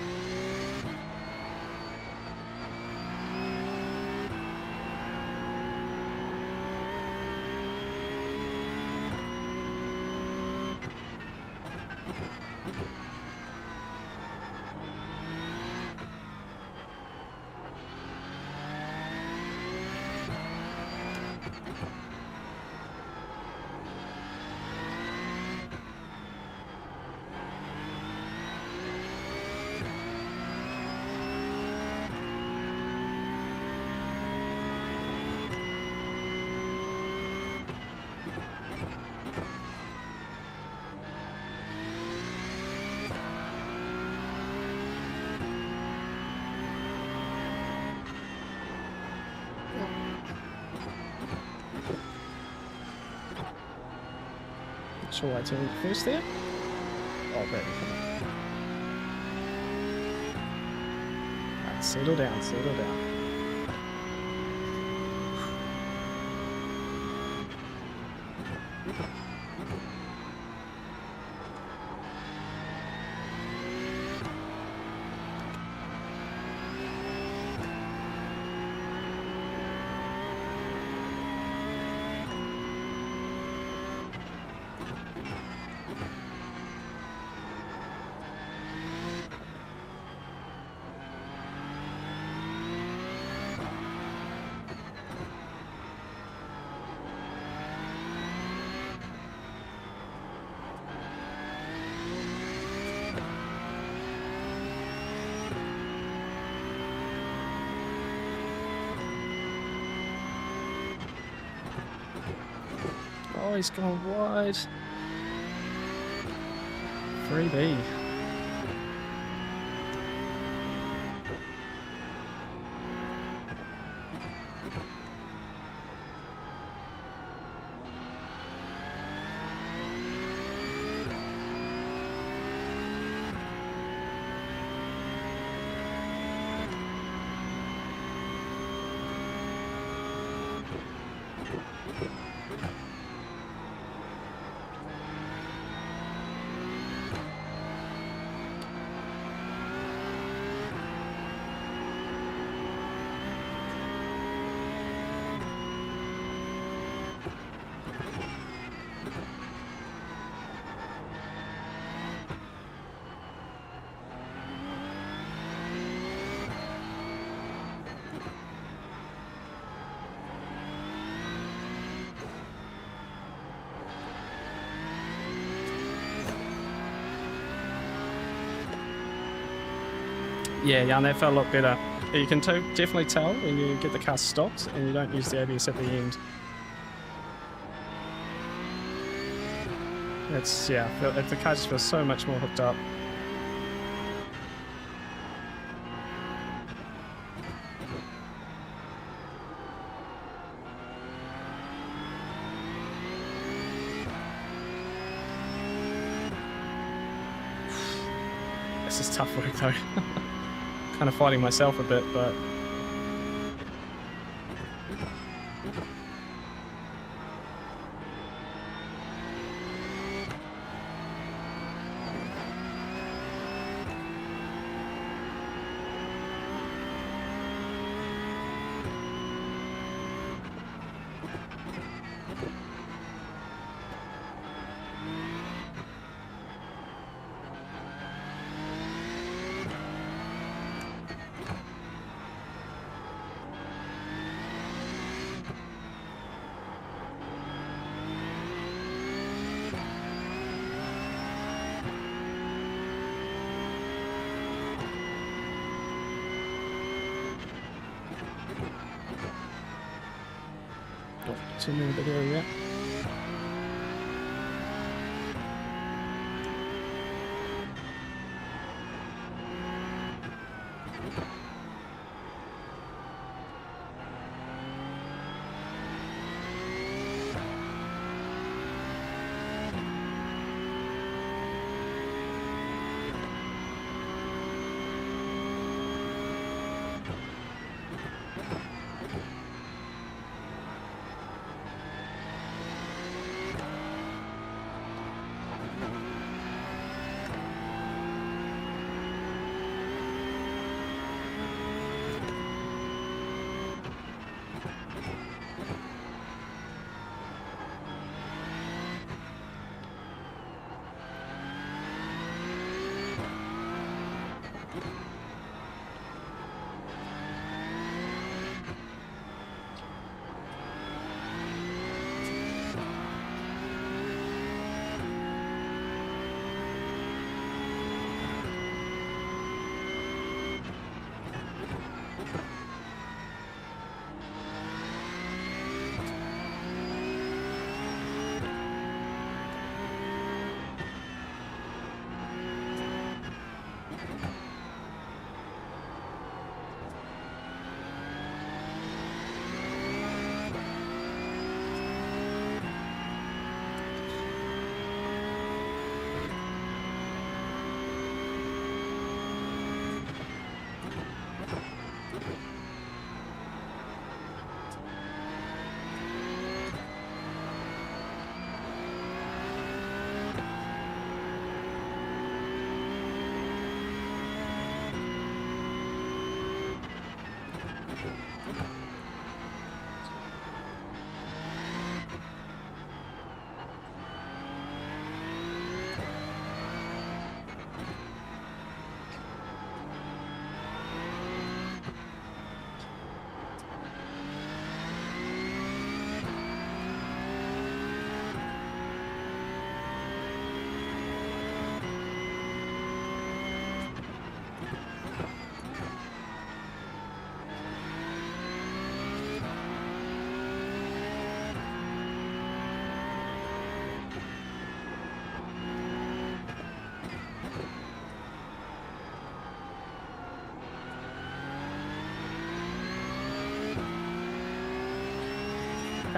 Sure, I turn first there. Oh, baby, come on. Right, settle down, settle down. Oh, he's gone wide. 3B. Yeah, that felt a lot better. You can definitely tell when you get the car stopped and you don't use the ABS at the end. It's, yeah, the car just feels so much more hooked up. This is tough work though. Kind of fighting myself a bit, but too many bit area.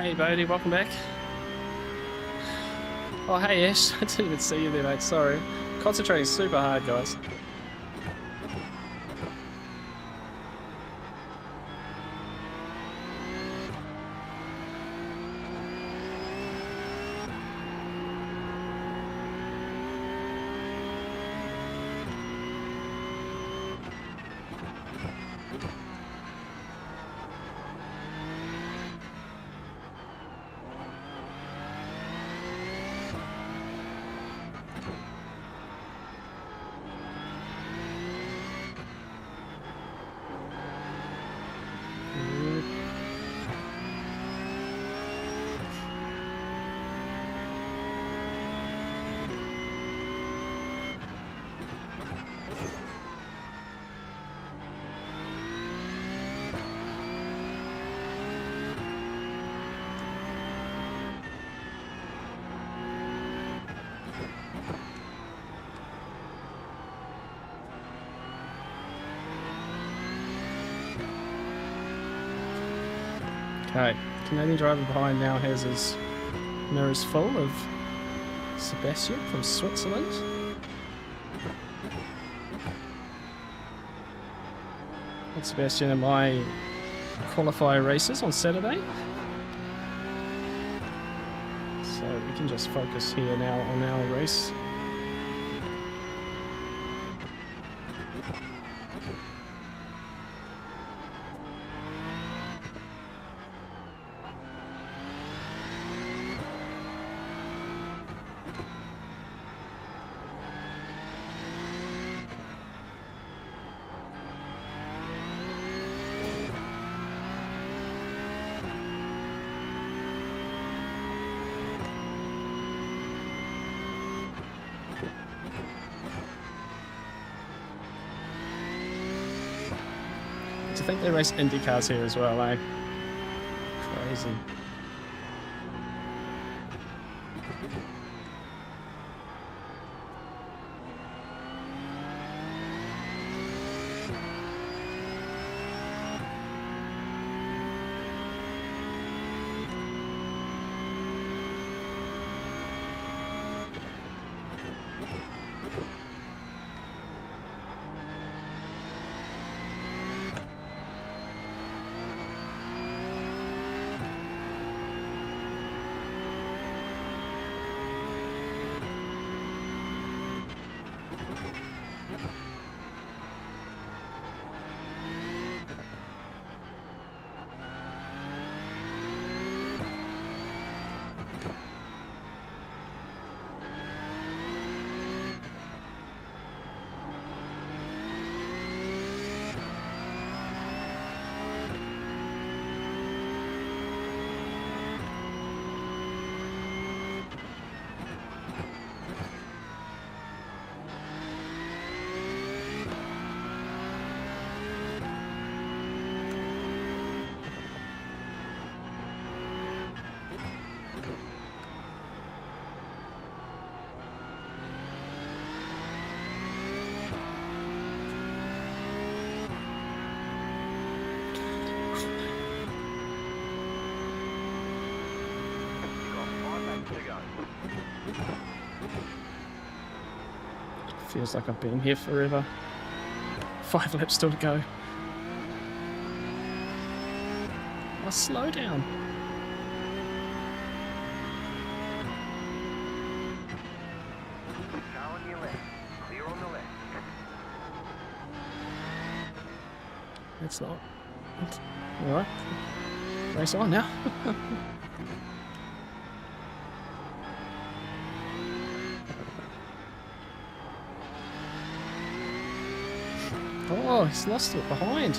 Hey, Bodie, welcome back. Oh, hey, Ash. I didn't even see you there, mate. Sorry. Concentrating super hard, guys. Okay, Canadian driver behind now has his mirrors full of Sebastian from Switzerland. And Sebastian and my qualifier races on Saturday. So we can just focus here now on our race. I think they race Indy cars here as well, eh? Crazy. Feels like I've been here forever. 5 laps still to go. Oh, slow down. Car on your left. Clear on the left. It's not. Alright. Race on now. Oh, he's lost it behind.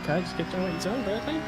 Okay, just keep doing what you're doing, Bradley.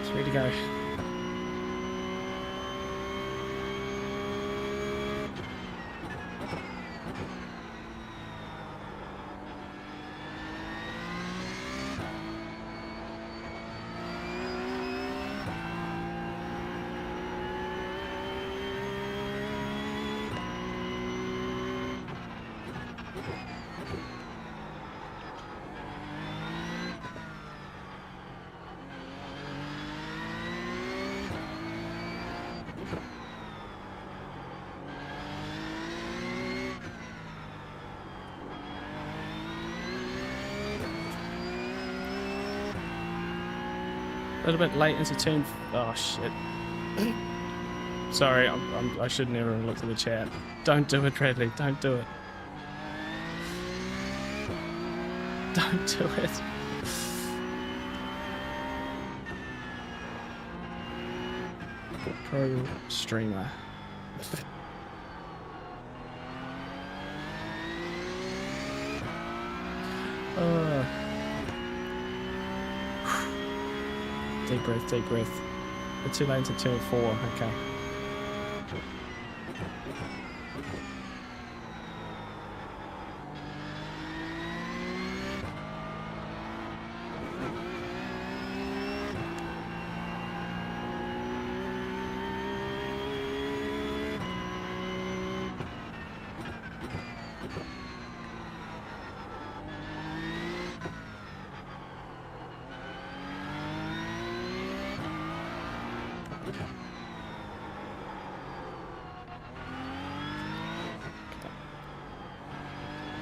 Three to go. A little bit late into turn. Oh shit! Sorry, I should never have looked at the chat. Don't do it, Bradley. Don't do it. Don't do it. Pro streamer. Deep breath, deep breath. The 2 lanes at turn 4, okay.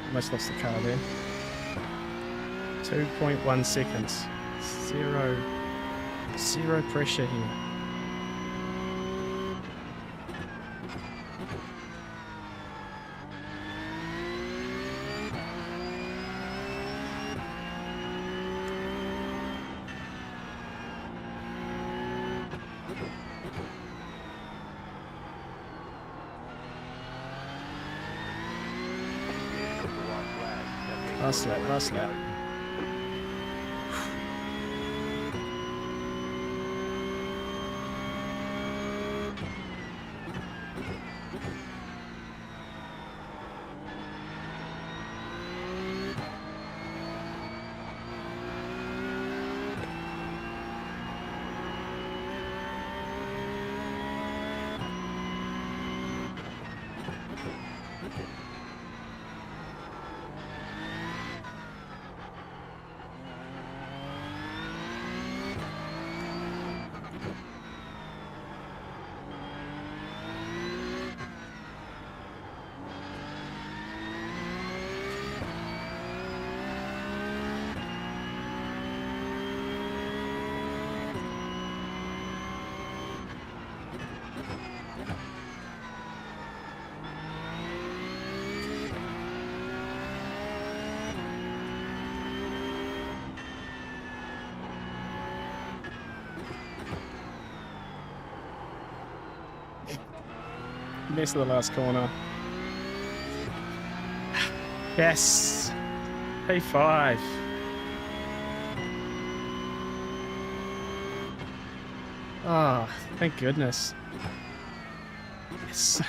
Almost lost the car there. 2.1 seconds. Zero pressure here. Last lap, last lap. Missed the last corner. Yes! P5. Oh, thank goodness. Yes.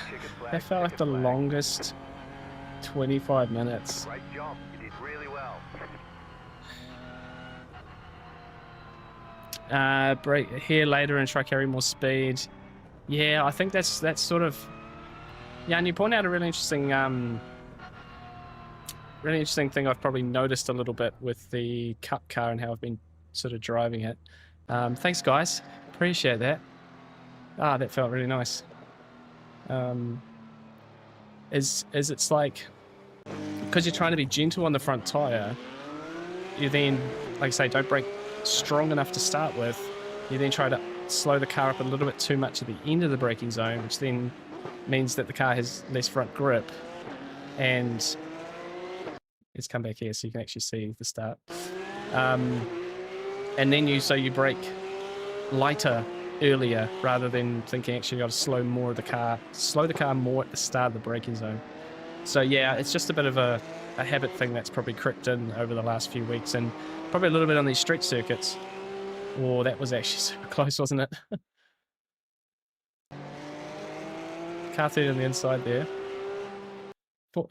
That felt like the longest 25 minutes. Great job. You did really well. Brake here later and try carry more speed. Yeah, I think that's sort of. Yeah, and you point out a really interesting thing I've probably noticed a little bit with the Cup car and how I've been sort of driving it. Thanks, guys. Appreciate that. Ah, that felt really nice. Is it's like, because you're trying to be gentle on the front tire, you then, like I say, don't brake strong enough to start with. You then try to slow the car up a little bit too much at the end of the braking zone, which then means that the car has less front grip. And let's come back here so you can actually see the start. And then you brake lighter earlier rather than thinking actually you got to slow the car more at the start of the braking zone. So yeah, it's just a bit of a habit thing that's probably crept in over the last few weeks, and probably a little bit on these street circuits. Oh, that was actually super close, wasn't it? Car third on the inside there.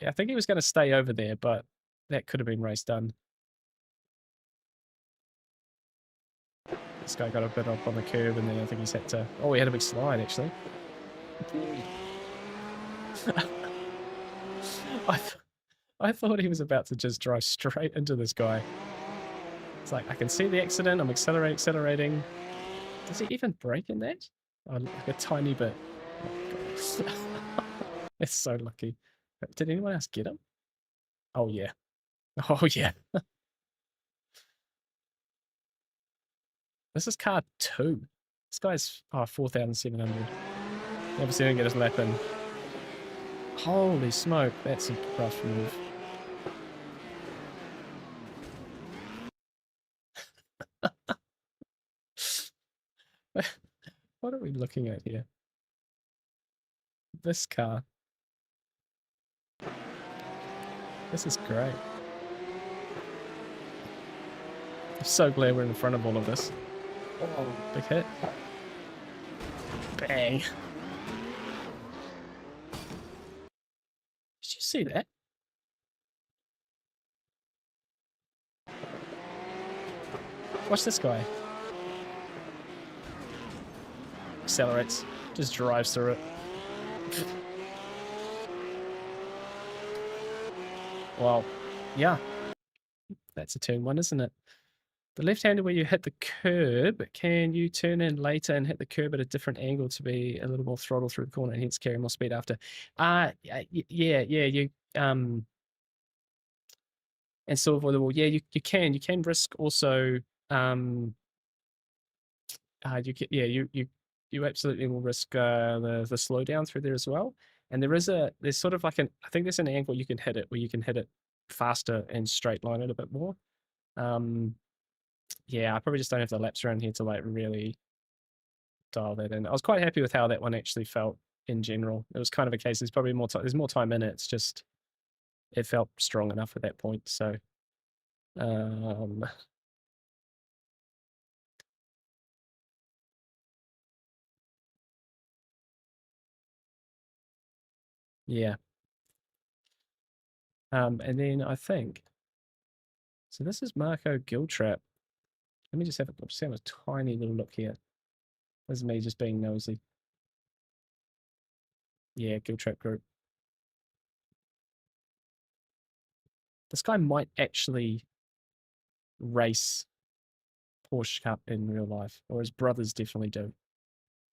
I think he was going to stay over there, but that could have been race done. This guy got a bit up on the curb, and then I think he's had to... Oh, he had a big slide, actually. I thought he was about to just drive straight into this guy. It's like, I can see the accident, I'm accelerating. Does he even brake in that? Oh, like a tiny bit. Oh, God. It's so lucky. Did anyone else get him? Oh, yeah. Oh, yeah. This is car 2. This guy's 4,700. Obviously didn't get his lap in. Holy smoke, that's a rough move. What are we looking at here? This car. This is great. I'm so glad we're in front of all of this. Oh, big hit. Bang. Did you see that? Watch this guy. Accelerates. Just drives through it. Well, yeah. That's a turn 1, isn't it? The left-hander where you hit the curb, can you turn in later and hit the curb at a different angle to be a little more throttle through the corner and hence carry more speed after? Yeah, you and so avoidable. Yeah, you can risk also you absolutely will risk the slowdown through there as well. And there's sort of like I think there's an angle you can hit it where you can hit it faster and straight line it a bit more. Yeah, I probably just don't have the laps around here to like really dial that in. I was quite happy with how that one actually felt in general. It was kind of a case, there's probably more time, there's more time in it. It's just, it felt strong enough at that point. So, yeah. And then I think, so this is Marco Giltrap. Let me just have a tiny little look here. This is me just being nosy. Yeah, Giltrap Group. This guy might actually race Porsche Cup in real life, or his brothers definitely do,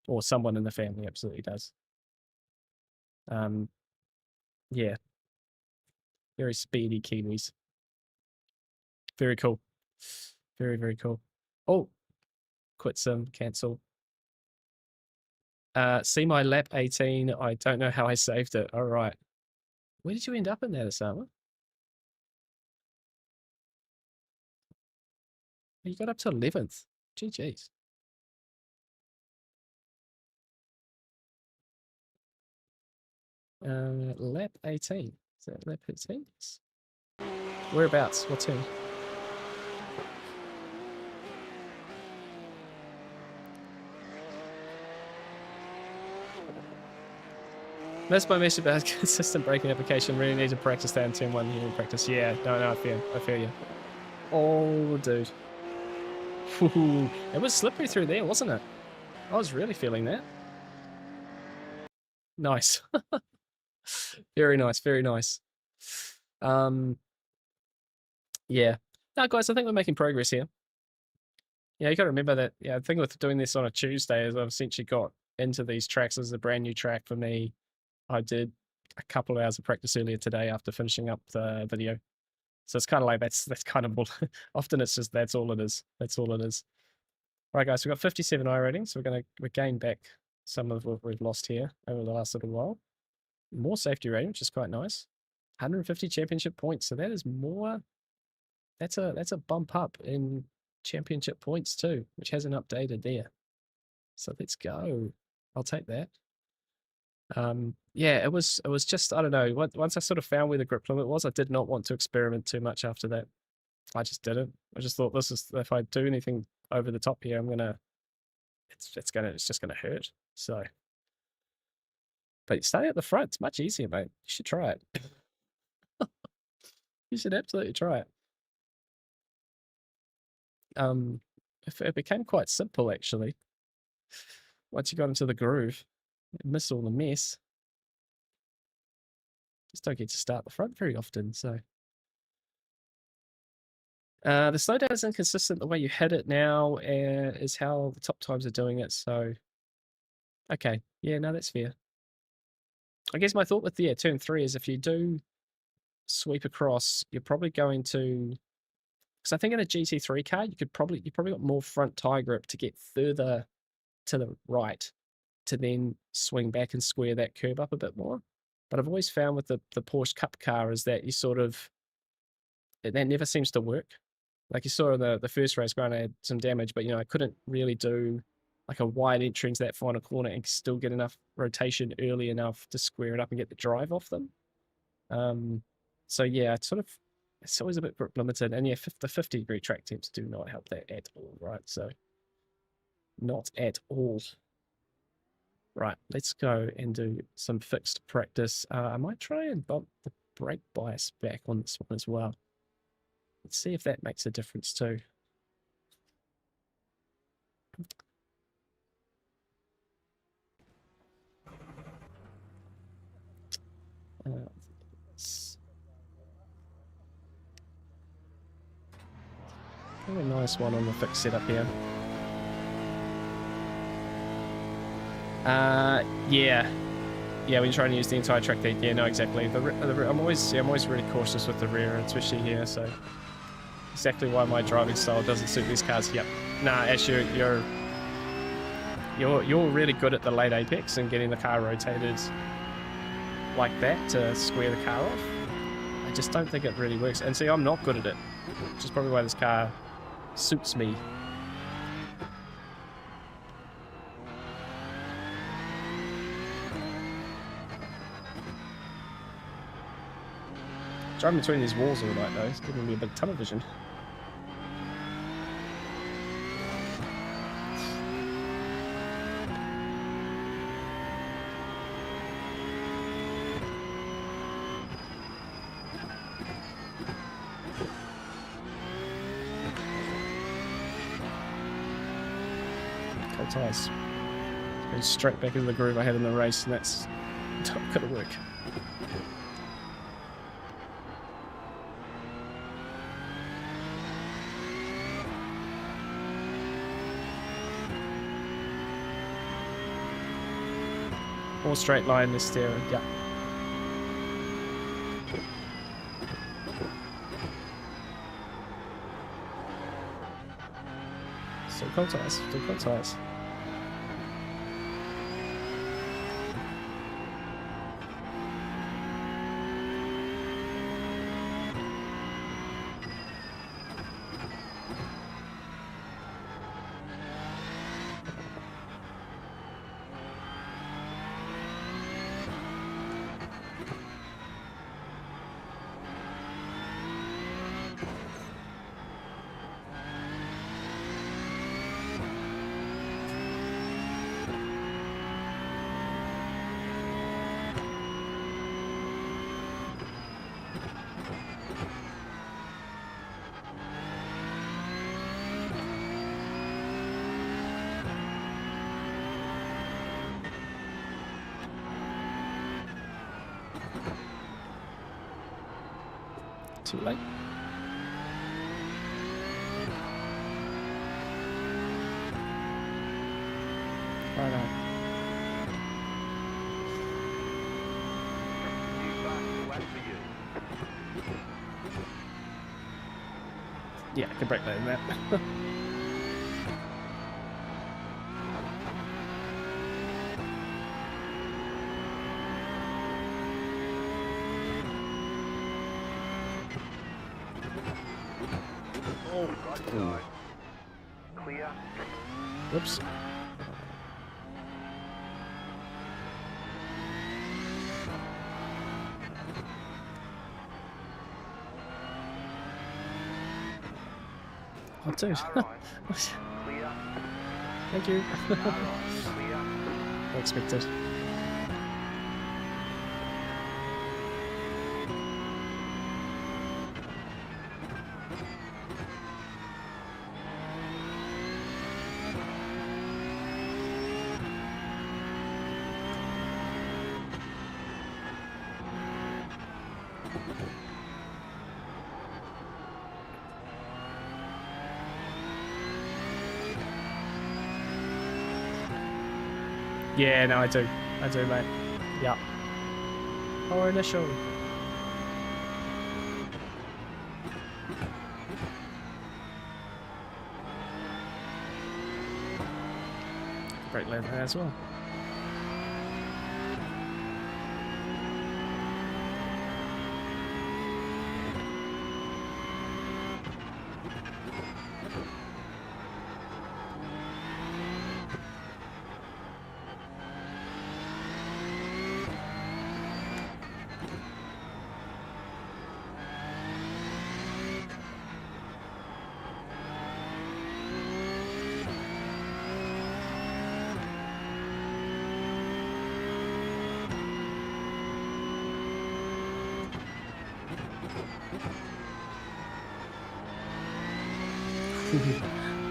or someone in the family absolutely does. Yeah, very speedy Kiwis. Very cool. Very, very cool. Oh, quit sim, cancel. See my lap 18. I don't know how I saved it. All right. Where did you end up in there, Osama? You got up to 11th. GG's. Lap 18. Is that lap 18? Whereabouts? What team? That's my message about consistent braking application. Really need to practice that in turn 1 here in practice. Yeah, no, I feel you. Oh, dude. It was slippery through there, wasn't it? I was really feeling that. Nice. Very nice, very nice. Yeah. No, guys, I think we're making progress here. Yeah, you got to remember that. Yeah, the thing with doing this on a Tuesday is I've essentially got into these tracks. This is a brand new track for me. I did a couple of hours of practice earlier today after finishing up the video. So it's kind of like that's kind of often it's just that's all it is. That's all it is. All right, guys, we've got 57 iRatings. So we're gain back some of what we've lost here over the last little while. More safety rating, which is quite nice. 150 championship points. So that is more. That's a bump up in championship points too, which hasn't updated there. So let's go. I'll take that. Yeah, it was just, I don't know, once I sort of found where the grip limit was, I did not want to experiment too much after that. I just didn't. I just thought if I do anything over the top here, it's just gonna hurt. So, but starting at the front, it's much easier, mate. You should try it. You should absolutely try it. It became quite simple actually. Once you got into the groove, you miss all the mess. Just don't get to start the front very often, so. The slowdown is inconsistent. The way you hit it now is how the top times are doing it, so. Okay, yeah, no, that's fair. I guess my thought with the turn 3 is if you do sweep across, you're probably going to, because I think in a GT3 car, you probably got more front tire grip to get further to the right to then swing back and square that curb up a bit more. But I've always found with the Porsche Cup car is that you sort of, that never seems to work. Like you saw in the first race, granted I had some damage, but I couldn't really do like a wide entry into that final corner and still get enough rotation early enough to square it up and get the drive off them. So yeah, it's always a bit limited. And yeah, the 50-degree track temps do not help that at all, right? So not at all. Right, let's go and do some fixed practice. I might try and bump the brake bias back on this one as well. Let's see if that makes a difference too. A nice one on the fixed setup here. Yeah, when you're trying to use the entire track there, yeah, no, exactly. I'm always really cautious with the rear, especially here. So exactly why my driving style doesn't suit these cars. Yep. Nah, Ash, you're really good at the late apex and getting the car rotated like that to square the car off. I just don't think it really works. And see, I'm not good at it, which is probably why this car suits me. Driving between these walls all night though, it's giving me a bit of tunnel vision. Cold tires. Going straight back into the groove I had in the race, and that's not gonna work. More straight line this steering, yeah. Still cold tires, still cold tires. Too late. Right on. New back to left for you. Yeah, I can break that in that. Right side. Clear. Whoops. Oh, dude. Car right. Clear. Thank you. Car right. Clear. Expected. Yeah, no, I do. I do, mate. Yeah. Or initial. Brake lane there as well.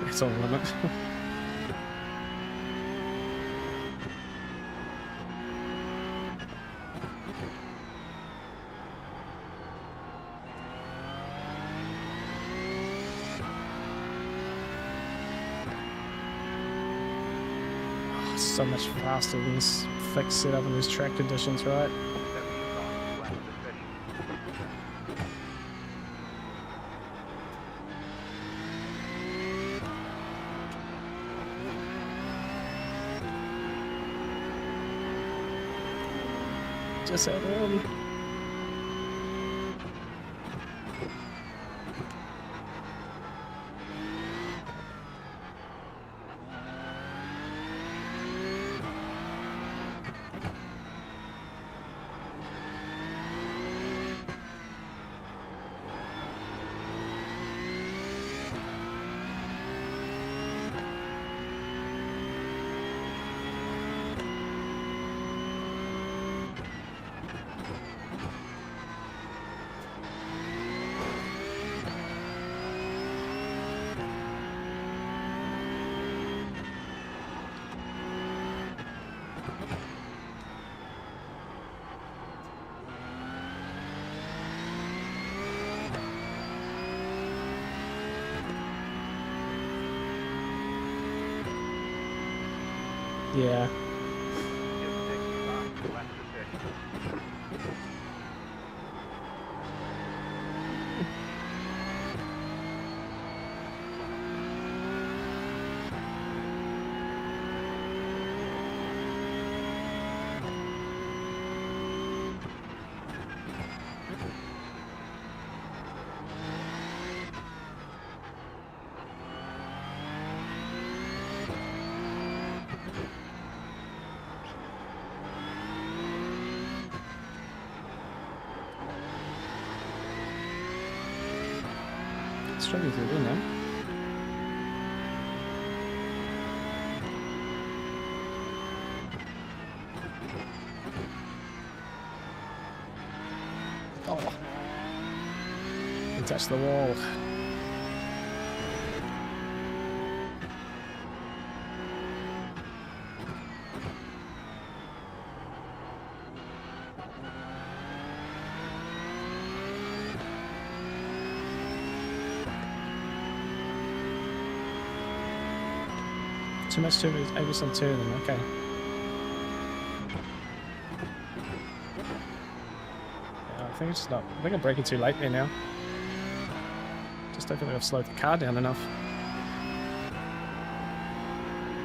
It's on limit. Oh, so much faster than this fixed setup in these track conditions, right? 75 left position. Just out early. Yeah. Just 65 left position. Struggling through there now. Oh. He touched the wall. Too much turbo ABS on 2 of them, okay. Yeah, I think it's not. I think I'm braking too late there now. Just don't feel like I've slowed the car down enough.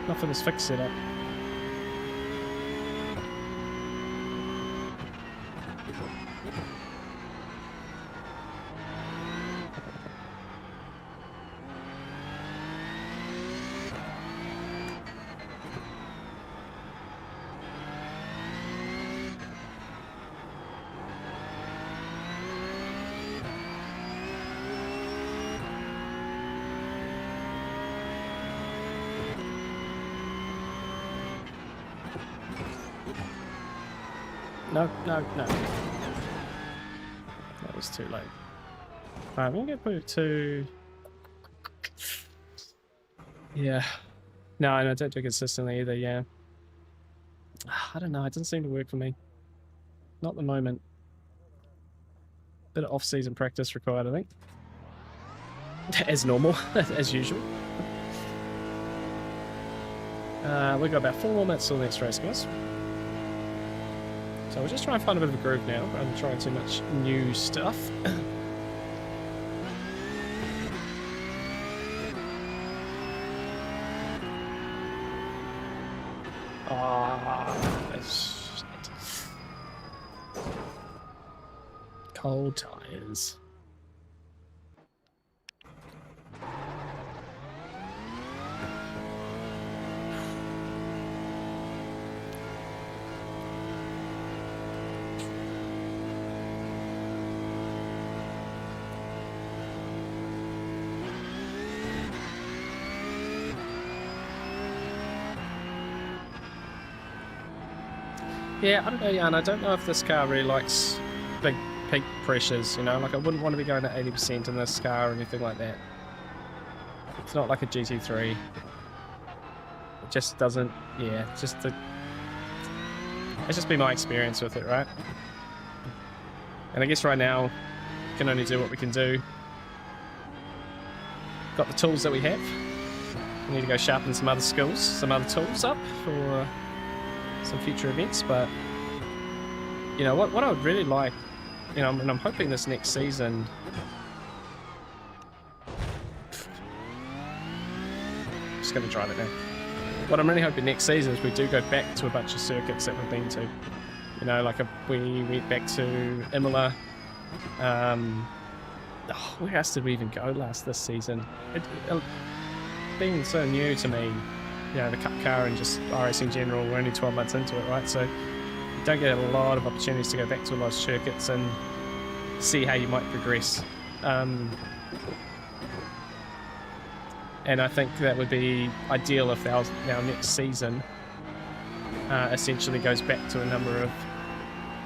Not for this fixed setup. No, no, no. That was too late. Alright, we're gonna put to... Yeah. No, I don't do it consistently either, yeah. I don't know, it doesn't seem to work for me. Not at the moment. Bit of off-season practice required, I think. As normal, as usual. We've got about 4 more minutes till the next race, guys. So we'll just try and find a bit of a groove now, rather than trying too much new stuff. Shit. Cold tires. Yeah, I don't know, Jan. I don't know if this car really likes big peak pressures, you know? Like, I wouldn't want to be going at 80% in this car or anything like that. It's not like a GT3. It just doesn't... Yeah, it's just the... It's just been my experience with it, right? And I guess right now, we can only do what we can do. Got the tools that we have. We need to go sharpen some other skills, some other tools up for... some future events, but you know what I would really like, you know, and I'm hoping this next season just gonna drive it now. What I'm really hoping next season is we do go back to a bunch of circuits that we've been to, you know, like we went back to Imola. Where else did we even go this season? It being so new to me, you know, the Cup Car and just iRacing in general, we're only 12 months into it, right? So you don't get a lot of opportunities to go back to a lot of circuits and see how you might progress. And I think that would be ideal if our next season essentially goes back to a number of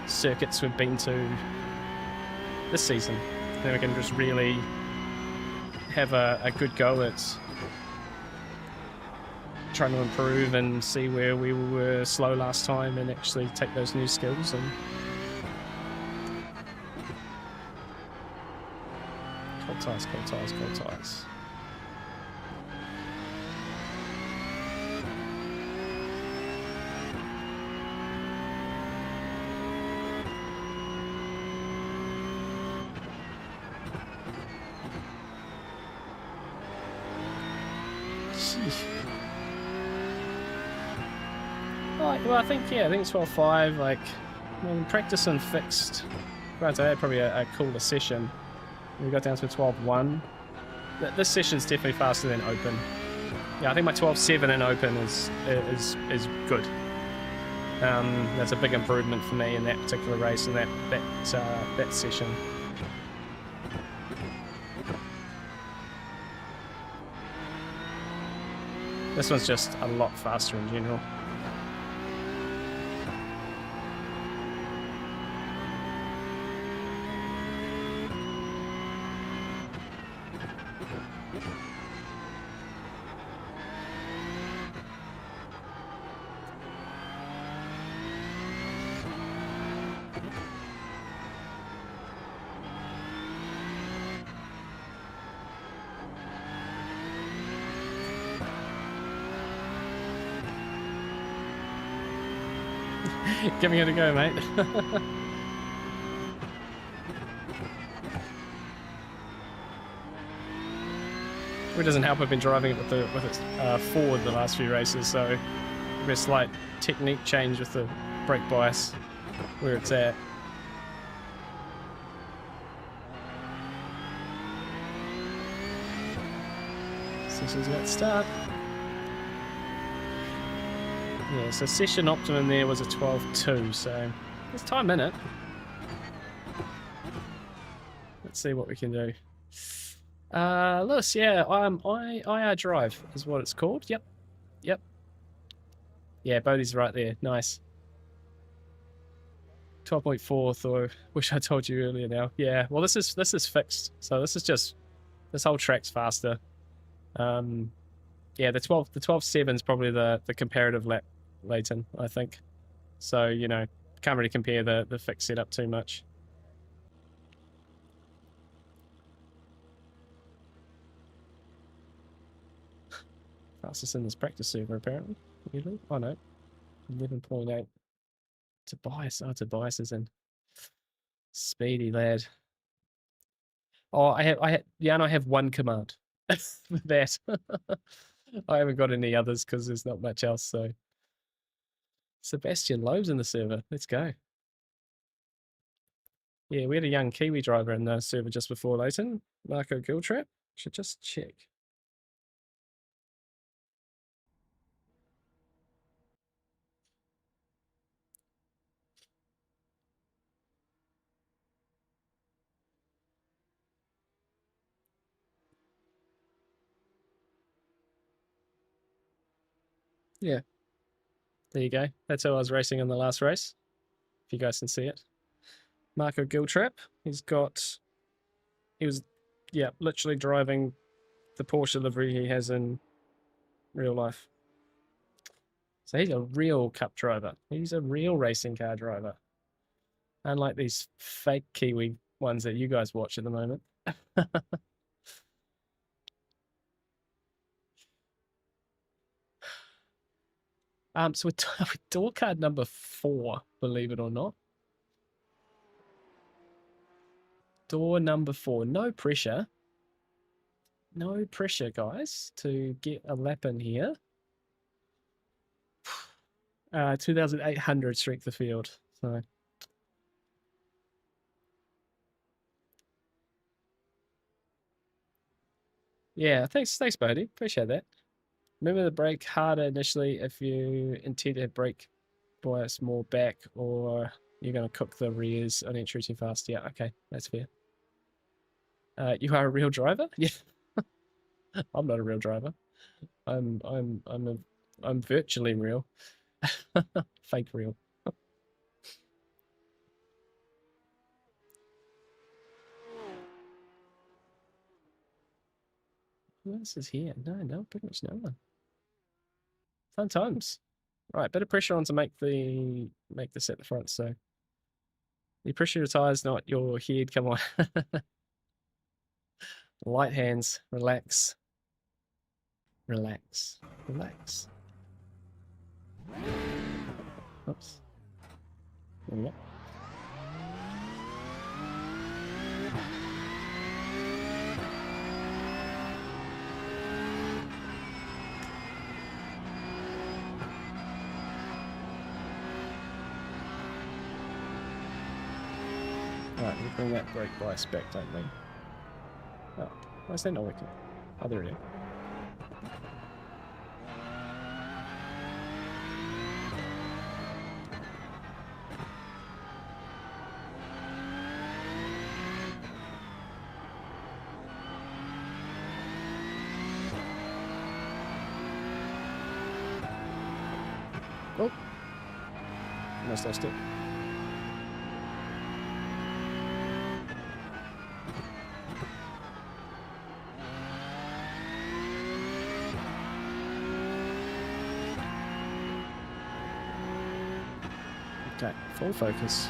circuits we've been to this season. Then we can just really have a good go at trying to improve and see where we were slow last time and actually take those new skills and cold tires, cold tires, cold tires. Well, I think it's 12.5. Like, when practice and fixed, granted, I had probably a cooler session. We got down to 12.1. This session's definitely faster than open. Yeah, I think my 12.7 in open is good. That's a big improvement for me in that particular race and that session. This one's just a lot faster in general. Giving it a go, mate. It doesn't help. I've been driving it with it forward the last few races, so there'll be a slight technique change with the brake bias where it's at. Session's about to start. Yeah, so session optimum there was a 12.2, so there's time in it. Let's see what we can do. Lewis, yeah, IR Drive is what it's called. Yep. Yeah, Bodie's right there. Nice. 12.4, Thor. Wish I told you earlier now. Yeah, well, this is fixed. So this is just, this whole track's faster. Yeah, the 12.7 is probably the comparative lap, Leighton, I think. So, you know, can't really compare the fixed setup too much. Fastest in this practice server, apparently. Really? Oh, no. 11.8. Tobias. Oh, Tobias is in. Speedy lad. Oh, I have one command. That. I haven't got any others because there's not much else, so. Sebastian Loeb's in the server. Let's go. Yeah, we had a young Kiwi driver in the server just before Leighton. Marco Giltrap. Should just check. Yeah. There you go. That's how I was racing in the last race. If you guys can see it. Marco Giltrap. He was, yeah, literally driving the Porsche livery he has in real life. So he's a real cup driver. He's a real racing car driver. Unlike these fake Kiwi ones that you guys watch at the moment. So we're door card number 4, believe it or not. Door number 4. No pressure. No pressure, guys, to get a lap in here. 2,800 strength of field. So yeah, thanks, Bodie. Appreciate that. Remember to brake harder initially if you intend to brake bias more back, or you're going to cook the rears on entry too fast. Yeah, okay, that's fair. You are a real driver? Yeah. I'm not a real driver. I'm virtually real. Fake real. Who else is here? No, pretty much no one. Fun times. Right, bit of pressure on to make this at the front, so you pressure your tires, not your head. Come on. Light hands, relax. Relax. Relax. Oops. There we go. Alright, we bring that brake bias back, don't we? Oh, why is that not working? Oh, there it is. Oh, almost lost it. Okay, full focus.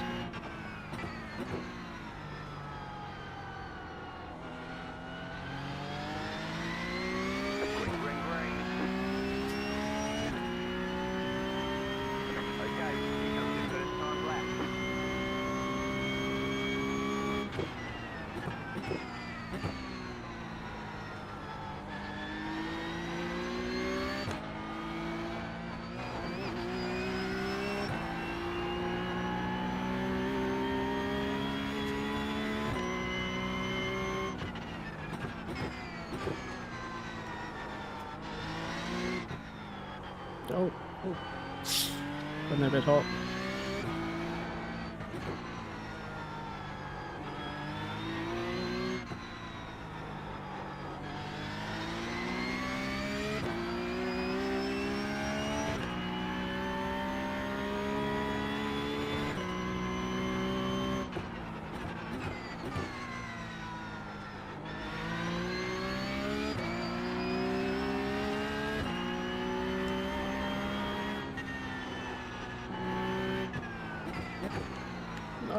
Oh, oh. Getting a bit hot. No.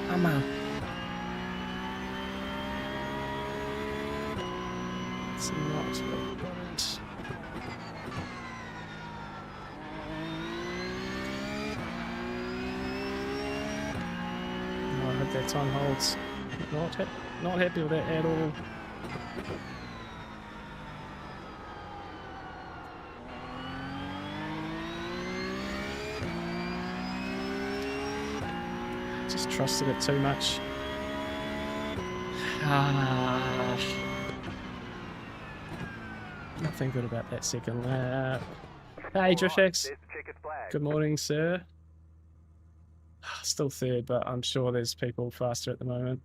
Come on. It's not very good. I hope that time holds. Not happy with that at all. Just trusted it too much. Nothing good about that second lap. Hey, Driftx. Good morning, sir. Still third, but I'm sure there's people faster at the moment.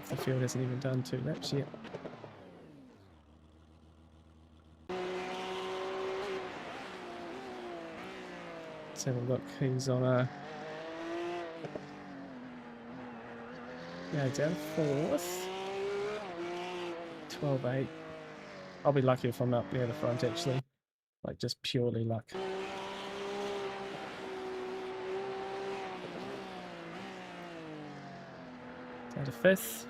The field hasn't even done 2 laps yet. Let's have a look. He's on a... Yeah, down 4th. 12.8. I'll be lucky if I'm up near the front, actually. Like, just purely luck. Down to 5th.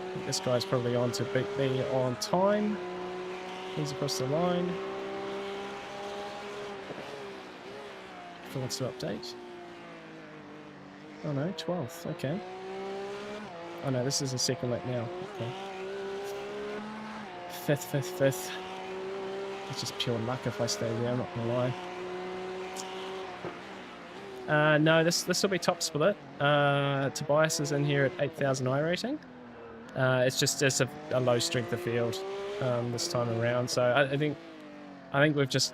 I think this guy's probably on to beat me on time. He's across the line. If he wants to update. Oh no, 12th, okay. Oh no, this is a second lap now. Okay. 5th. It's just pure luck if I stay there, I'm not gonna lie. No, this will be top split. Tobias is in here at 8,000 iRacing. It's just a low strength of field this time around. So I think we've just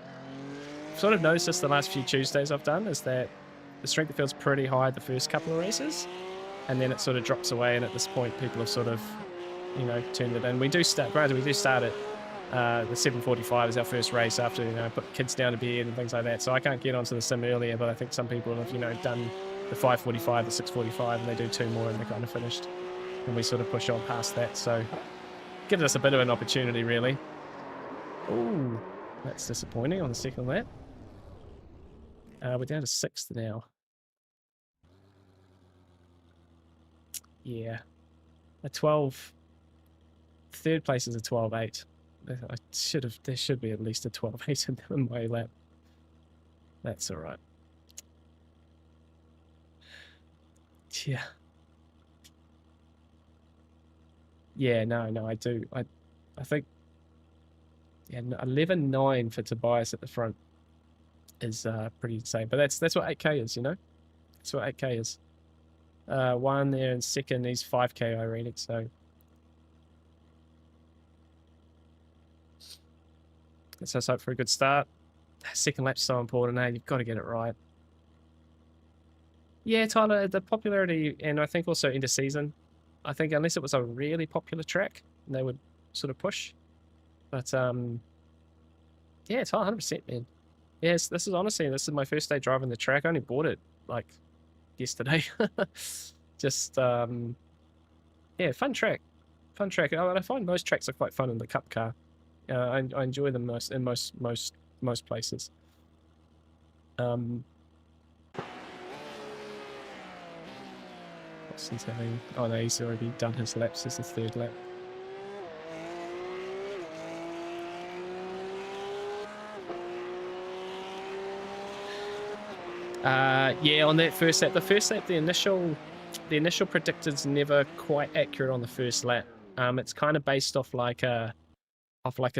sort of noticed this the last few Tuesdays I've done, is that the strength of field's pretty high the first couple of races, and then it sort of drops away, and at this point people have sort of, you know, turned it in. We do start at the 7:45 is our first race after, you know, put kids down to bed and things like that. So I can't get onto the sim earlier, but I think some people have, you know, done the 5:45, the 6:45, and they do 2 more and they're kind of finished. And we sort of push on past that, so gives us a bit of an opportunity, really. Ooh, that's disappointing on the second lap. We're down to 6th now. Yeah, a 12. Third place is a 12.8. There should be at least a 12.8 in my lap. That's all right. Yeah. Yeah, no, I do. I think, yeah, 11.9 for Tobias at the front is pretty insane. But that's what 8K is, you know? That's what 8K is. 1 there in second, he's 5K iRacing, so let's hope for a good start. Second lap's so important, eh? You've got to get it right. Yeah, Tyler, the popularity, and I think also into season. I think unless it was a really popular track, they would sort of push. But yeah, it's 100%, man. Yes, this is my first day driving the track. I only bought it like yesterday. Just yeah, fun track, fun track. I find most tracks are quite fun in the Cup Car. I enjoy them most in most places. Austin's having, oh no, he's already done his laps. This is the third lap. Yeah, on that first lap, the initial predictor's never quite accurate on the first lap. It's kind of based off like a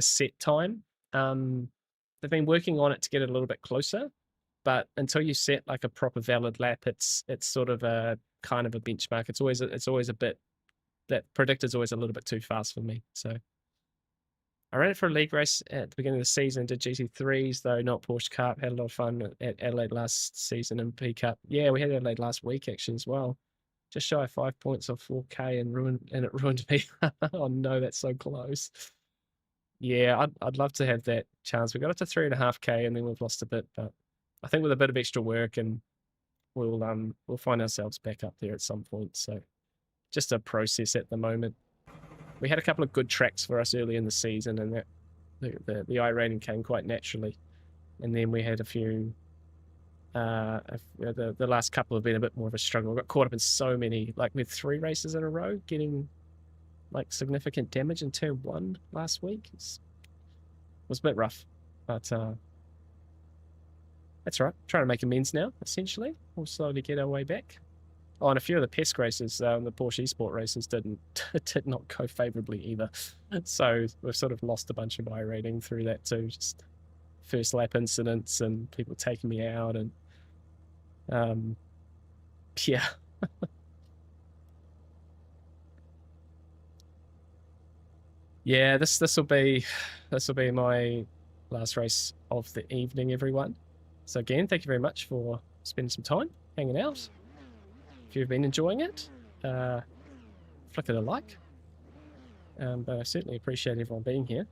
set time. They've been working on it to get it a little bit closer, but until you set like a proper valid lap, it's sort of a kind of a benchmark. It's always a bit, that predictor's always a little bit too fast for me. So I ran it for a league race at the beginning of the season, did GT3s though, not Porsche Cup. Had a lot of fun at Adelaide last season and P Cup. Yeah, we had Adelaide last week actually as well. Just shy of 5 points off 4K and it ruined me. Oh no, that's so close. Yeah, I'd love to have that chance. We got up to 3.5K and then we've lost a bit, but I think with a bit of extra work and we'll find ourselves back up there at some point. So just a process at the moment. We had a couple of good tracks for us early in the season, and that the iRacing came quite naturally. And then we had a few. The last couple have been a bit more of a struggle. We got caught up in so many, like with 3 races in a row, getting like significant damage in turn 1 last week. It was a bit rough, but that's right. Trying to make amends now. Essentially, we'll slowly get our way back. Oh, and a few of the PESC races, the Porsche Esport races, did not go favourably either. So we've sort of lost a bunch of iRating through that too. Just first lap incidents and people taking me out, and yeah. Yeah, this will be my last race of the evening, everyone. So again, thank you very much for spending some time hanging out. If you've been enjoying it, flick it a like. But I certainly appreciate everyone being here.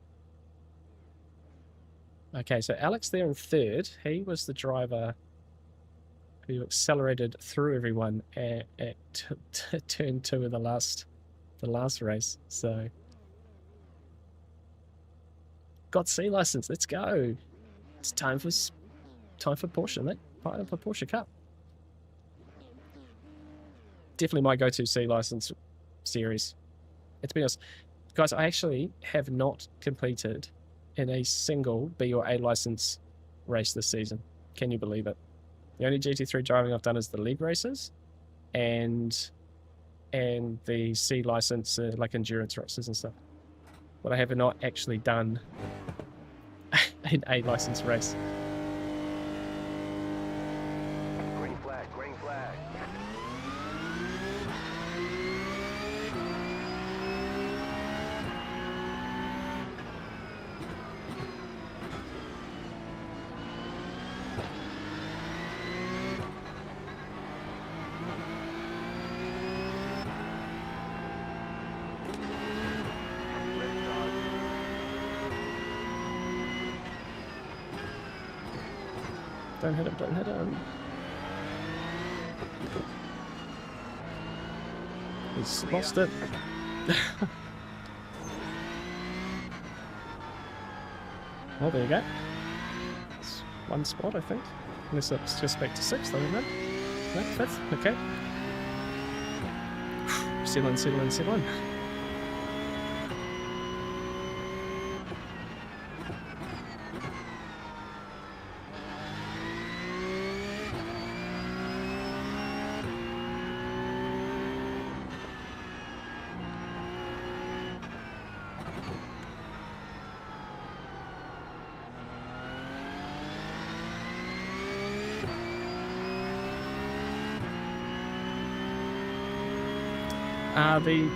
Okay, so Alex there in third. He was the driver who accelerated through everyone at turn 2 of the last race. So got C license. Let's go. It's time for Porsche, mate. Time for Porsche Cup. Definitely my go-to C license series. To be honest, guys, I actually have not completed in a single B or A license race this season. Can you believe it? The only GT3 driving I've done is the league races and the C license, like endurance races and stuff. But I have not actually done an A license race. Green flag, green flag. Don't hit him, don't hit him. He's lost it. Well, there you go. It's 1 spot, I think. Unless it's just back to 6th, I don't know. No, 5th, okay. Settle in, settle in, settle in.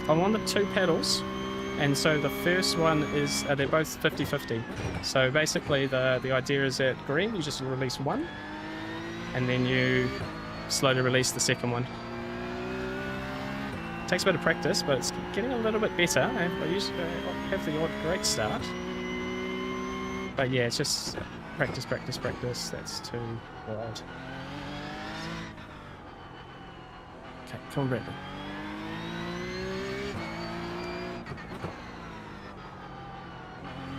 I'm on the 2 pedals, and so the first one is they're both 50-50. So basically the idea is that green you just release 1, and then you slowly release the second one. Takes a bit of practice, but it's getting a little bit better. I usually have the odd great start. But yeah, it's just practice, practice, practice. That's too wide. Okay, come on, Bradley.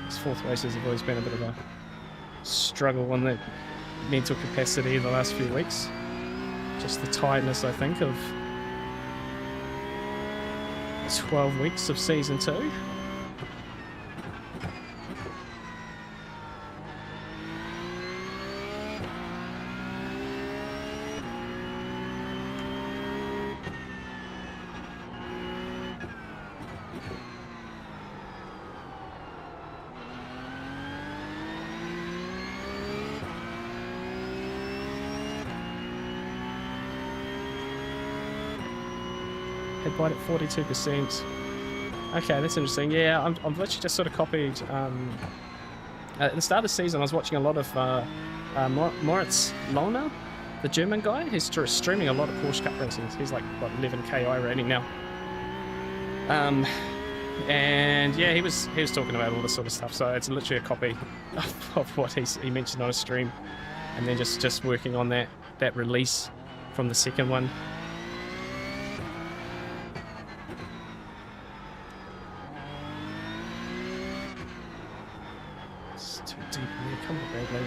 These fourth races have always been a bit of a struggle on the mental capacity the last few weeks. Just the tiredness, I think, of 12 weeks of season 2. Head wide at 42%. Okay, that's interesting. Yeah, I'm literally just sort of copied. At the start of the season, I was watching a lot of Moritz Lohner, the German guy. He's streaming a lot of Porsche Cup races. He's like, what, 11K rating now. And yeah, he was talking about all this sort of stuff. So it's literally a copy of what he mentioned on a stream, and then just working on that release from the second one. Come on, Bradley.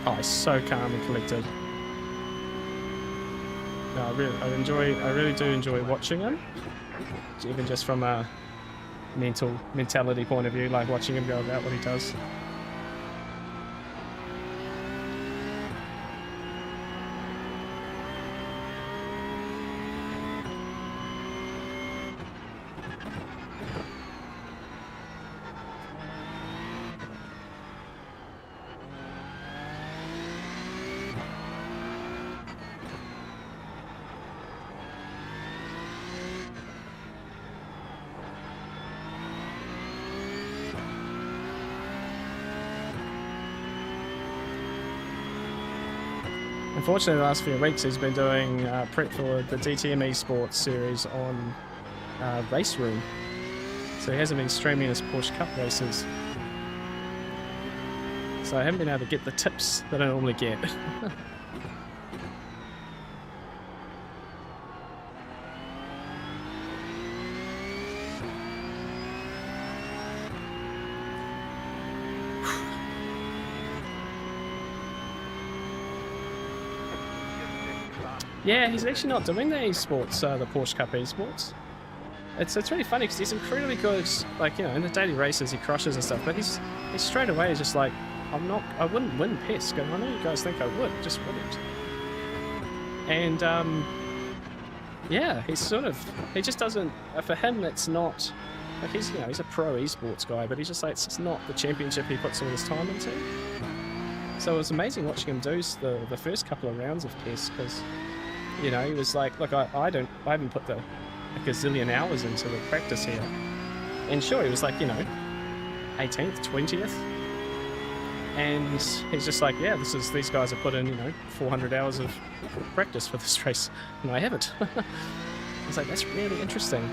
Oh, he's so calm and collected. No, I really do enjoy watching him, even just from a mentality point of view, like watching him go about what he does. Unfortunately, the last few weeks he's been doing prep for the DTM Esports series on Race Room, so he hasn't been streaming his Porsche Cup races. So I haven't been able to get the tips that I normally get. Yeah, he's actually not doing the esports, the Porsche Cup esports. It's really funny because he's incredibly good, like, you know, in the daily races he crushes and stuff, but he's straight away just like, I wouldn't win PES. I know you guys think I would, just wouldn't. And yeah, he just doesn't, for him it's not, like, he's a pro esports guy, but he's just like, it's not the championship he puts all his time into. So it was amazing watching him do the first couple of rounds of PES, because, you know, he was like, look, I haven't put a gazillion hours into the practice here. And sure, he was like, you know, 18th, 20th. And he's just like, yeah, these guys have put in, you know, 400 hours of practice for this race, and I haven't. I was like, that's really interesting.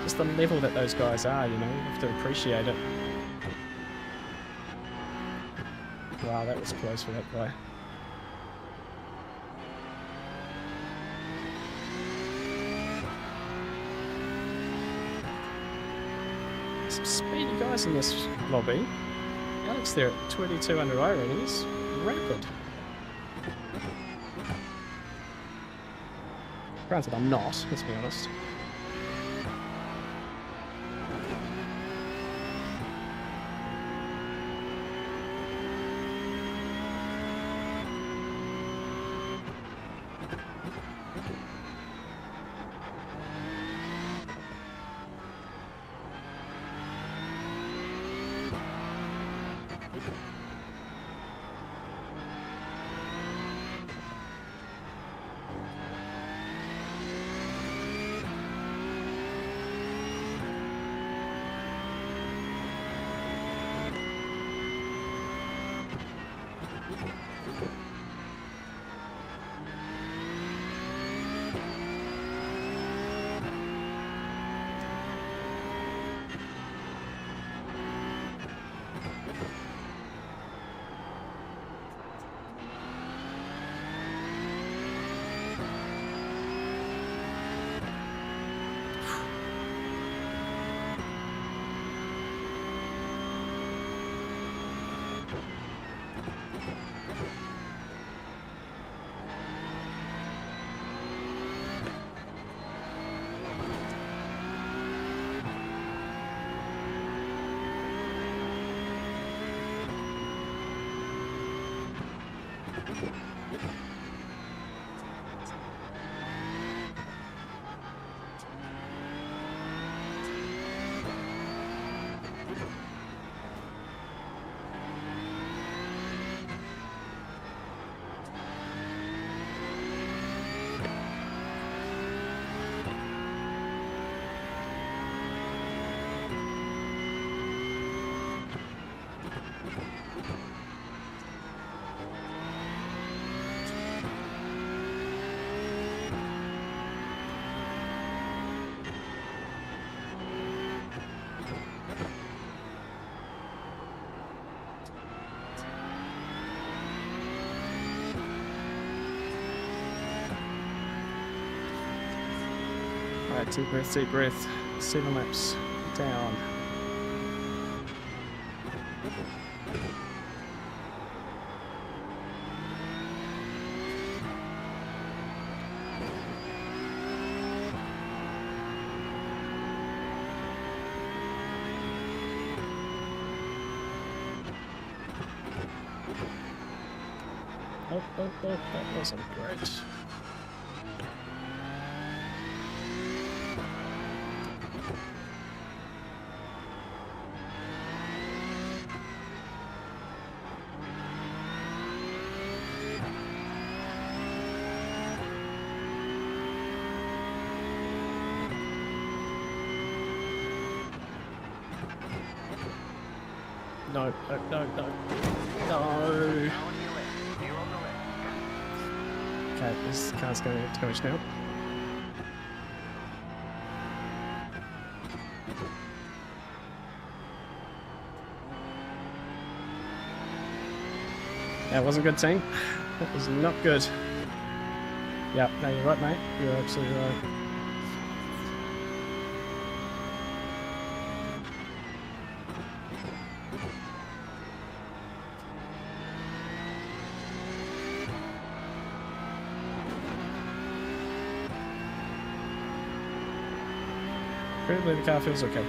Just the level that those guys are, you know, you have to appreciate it. Wow, that was close for that guy. Some speedy guys in this lobby. Alex there at 2200 iRacing is rapid. Granted, I'm not, let's be honest. Alright, deep breath, deep breath. 7 laps down. Oh, that wasn't great. No. Now on your left. You're on the left. Okay, this car's going to have to go now. That wasn't good, team. That was not good. Yeah, no, you're right, mate. You're absolutely right. Apparently the car feels okay.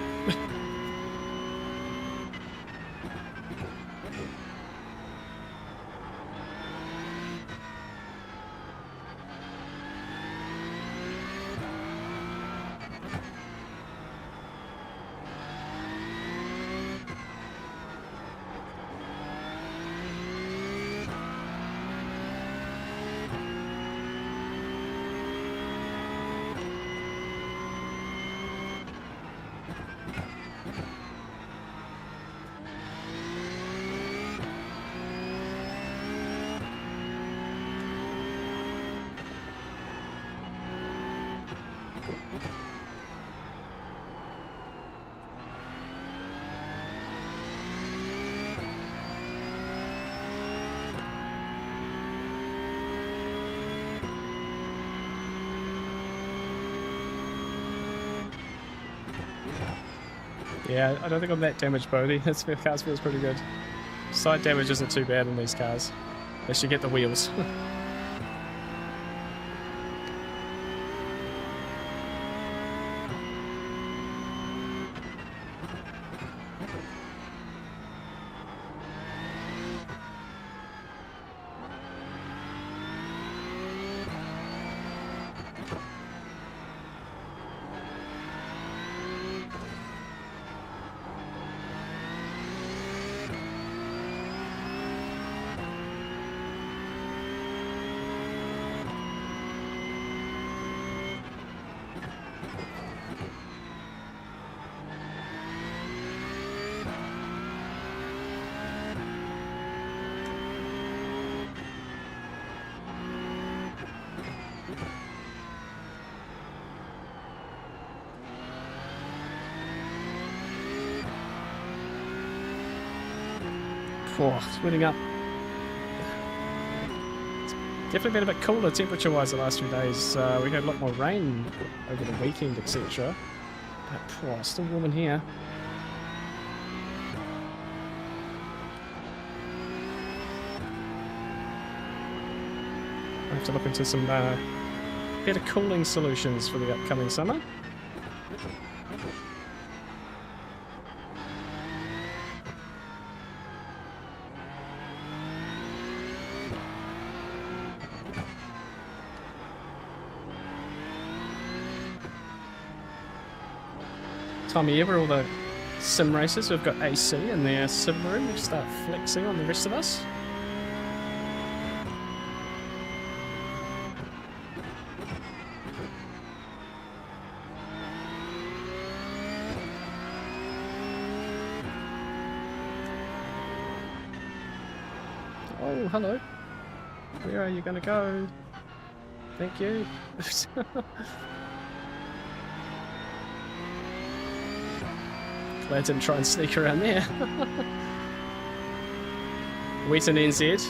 Yeah, I don't think I'm that damaged, Bodie. This car feels pretty good. Side damage isn't too bad in these cars. They should get the wheels. Oh, sweating up. Definitely been a bit cooler temperature-wise the last few days. We had a lot more rain over the weekend, etc. But oh, still warm in here. I have to look into some better cooling solutions for the upcoming summer. Time of year where all the sim racers who've got AC in their sim room will start flexing on the rest of us. Oh, hello. Where are you going to go? Thank you. Glad I didn't try and sneak around there. Wheaton NZ.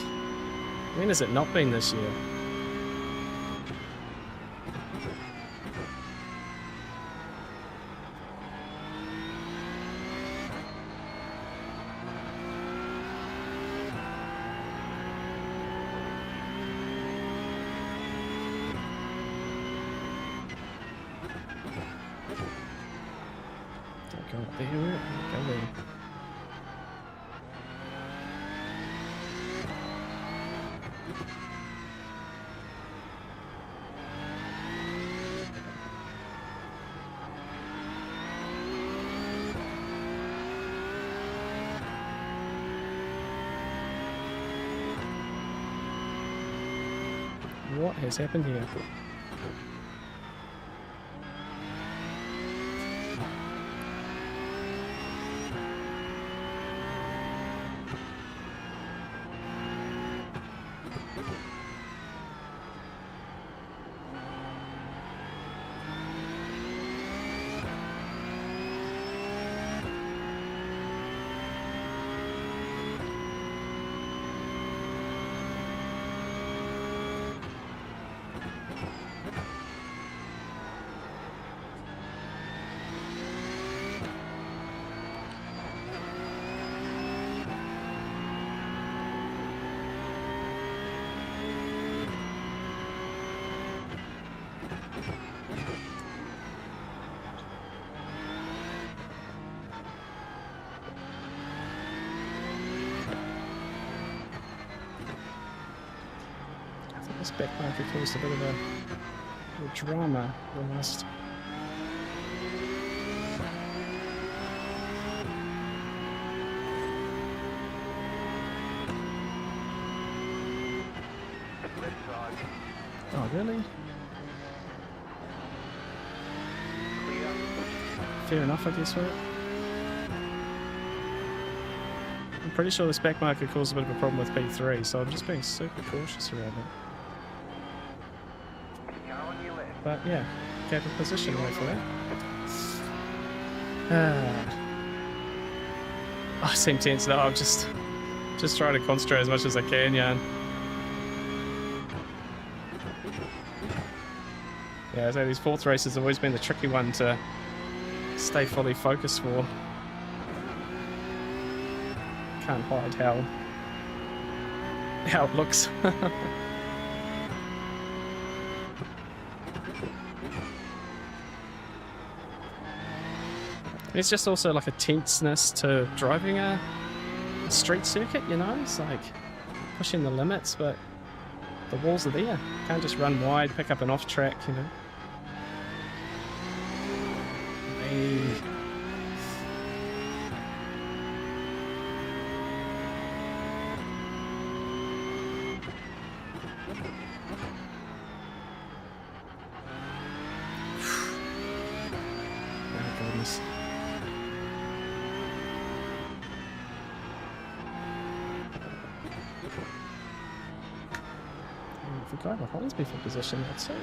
When has it not been this year? Don't go up there. Go there. What has happened here? This back marker caused a bit of a drama almost. Left side. Oh, really? Clear. Fair enough, I guess, right? I'm pretty sure this back marker caused a bit of a problem with P3, so I'm just being super cautious around it. Car on your left. But yeah, gave a position hopefully. I seem tense now. I'm just trying to concentrate as much as I can, Jan. Yeah, so these fourth races have always been the tricky one to stay fully focused for. Can't hide how it looks. It's just also like a tenseness to driving a street circuit, you know? It's like pushing the limits, but the walls are there. Can't just run wide, pick up an off track, you know? Hey. Oh, goodness. If the driver holds me for position, I'd say.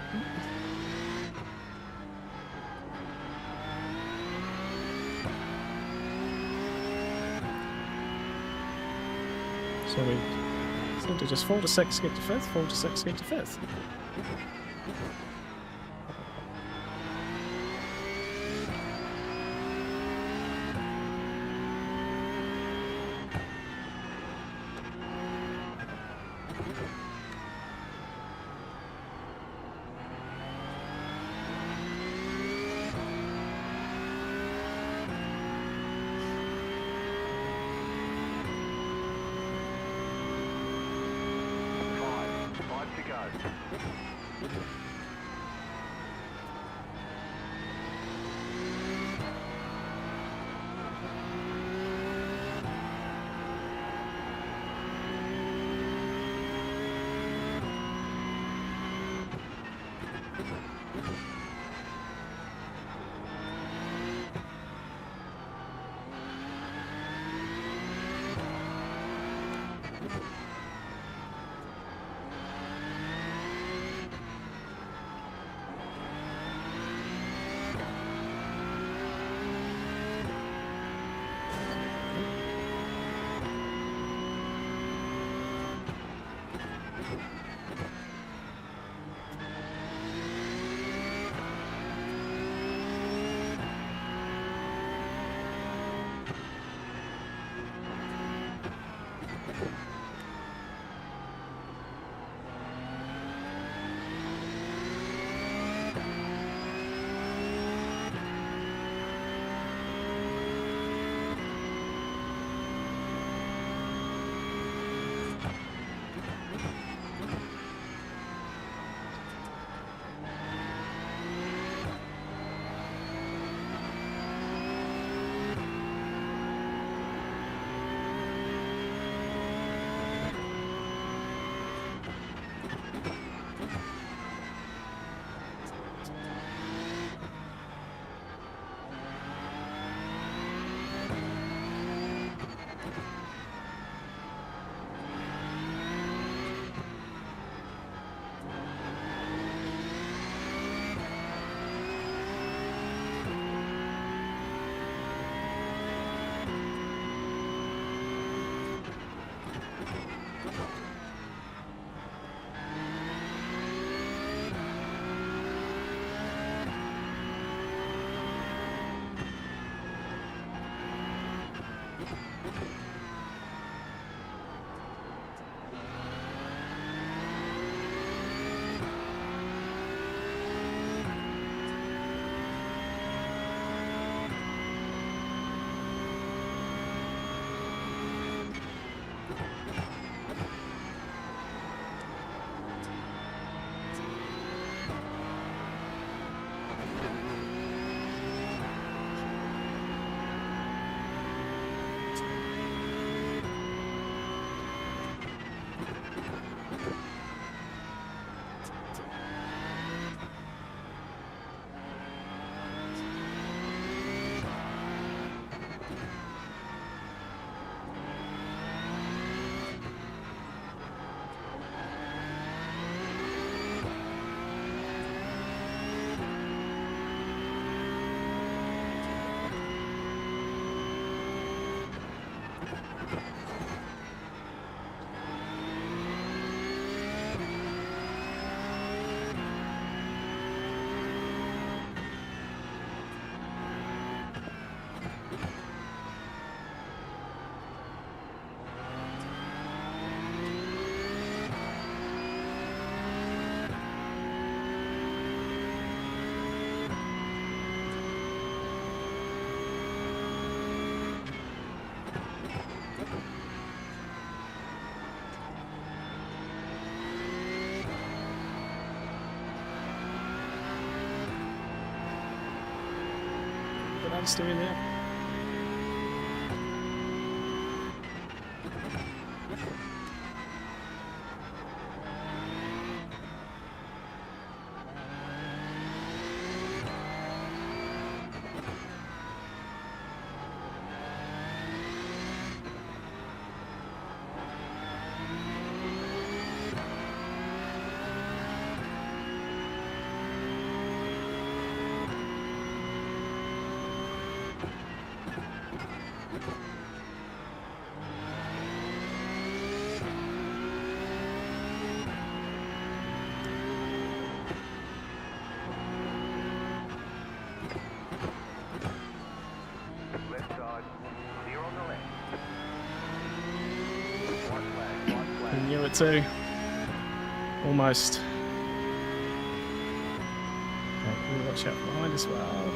So we seem to just 4 to 6 get to 5th, 4 to 6 get to 5th. Five to go. What else doing there? to. Almost. Okay, watch out behind as well.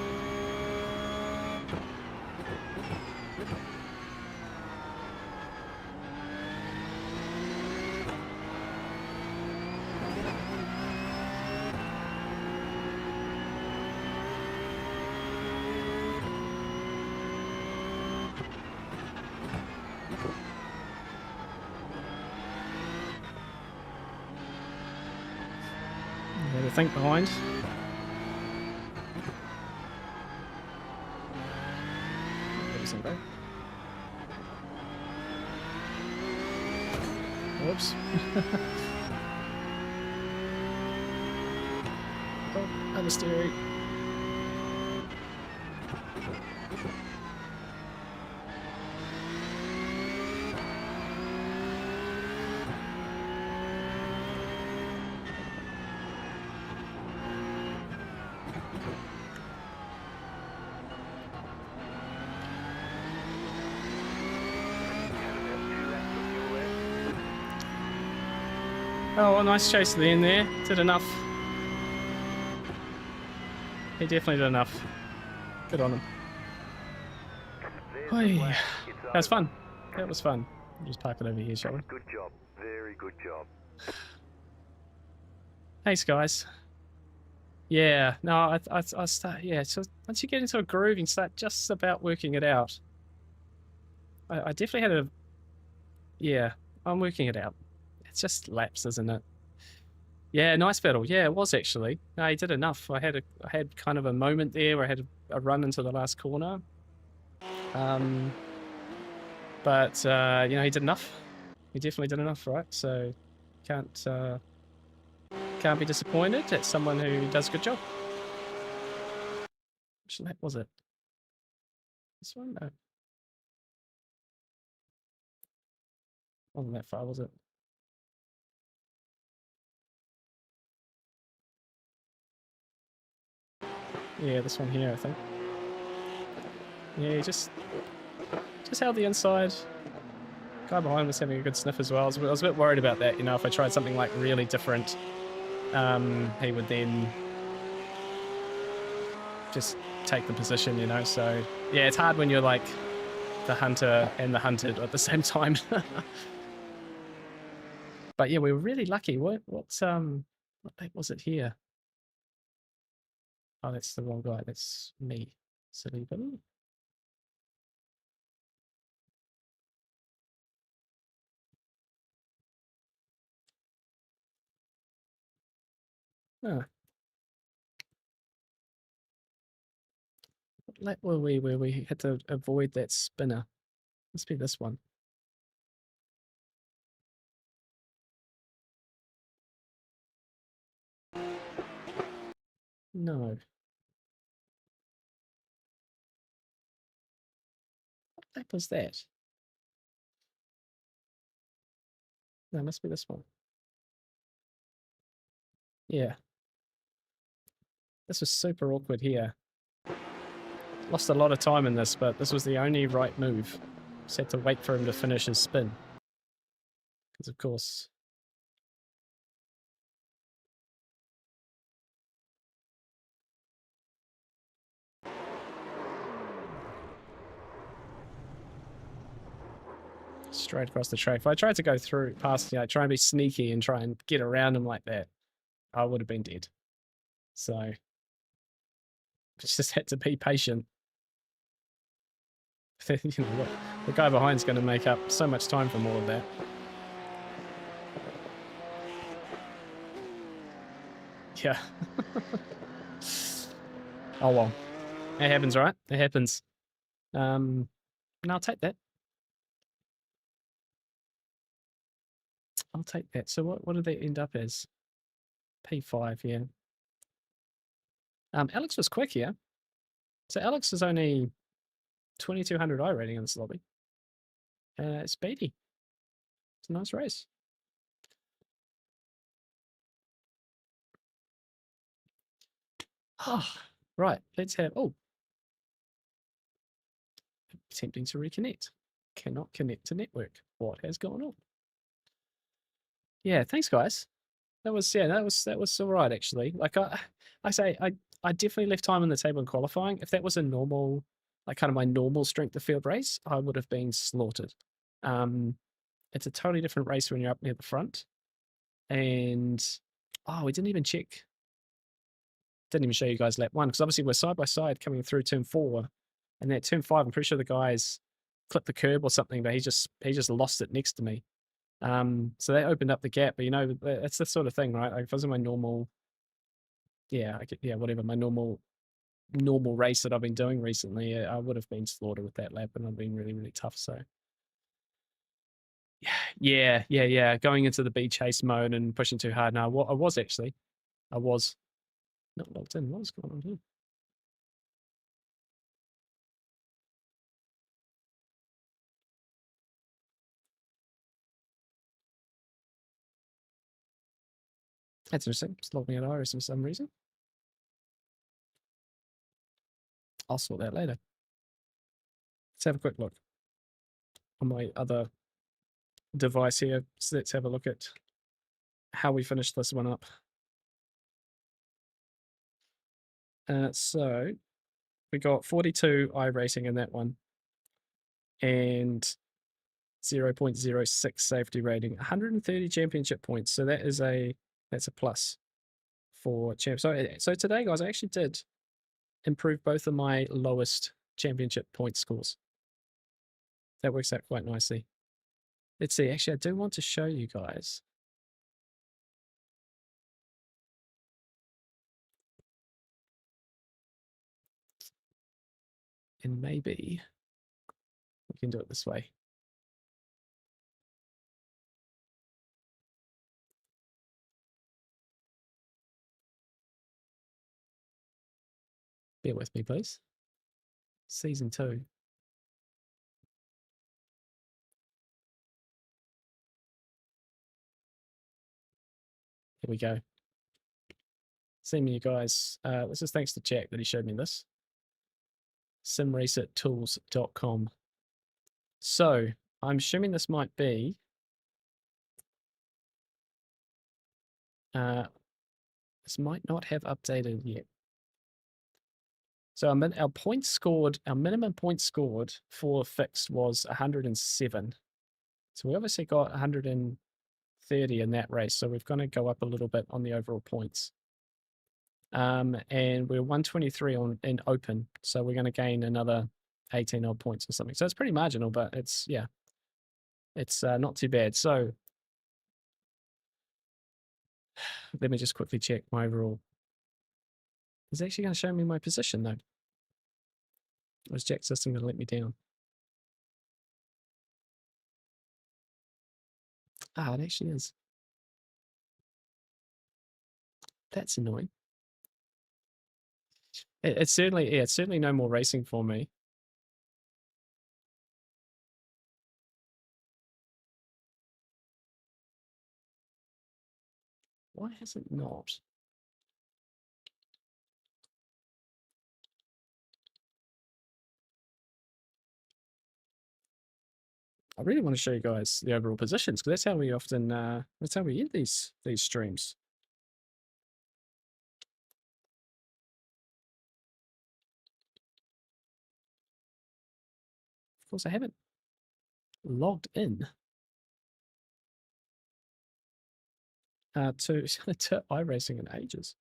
Yeah, the think behind. Whoops. Oh, understeering. Oh, a nice chase at the end there. Did enough. He definitely did enough. Good on him. Hey, that was fun. That was fun. Just park it over here, shall we? Good job. Very good job. Thanks, guys. Yeah, no, I start. Yeah, so once you get into a groove, you start just about working it out. I definitely had a. Yeah, I'm working it out. It's just laps, isn't it? Yeah, nice battle. Yeah, it was actually. No, he did enough. I had kind of a moment there where I had a run into the last corner. But you know, he did enough. He definitely did enough, right? So can't be disappointed at someone who does a good job. Which lap was it? This one? No. Wasn't that far, was it? Yeah, this one here, I think. Yeah, he just held the inside. Guy behind was having a good sniff as well. I was a bit worried about that, you know, if I tried something like really different, he would then just take the position, you know. So yeah, it's hard when you're like the hunter and the hunted at the same time. But yeah, we were really lucky. What lap was it here? Oh, that's the wrong guy. That's me. Silly Billy. Oh. What lap were we where we had to avoid that spinner? Must be this one. No. What lap was that? No, it must be this one. Yeah. This was super awkward here. Lost a lot of time in this, but this was the only right move. Just had to wait for him to finish his spin. Because of course... Straight across the track. If I tried to go through past, you know, try and be sneaky and try and get around him like that, I would have been dead. So... just had to be patient. You know, the guy behind's going to make up so much time from all of that. Yeah. Oh well. It happens, right? It happens. And I'll take that. I'll take that. So what did they end up as? P5, yeah. Alex was quick here. So Alex is only 2200 I rating in this lobby. It's speedy. It's a nice race. Oh, right. Let's have... Oh. Attempting to reconnect. Cannot connect to network. What has gone on? Yeah, thanks, guys. That was all right actually. Like I say, I definitely left time on the table in qualifying. If that was a normal, like kind of my normal strength of field race, I would have been slaughtered. Um, it's a totally different race when you're up near the front. And oh, we didn't even check. Didn't even show you guys lap one because obviously we're side by side coming through turn 4, and that turn 5, I'm pretty sure the guys clipped the curb or something, but he just lost it next to me. So that opened up the gap, but that's the sort of thing, right? Like if it was in my normal, yeah, whatever, my normal race that I've been doing recently, I would have been slaughtered with that lap, and I've been really, really tough. So yeah. Going into the B chase mode and pushing too hard. Now, I was actually, I was not locked in. What was going on here? That's interesting. It's logged me out of iRacing for some reason. I'll sort that later. Let's have a quick look on my other device here. So let's have a look at how we finished this one up. So we got 42 iRacing in that one and 0.06 safety rating, 130 championship points. So that's a plus for champ. So today, guys, I actually did improve both of my lowest championship point scores. That works out quite nicely. Let's see. Actually, I do want to show you guys. And maybe we can do it this way. Bear with me, please. Season 2. Here we go. Send me you guys. This is thanks to Jack that he showed me this. simracertools.com. So I'm assuming this might be this might not have updated yet. So our points scored, our minimum points scored for fixed was 107. So we obviously got 130 in that race. So we're going to go up a little bit on the overall points. And we're 123 in open. So we're going to gain another 18 odd points or something. So it's pretty marginal, but it's not too bad. So let me just quickly check my overall. It's actually going to show me my position though. Was Jack's system going to let me down? Ah, it actually is. That's annoying. It's certainly no more racing for me. Why has it not? I really want to show you guys the overall positions because that's how we often that's how we end these streams. Of course, I haven't logged in to to iRacing in ages.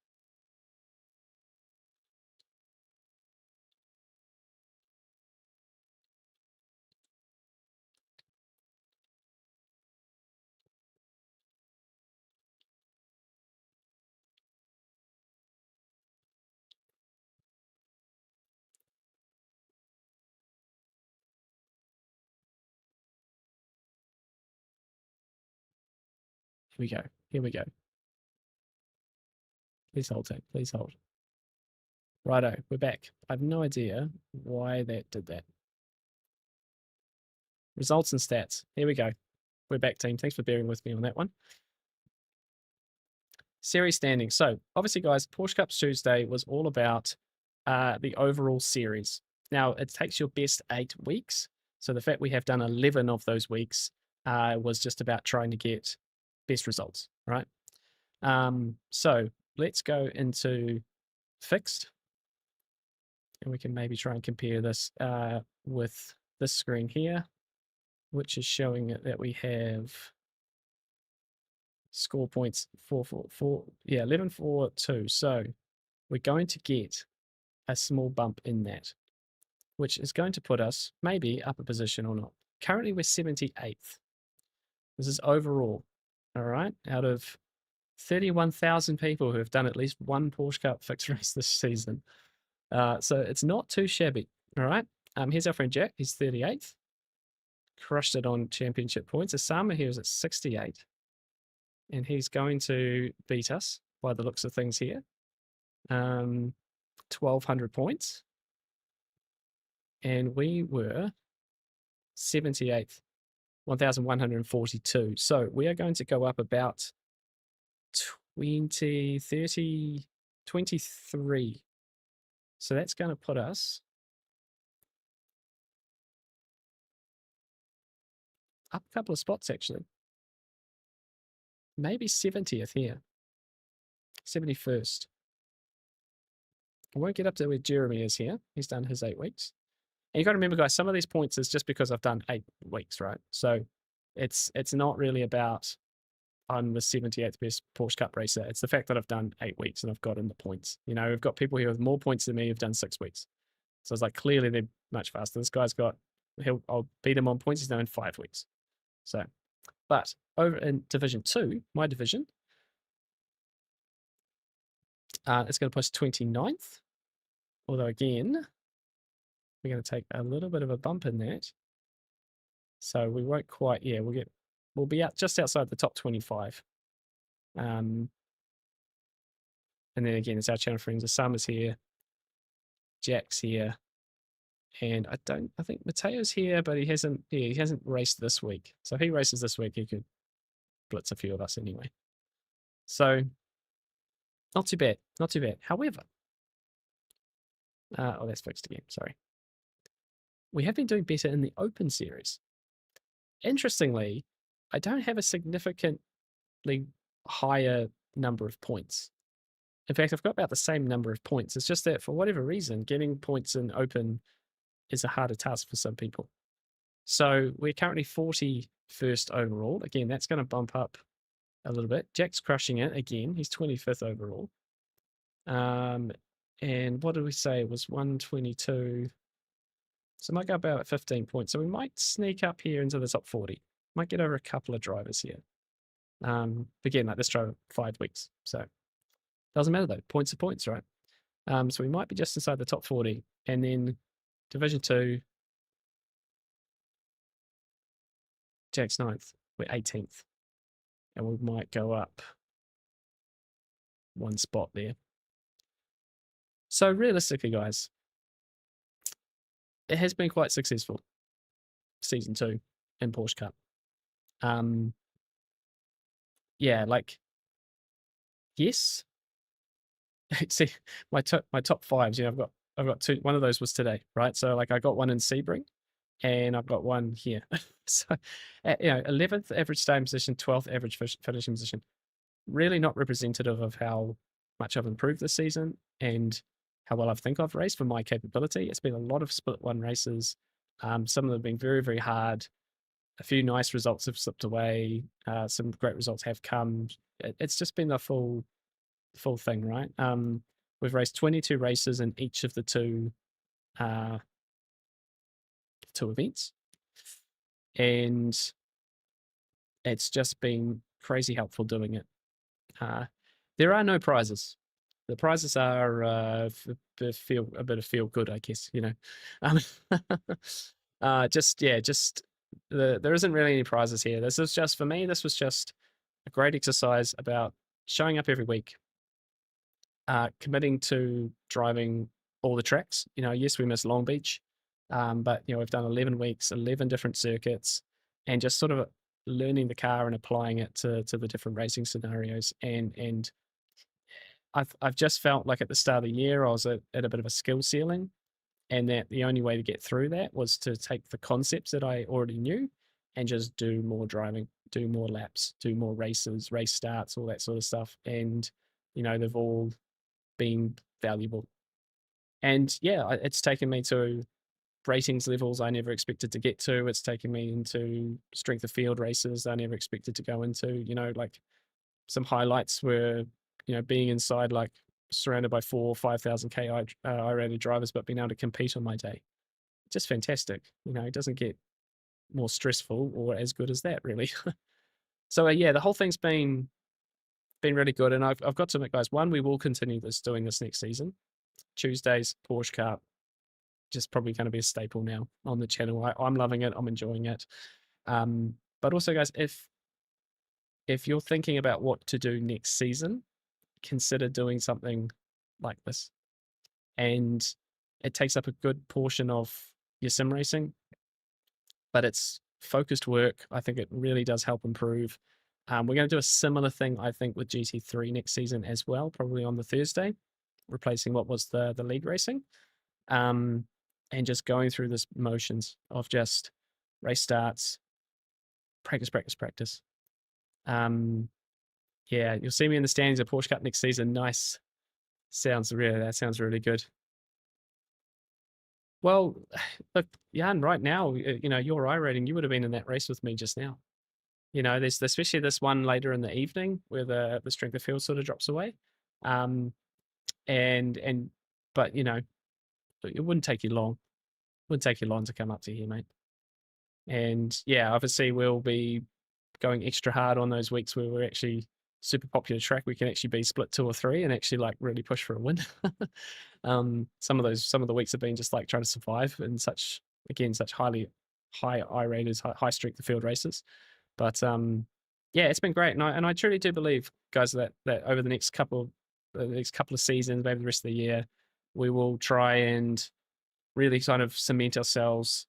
Here we go. Here we go. Please hold tight. Please hold. Righto, we're back. I have no idea why that did that. Results and stats. Here we go. We're back, team. Thanks for bearing with me on that one. Series standings. So obviously, guys, Porsche Cup Tuesday was all about the overall series. Now, it takes your best 8 weeks. So the fact we have done 11 of those weeks was just about trying to get best results, right? So let's go into fixed, and we can maybe try and compare this with this screen here, which is showing that we have score points 444, yeah, 1142. So we're going to get a small bump in that, which is going to put us maybe up a position or not. Currently, we're 78th. This is overall, all right, out of 31,000 people who have done at least one Porsche Cup fixed race this season. So it's not too shabby, all right? Here's our friend Jack. He's 38th. Crushed it on championship points. Osama here is at 68. And he's going to beat us by the looks of things here. 1,200 points. And we were 78th, 1,142. So we are going to go up about 20, 30, 23. So that's going to put us up a couple of spots, actually. Maybe 70th here. 71st. I won't get up to where Jeremy is here. He's done his 8 weeks. And you've got to remember, guys, some of these points is just because I've done 8 weeks, right? So it's not really about I'm the 78th best Porsche Cup racer. It's the fact that I've done 8 weeks and I've got in the points. You know, we've got people here with more points than me who've done 6 weeks. So it's like, clearly they're much faster. This guy's got, I'll beat him on points. He's done in 5 weeks. So, but over in Division 2, my division, it's going to push 29th. Although again, we're going to take a little bit of a bump in that. So we won't quite, yeah, we'll be out just outside the top 25. And then again, it's our channel friends. Osama's here, Jack's here, and I think Mateo's here, but he hasn't raced this week. So if he races this week, he could blitz a few of us anyway. So not too bad, not too bad. However, oh, that's fixed again. Sorry. We have been doing better in the Open Series. Interestingly, I don't have a significantly higher number of points. In fact, I've got about the same number of points. It's just that for whatever reason, getting points in Open is a harder task for some people. So we're currently 41st overall. Again, that's going to bump up a little bit. Jack's crushing it again. He's 25th overall. And what did we say? It was 122. So I might go about 15 points. So we might sneak up here into the top 40. Might get over a couple of drivers here. Again, like this driver, 5 weeks. So doesn't matter though. Points are points, right? So we might be just inside the top 40. And then Division 2, Jack's 9th. We're 18th. And we might go up 1 spot there. So realistically, guys, it has been quite successful. Season 2 in Porsche Cup. Yeah, like, yes. See, my top 5s, you know, I've got 2. One of those was today, right? So like I got one in Sebring and I've got one here. So, you know, 11th average starting position, 12th average finishing position. Really not representative of how much I've improved this season and how well I think I've raced for my capability. It's been a lot of split one races. Some of them have been very, very hard. A few nice results have slipped away. Some great results have come. It's just been the full thing, right? We've raced 22 races in each of the two events. And it's just been crazy helpful doing it. There are no prizes. The prizes are there feel good, I guess, you know. There isn't really any prizes here. This was just, for me, this was just a great exercise about showing up every week, committing to driving all the tracks. You know, yes, we missed Long Beach, but you know, we've done 11 weeks, 11 different circuits, and just sort of learning the car and applying it to the different racing scenarios. And I've just felt like at the start of the year I was at a bit of a skill ceiling, and that the only way to get through that was to take the concepts that I already knew and just do more driving. do more laps, do more races, race starts, all that sort of stuff. And, they've all been valuable. And yeah, it's taken me to ratings levels I never expected to get to. It's taken me into strength of field races I never expected to go into. Like some highlights were, being inside, like surrounded by 4 or 5,000 K I-rated drivers, but being able to compete on my day. Just fantastic. It doesn't get more stressful or as good as that, really. So yeah, the whole thing's been really good. And I've got to admit, guys, one, we will continue doing this next season. Tuesdays, Porsche Cup, just probably going to be a staple now on the channel. I'm loving it. I'm enjoying it. But also, guys, if you're thinking about what to do next season, consider doing something like this. And it takes up a good portion of your sim racing, but it's focused work. I think it really does help improve. We're going to do a similar thing, I think, with GT3 next season as well, probably on the Thursday, replacing what was the league racing. And just going through this motions of just race starts, practice. Yeah, you'll see me in the standings of Porsche Cup next season. Nice. That sounds really good. Well, look, Jan, right now, your iRating, you would have been in that race with me just now. There's especially this one later in the evening where the strength of field sort of drops away. But it wouldn't take you long. Wouldn't take you long to come up to here, mate. And yeah, obviously we'll be going extra hard on those weeks where we're actually super popular track. We can actually be split 2 or 3 and actually like really push for a win. Some of the weeks have been just like trying to survive in such high I-rated, high strength of field races. But yeah, it's been great, and I truly do believe, guys, that over the next couple of seasons, maybe the rest of the year, we will try and really kind of cement ourselves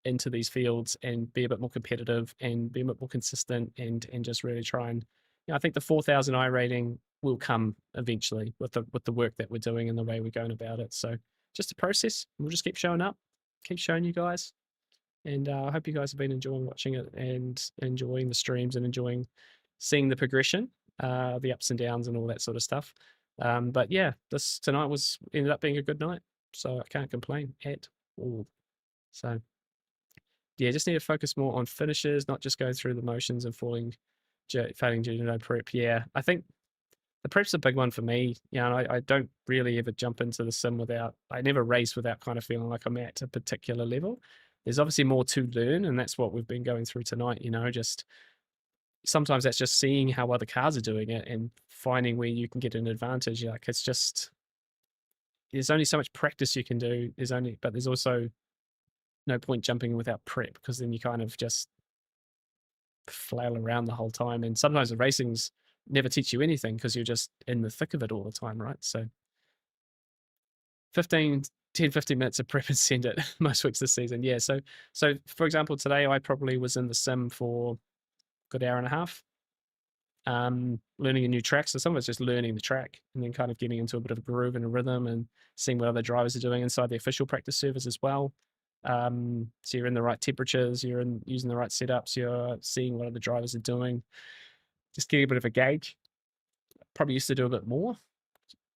into these fields and be a bit more competitive and be a bit more consistent and just really try and, I think the 4,000 I rating will come eventually with the work that we're doing and the way we're going about it. So just a process. We'll just keep showing up, keep showing you guys. And I hope you guys have been enjoying watching it and enjoying the streams and enjoying seeing the progression, the ups and downs and all that sort of stuff. But yeah, this tonight ended up being a good night. So I can't complain at all. So yeah, just need to focus more on finishes, not just go through the motions and failing due to no prep. Yeah, I think the prep's a big one for me. I don't really ever jump into the sim I never race without kind of feeling like I'm at a particular level. There's obviously more to learn, and that's what we've been going through tonight. Just sometimes that's just seeing how other cars are doing it and finding where you can get an advantage. Like it's just, there's only so much practice you can do. But there's also no point jumping without prep, because then you kind of just flail around the whole time. And sometimes the racings never teach you anything because you're just in the thick of it all the time, right? So 10, 15 minutes of prep and send it most weeks this season. Yeah. So for example, today I probably was in the sim for a good hour and a half, learning a new track. So some of it's just learning the track and then kind of getting into a bit of a groove and a rhythm and seeing what other drivers are doing inside the official practice servers as well. So you're in the right temperatures, you're using the right setups, you're seeing what other drivers are doing, just getting a bit of a gauge. Probably used to do a bit more,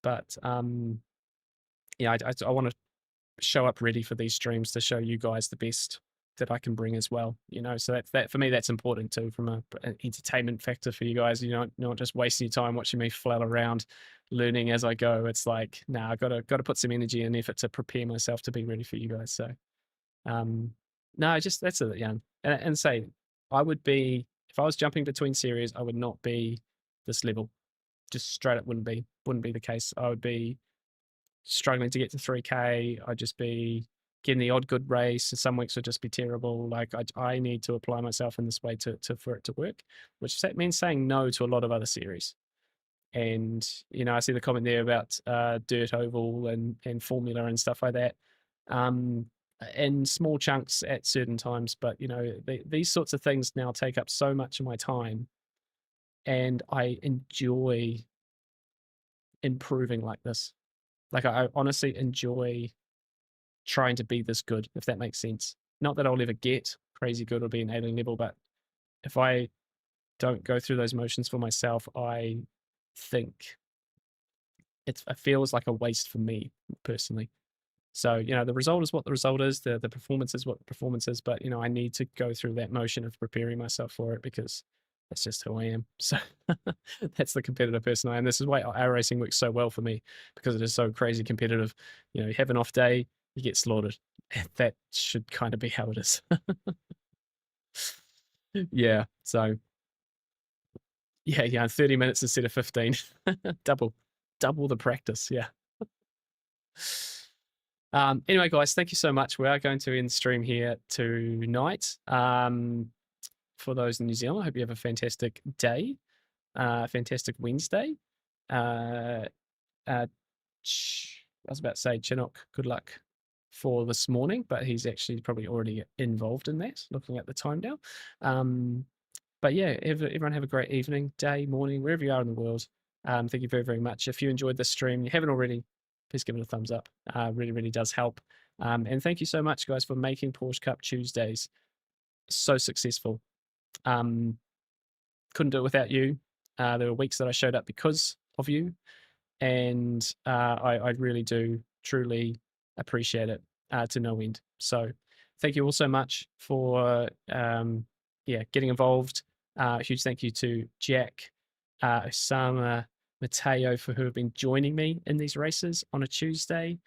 but yeah, I want to show up ready for these streams to show you guys the best that I can bring as well. So that for me, that's important too, from an entertainment factor for you guys. Not just wasting your time watching me flail around learning as I go. It's like, nah, I gotta put some energy and effort to prepare myself to be ready for you guys. So no, just that's it, young. And say I would be, if I was jumping between series, I would not be this level. Just straight up wouldn't be the case. I would be struggling to get to 3K. I'd just be getting the odd good race, and some weeks would just be terrible. Like I need to apply myself in this way for it to work, which means saying no to a lot of other series. And I see the comment there about dirt oval and formula and stuff like that, in small chunks at certain times. But these sorts of things now take up so much of my time, and I enjoy improving like this. Like I honestly enjoy trying to be this good, if that makes sense. Not that I'll ever get crazy good or be an alien level, but if I don't go through those motions for myself, I think it feels like a waste for me personally. So, the result is what the result is. The performance is what the performance is. But, I need to go through that motion of preparing myself for it because that's just who I am. So that's the competitive person I am. This is why iRacing works so well for me because it is so crazy competitive. You have an off day, you get slaughtered. And that should kind of be how it is. Yeah. So, yeah, 30 minutes instead of 15. double the practice. Yeah. Anyway, guys, thank you so much. We are going to end the stream here tonight. For those in New Zealand, I hope you have a fantastic day, fantastic Wednesday. I was about to say Chinook, good luck for this morning, but he's actually probably already involved in that, looking at the time now. But yeah, everyone have a great evening, day, morning, wherever you are in the world. Thank you very, very much. If you enjoyed this stream, you haven't already, please give it a thumbs up. Really, really does help. And thank you so much, guys, for making Porsche Cup Tuesdays so successful. Couldn't do it without you. There were weeks that I showed up because of you, and I really do truly appreciate it to no end. So thank you all so much for getting involved. Huge thank you to Jack, Osama, Mateo for who have been joining me in these races on a Tuesday.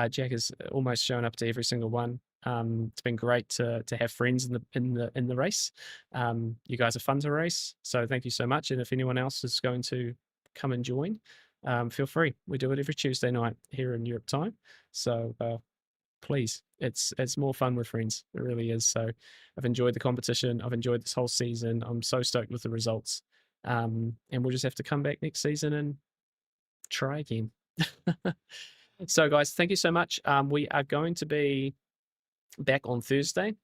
Jack has almost shown up to every single one. It's been great to have friends in the race. You guys are fun to race, so thank you so much. And if anyone else is going to come and join, feel free. We do it every Tuesday night here in Europe time. So please, it's more fun with friends. It really is. So I've enjoyed the competition. I've enjoyed this whole season. I'm so stoked with the results. And we'll just have to come back next season and try again. So guys, thank you so much. We are going to be back on Thursday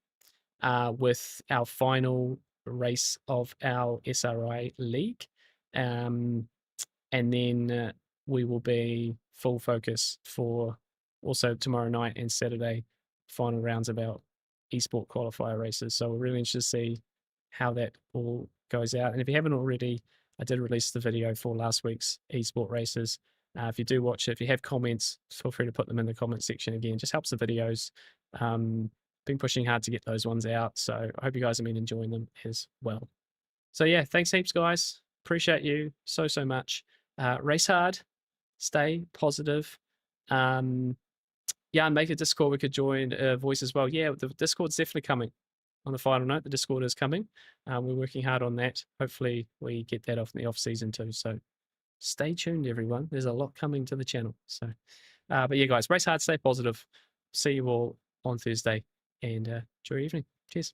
with our final race of our SRI League. And then we will be full focus for also tomorrow night and Saturday final rounds of our esport qualifier races. So we're really interested to see how that all goes out. And if you haven't already, I did release the video for last week's esport races. If you do watch it, if you have comments, feel free to put them in the comment section again. It just helps the videos. Been pushing hard to get those ones out. So I hope you guys have been enjoying them as well. So yeah, thanks heaps, guys. Appreciate you so much. Race hard, stay positive. Yeah, make a Discord. We could join voice as well. Yeah, the Discord's definitely coming. On the final note, the Discord is coming. We're working hard on that. Hopefully we get that off in the off season too. So stay tuned, everyone. There's a lot coming to the channel. So, but yeah, guys, race hard, stay positive. See you all on Thursday and enjoy your evening. Cheers.